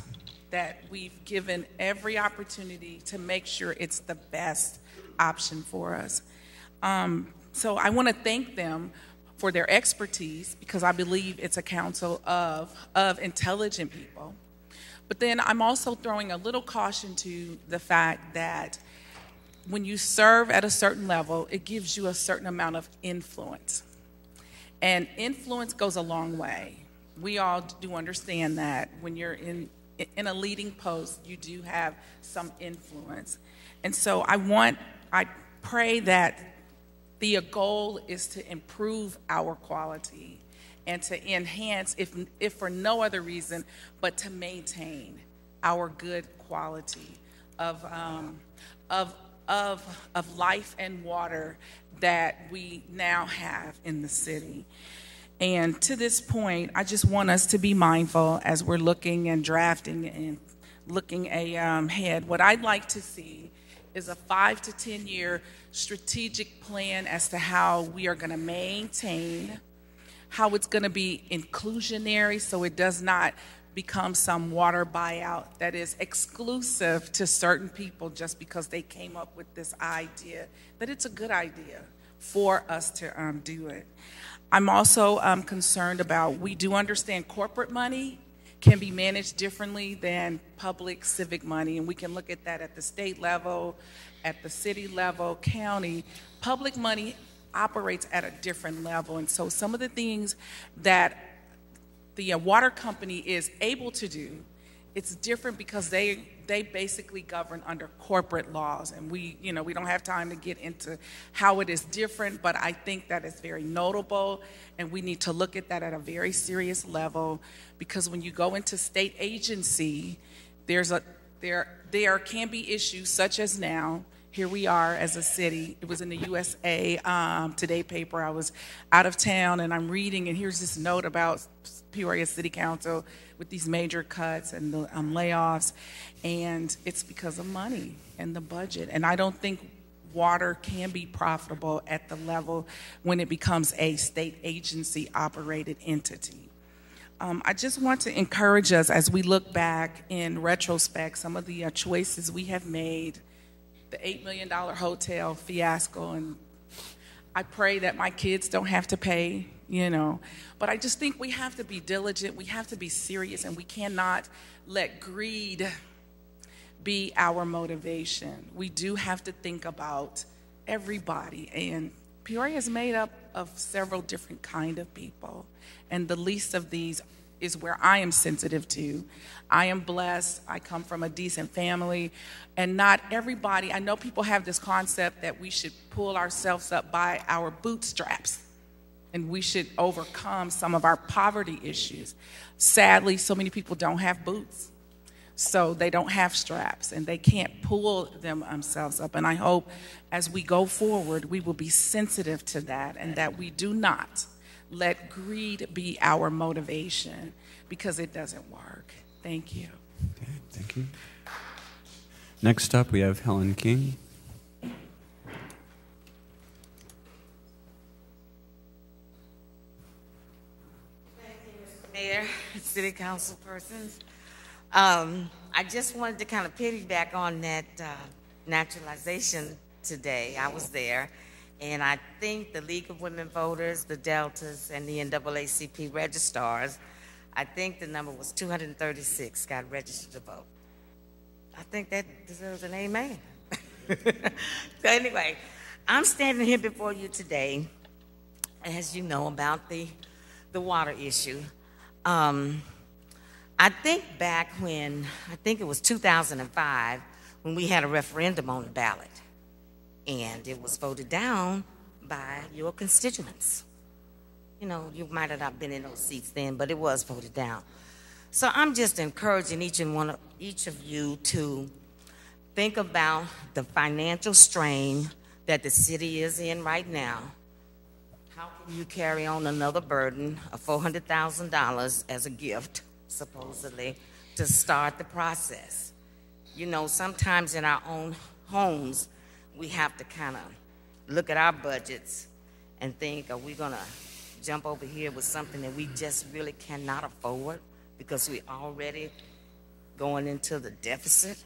that we've given every opportunity to make sure it's the best option for us. So I want to thank them for their expertise because I believe it's a council of intelligent people. But then I'm also throwing a little caution to the fact that when you serve at a certain level, it gives you a certain amount of influence. And influence goes a long way. We all do understand that when you're in a leading post, you do have some influence. And so I pray that The goal is to improve our quality and to enhance, if for no other reason, but to maintain our good quality of life and water that we now have in the city. And to this point, I just want us to be mindful as we're looking and drafting and looking ahead. What I'd like to see is a 5 to 10 year strategic plan as to how we are going to maintain, how it's going to be inclusionary so it does not become some water buyout that is exclusive to certain people just because they came up with this idea, that it's a good idea for us to do it. I'm also concerned about, we do understand corporate money can be managed differently than public civic money, and we can look at that at the state level, at the city level, county. Public money operates at a different level, and so some of the things that the water company is able to do, it's different because they basically govern under corporate laws, and we don't have time to get into how it is different, but I think that is very notable, and we need to look at that at a very serious level, because when you go into state agency, there can be issues such as now. Here we are as a city. It was in the USA Today paper. I was out of town and I'm reading, and here's this note about Peoria City Council with these major cuts and the layoffs, and it's because of money and the budget. And I don't think water can be profitable at the level when it becomes a state agency operated entity. I just want to encourage us as we look back in retrospect, some of the choices we have made, the $8 million hotel fiasco, and I pray that my kids don't have to pay, but I just think we have to be diligent, we have to be serious, and we cannot let greed be our motivation. We do have to think about everybody, and Peoria is made up of several different kind of people, and the least of these is where I am sensitive to. I am blessed, I come from a decent family, and not everybody, I know people have this concept that we should pull ourselves up by our bootstraps, and we should overcome some of our poverty issues. Sadly, so many people don't have boots, so they don't have straps, and they can't pull themselves up. And I hope as we go forward, we will be sensitive to that, and that we do not let greed be our motivation, because it doesn't work. Thank you. Okay, thank you. Next up, we have Helen King. Mayor, City Council persons. I just wanted to kind of piggyback on that naturalization today. I was there, and I think the League of Women Voters, the Deltas, and the NAACP registrars, I think the number was 236 got registered to vote. I think that deserves an amen. So anyway, I'm standing here before you today, as you know, about the water issue. I think back when, I think it was 2005, when we had a referendum on the ballot, and it was voted down by your constituents. You might have not been in those seats then, but it was voted down. So I'm just encouraging each of you to think about the financial strain that the city is in right now. How can you carry on another burden of $400,000 as a gift, supposedly, to start the process? Sometimes in our own homes, we have to kind of look at our budgets and think, are we going to jump over here with something that we just really cannot afford because we're already going into the deficit?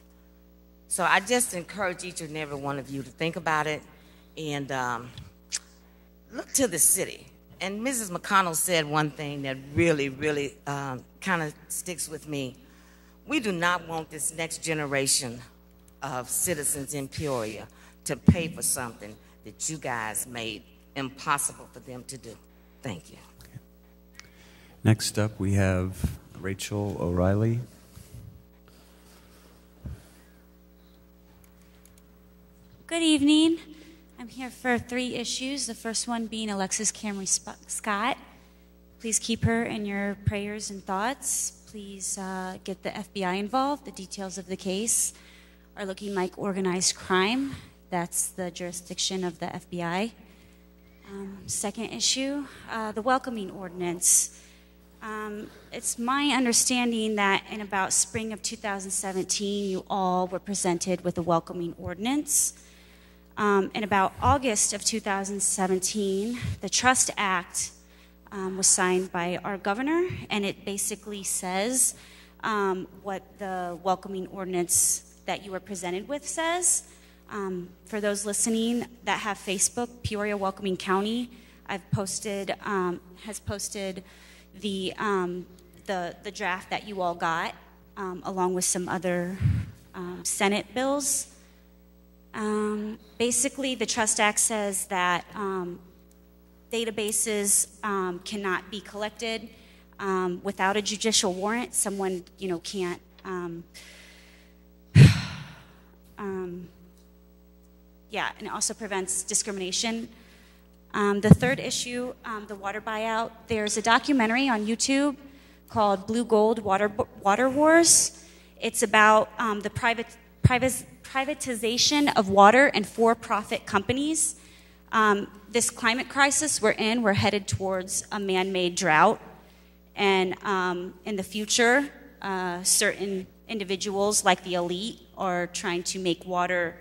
So I just encourage each and every one of you to think about it and look to the city. And Mrs. McConnell said one thing that really, really kind of sticks with me. We do not want this next generation of citizens in Peoria to pay for something that you guys made impossible for them to do. Thank you. Okay. Next up, we have Rachel O'Reilly. Good evening. I'm here for 3 issues. The first one being Alexis Camry Scott. Please keep her in your prayers and thoughts. Please get the FBI involved. The details of the case are looking like organized crime. That's the jurisdiction of the FBI. Second issue, the welcoming ordinance. It's my understanding that in about spring of 2017, you all were presented with a welcoming ordinance. In about August of 2017, the Trust Act was signed by our governor, and it basically says what the welcoming ordinance that you were presented with says. For those listening that have Facebook, Peoria Welcoming County, has posted the draft that you all got, along with some other Senate bills. Basically, the Trust Act says that databases cannot be collected without a judicial warrant. Someone, can't. And it also prevents discrimination. The third issue, the water buyout, there's a documentary on YouTube called Blue Gold Water Wars. It's about the privatization of water and for-profit companies. This climate crisis we're headed towards a man-made drought. And in the future, certain individuals like the elite are trying to make water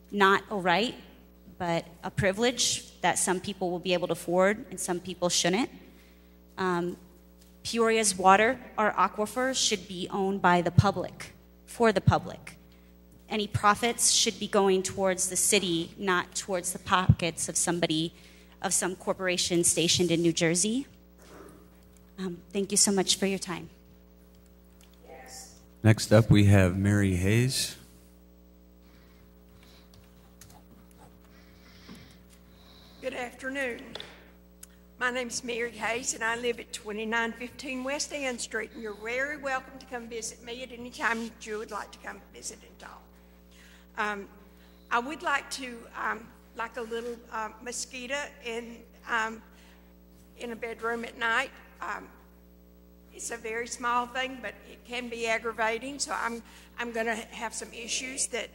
not a right, but a privilege that some people will be able to afford and some people shouldn't. Peoria's water, our aquifers, should be owned by the public, for the public. Any profits should be going towards the city, not towards the pockets of some corporation stationed in New Jersey. Thank you so much for your time. Next up, we have Mary Hayes. Good afternoon. My name's Mary Hayes, and I live at 2915 West End Street, and you're very welcome to come visit me at any time that you would like to come visit and talk. I would like to, like a little mosquito in a bedroom at night. It's a very small thing, but it can be aggravating, so I'm going to have some issues that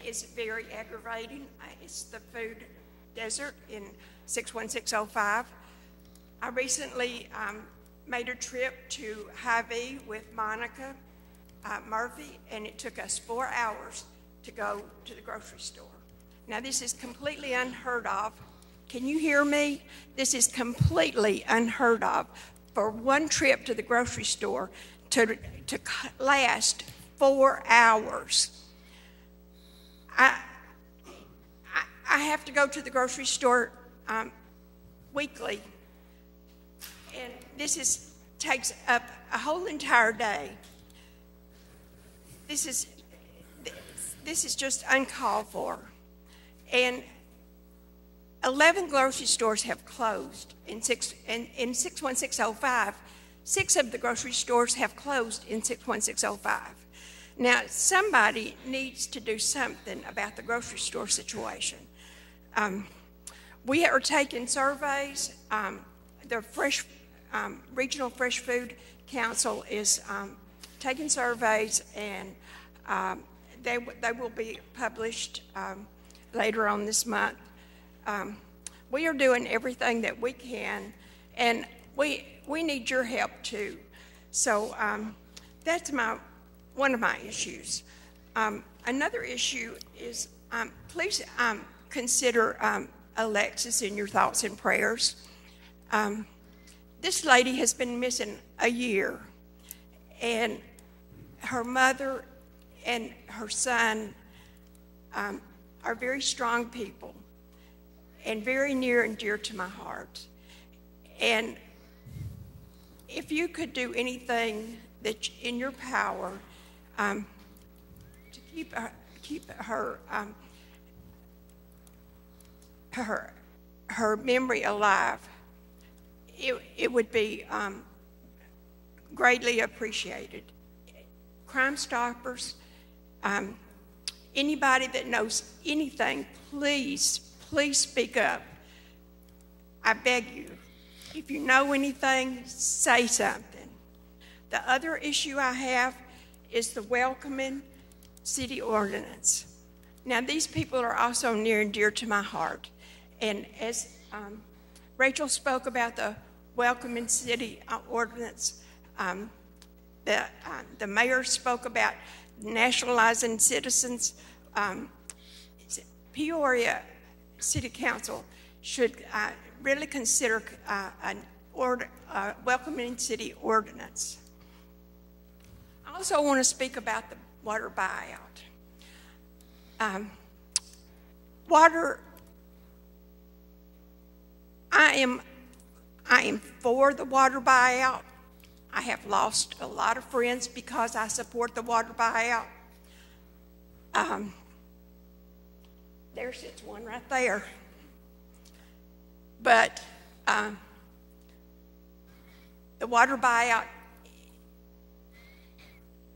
is very aggravating. It's the food desert in 61605. I recently made a trip to Hy-Vee with Monica Murphy, and it took us 4 hours to go to the grocery store. Now, this is completely unheard of. Can you hear me? This is completely unheard of for one trip to the grocery store to last 4 hours. I have to go to the grocery store weekly, and this takes up a whole entire day. This is just uncalled for, and 11 grocery stores have closed in 61605. 6 of the grocery stores have closed in 61605. Now, somebody needs to do something about the grocery store situation. We are taking surveys. The Regional Fresh Food Council is taking surveys, and they will be published later on this month. We are doing everything that we can, and we need your help too. So that's one of my issues. Another issue is please consider Alexis in your thoughts and prayers. This lady has been missing a year, and her mother and her son are very strong people and very near and dear to my heart. And if you could do anything that in your power to keep her memory alive, it would be greatly appreciated. Crime Stoppers Anybody that knows anything, please, please speak up. I beg you. If you know anything, say something. The other issue I have is the welcoming city ordinance. Now, these people are also near and dear to my heart. And as Rachel spoke about the welcoming city ordinance, the mayor spoke about nationalizing citizens. Peoria City Council should really consider an welcoming city ordinance. I also want to speak about the water buyout. Water, I am for the water buyout. I have lost a lot of friends because I support the water buyout. There sits one right there. But the water buyout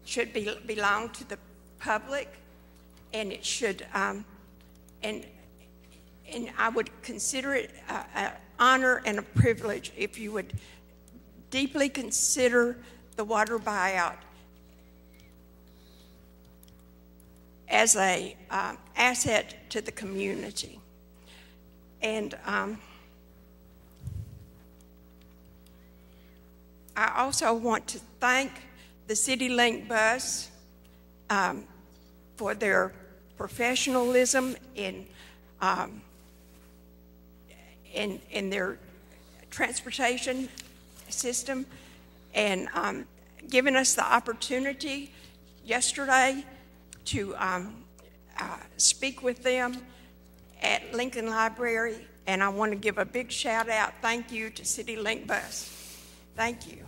should belong to the public, and it should, and I would consider it an honor and a privilege if you would deeply consider the water buyout as a asset to the community. And I also want to thank the CityLink bus for their professionalism in their transportation system, and giving us the opportunity yesterday to speak with them at Lincoln Library. And I want to give a big shout out, thank you to CityLink bus. Thank you.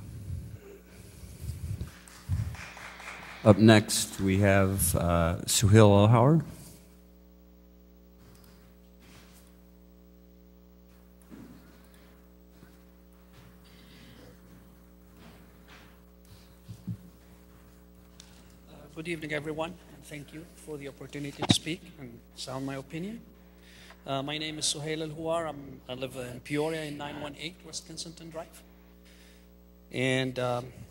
Up next, we have Suhail Elhauer. Good evening, everyone, and thank you for the opportunity to speak and sound my opinion. My name is Suhail Elhauer. I live in Peoria in 918 West Kensington Drive. And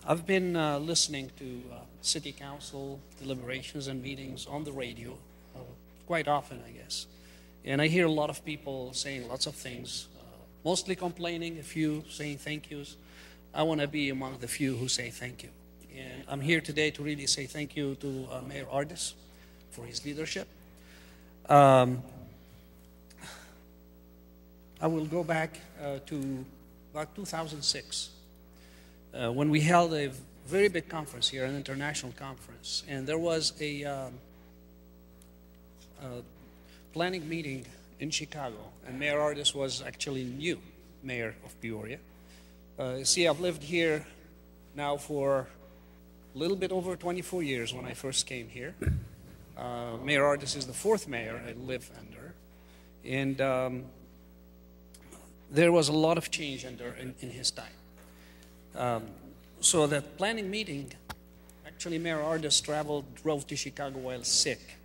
I've been listening to city council deliberations and meetings on the radio quite often, I guess. And I hear a lot of people saying lots of things, mostly complaining, a few saying thank yous. I want to be among the few who say thank you. And I'm here today to really say thank you to Mayor Ardis for his leadership. I will go back to about 2006 when we held a very big conference here, an international conference, and there was a planning meeting in Chicago, and Mayor Ardis was actually new mayor of Peoria. See, I've lived here now for a little bit over 24 years when I first came here. Mayor Ardis is the fourth mayor I live under. And there was a lot of change in his time. So that planning meeting, actually Mayor Ardis drove to Chicago while sick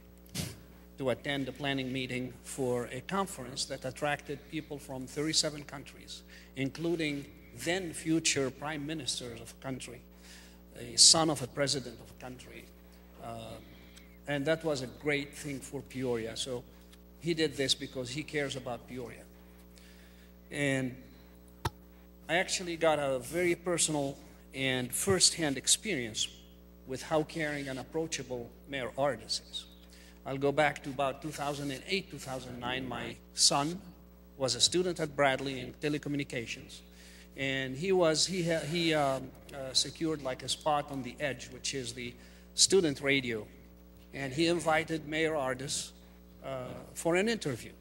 to attend the planning meeting for a conference that attracted people from 37 countries, including then future prime ministers of a country, a son of a president of a country. And that was a great thing for Peoria. So he did this because he cares about Peoria. And I actually got a very personal and first-hand experience with how caring and approachable Mayor Ardis is. I'll go back to about 2008, 2009. My son was a student at Bradley in telecommunications. And he secured like a spot on the Edge, which is the student radio. And he invited Mayor Ardis for an interview.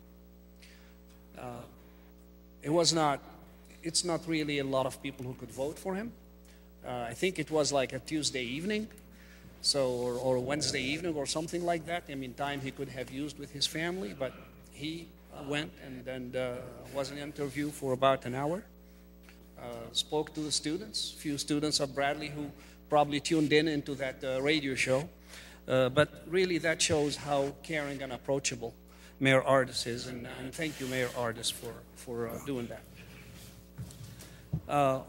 It's not really a lot of people who could vote for him. I think it was like a Tuesday evening, or Wednesday evening or something like that. I mean, time he could have used with his family, but he went and was an interview for about an hour. Spoke to the students, few students of Bradley who probably tuned in into that radio show. But really, that shows how caring and approachable Mayor Ardis is, and thank you, Mayor Ardis, for doing that. A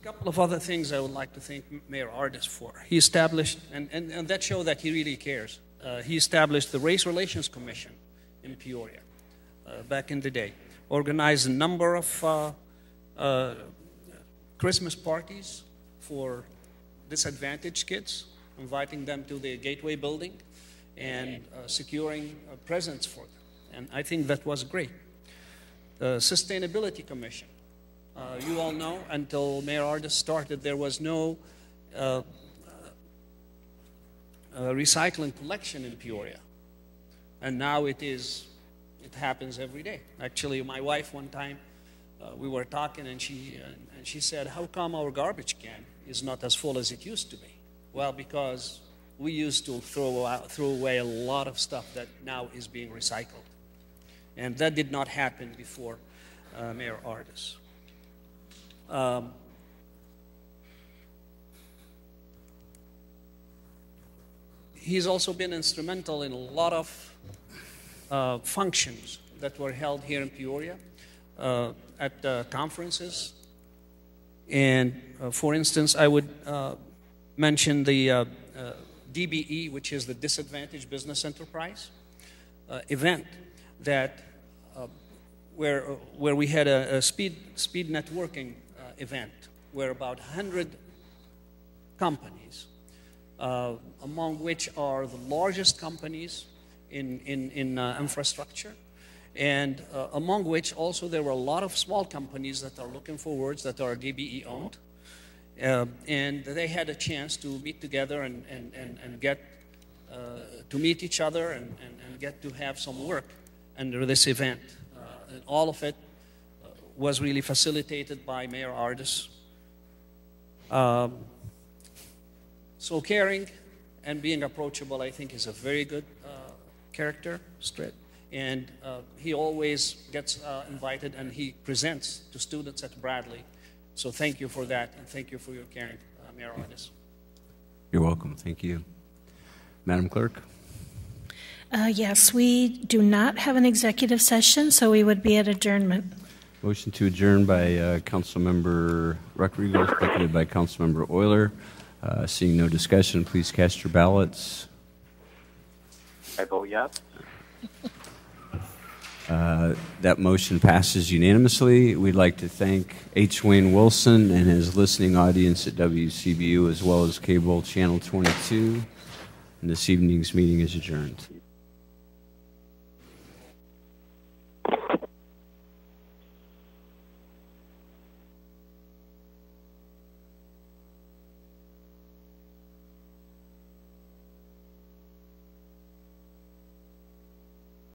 couple of other things I would like to thank Mayor Ardis for. He established, and that shows that he really cares. He established the Race Relations Commission in Peoria back in the day, organized a number of Christmas parties for disadvantaged kids, inviting them to the Gateway building and securing presents for them. And I think that was great. The Sustainability Commission. You all know, until Mayor Ardis started, there was no recycling collection in Peoria. And now it happens every day. Actually, my wife one time, we were talking and she said, how come our garbage can is not as full as it used to be? Well, because we used to throw away a lot of stuff that now is being recycled. And that did not happen before Mayor Ardis. He's also been instrumental in a lot of functions that were held here in Peoria at conferences. And for instance, I would mention the DBE, which is the Disadvantaged Business Enterprise event that where we had a speed networking event where about 100 companies, among which are the largest companies in infrastructure, and among which also there were a lot of small companies that are looking for words that are DBE owned. And they had a chance to meet together and get to meet each other and get to have some work under this event. And all of it was really facilitated by Mayor Ardis. So caring and being approachable, I think, is a very good character trait. And he always gets invited and he presents to students at Bradley. So thank you for that, and thank you for your caring, Mayor Ardis. You're welcome. Thank you. Madam Clerk? Yes, we do not have an executive session, so we would be at adjournment. Motion to adjourn by Councilmember Ruckriegel, seconded by Councilmember Euler. Seeing no discussion, please cast your ballots. I vote yes. That motion passes unanimously. We'd like to thank H. Wayne Wilson and his listening audience at WCBU, as well as Cable Channel 22. And this evening's meeting is adjourned.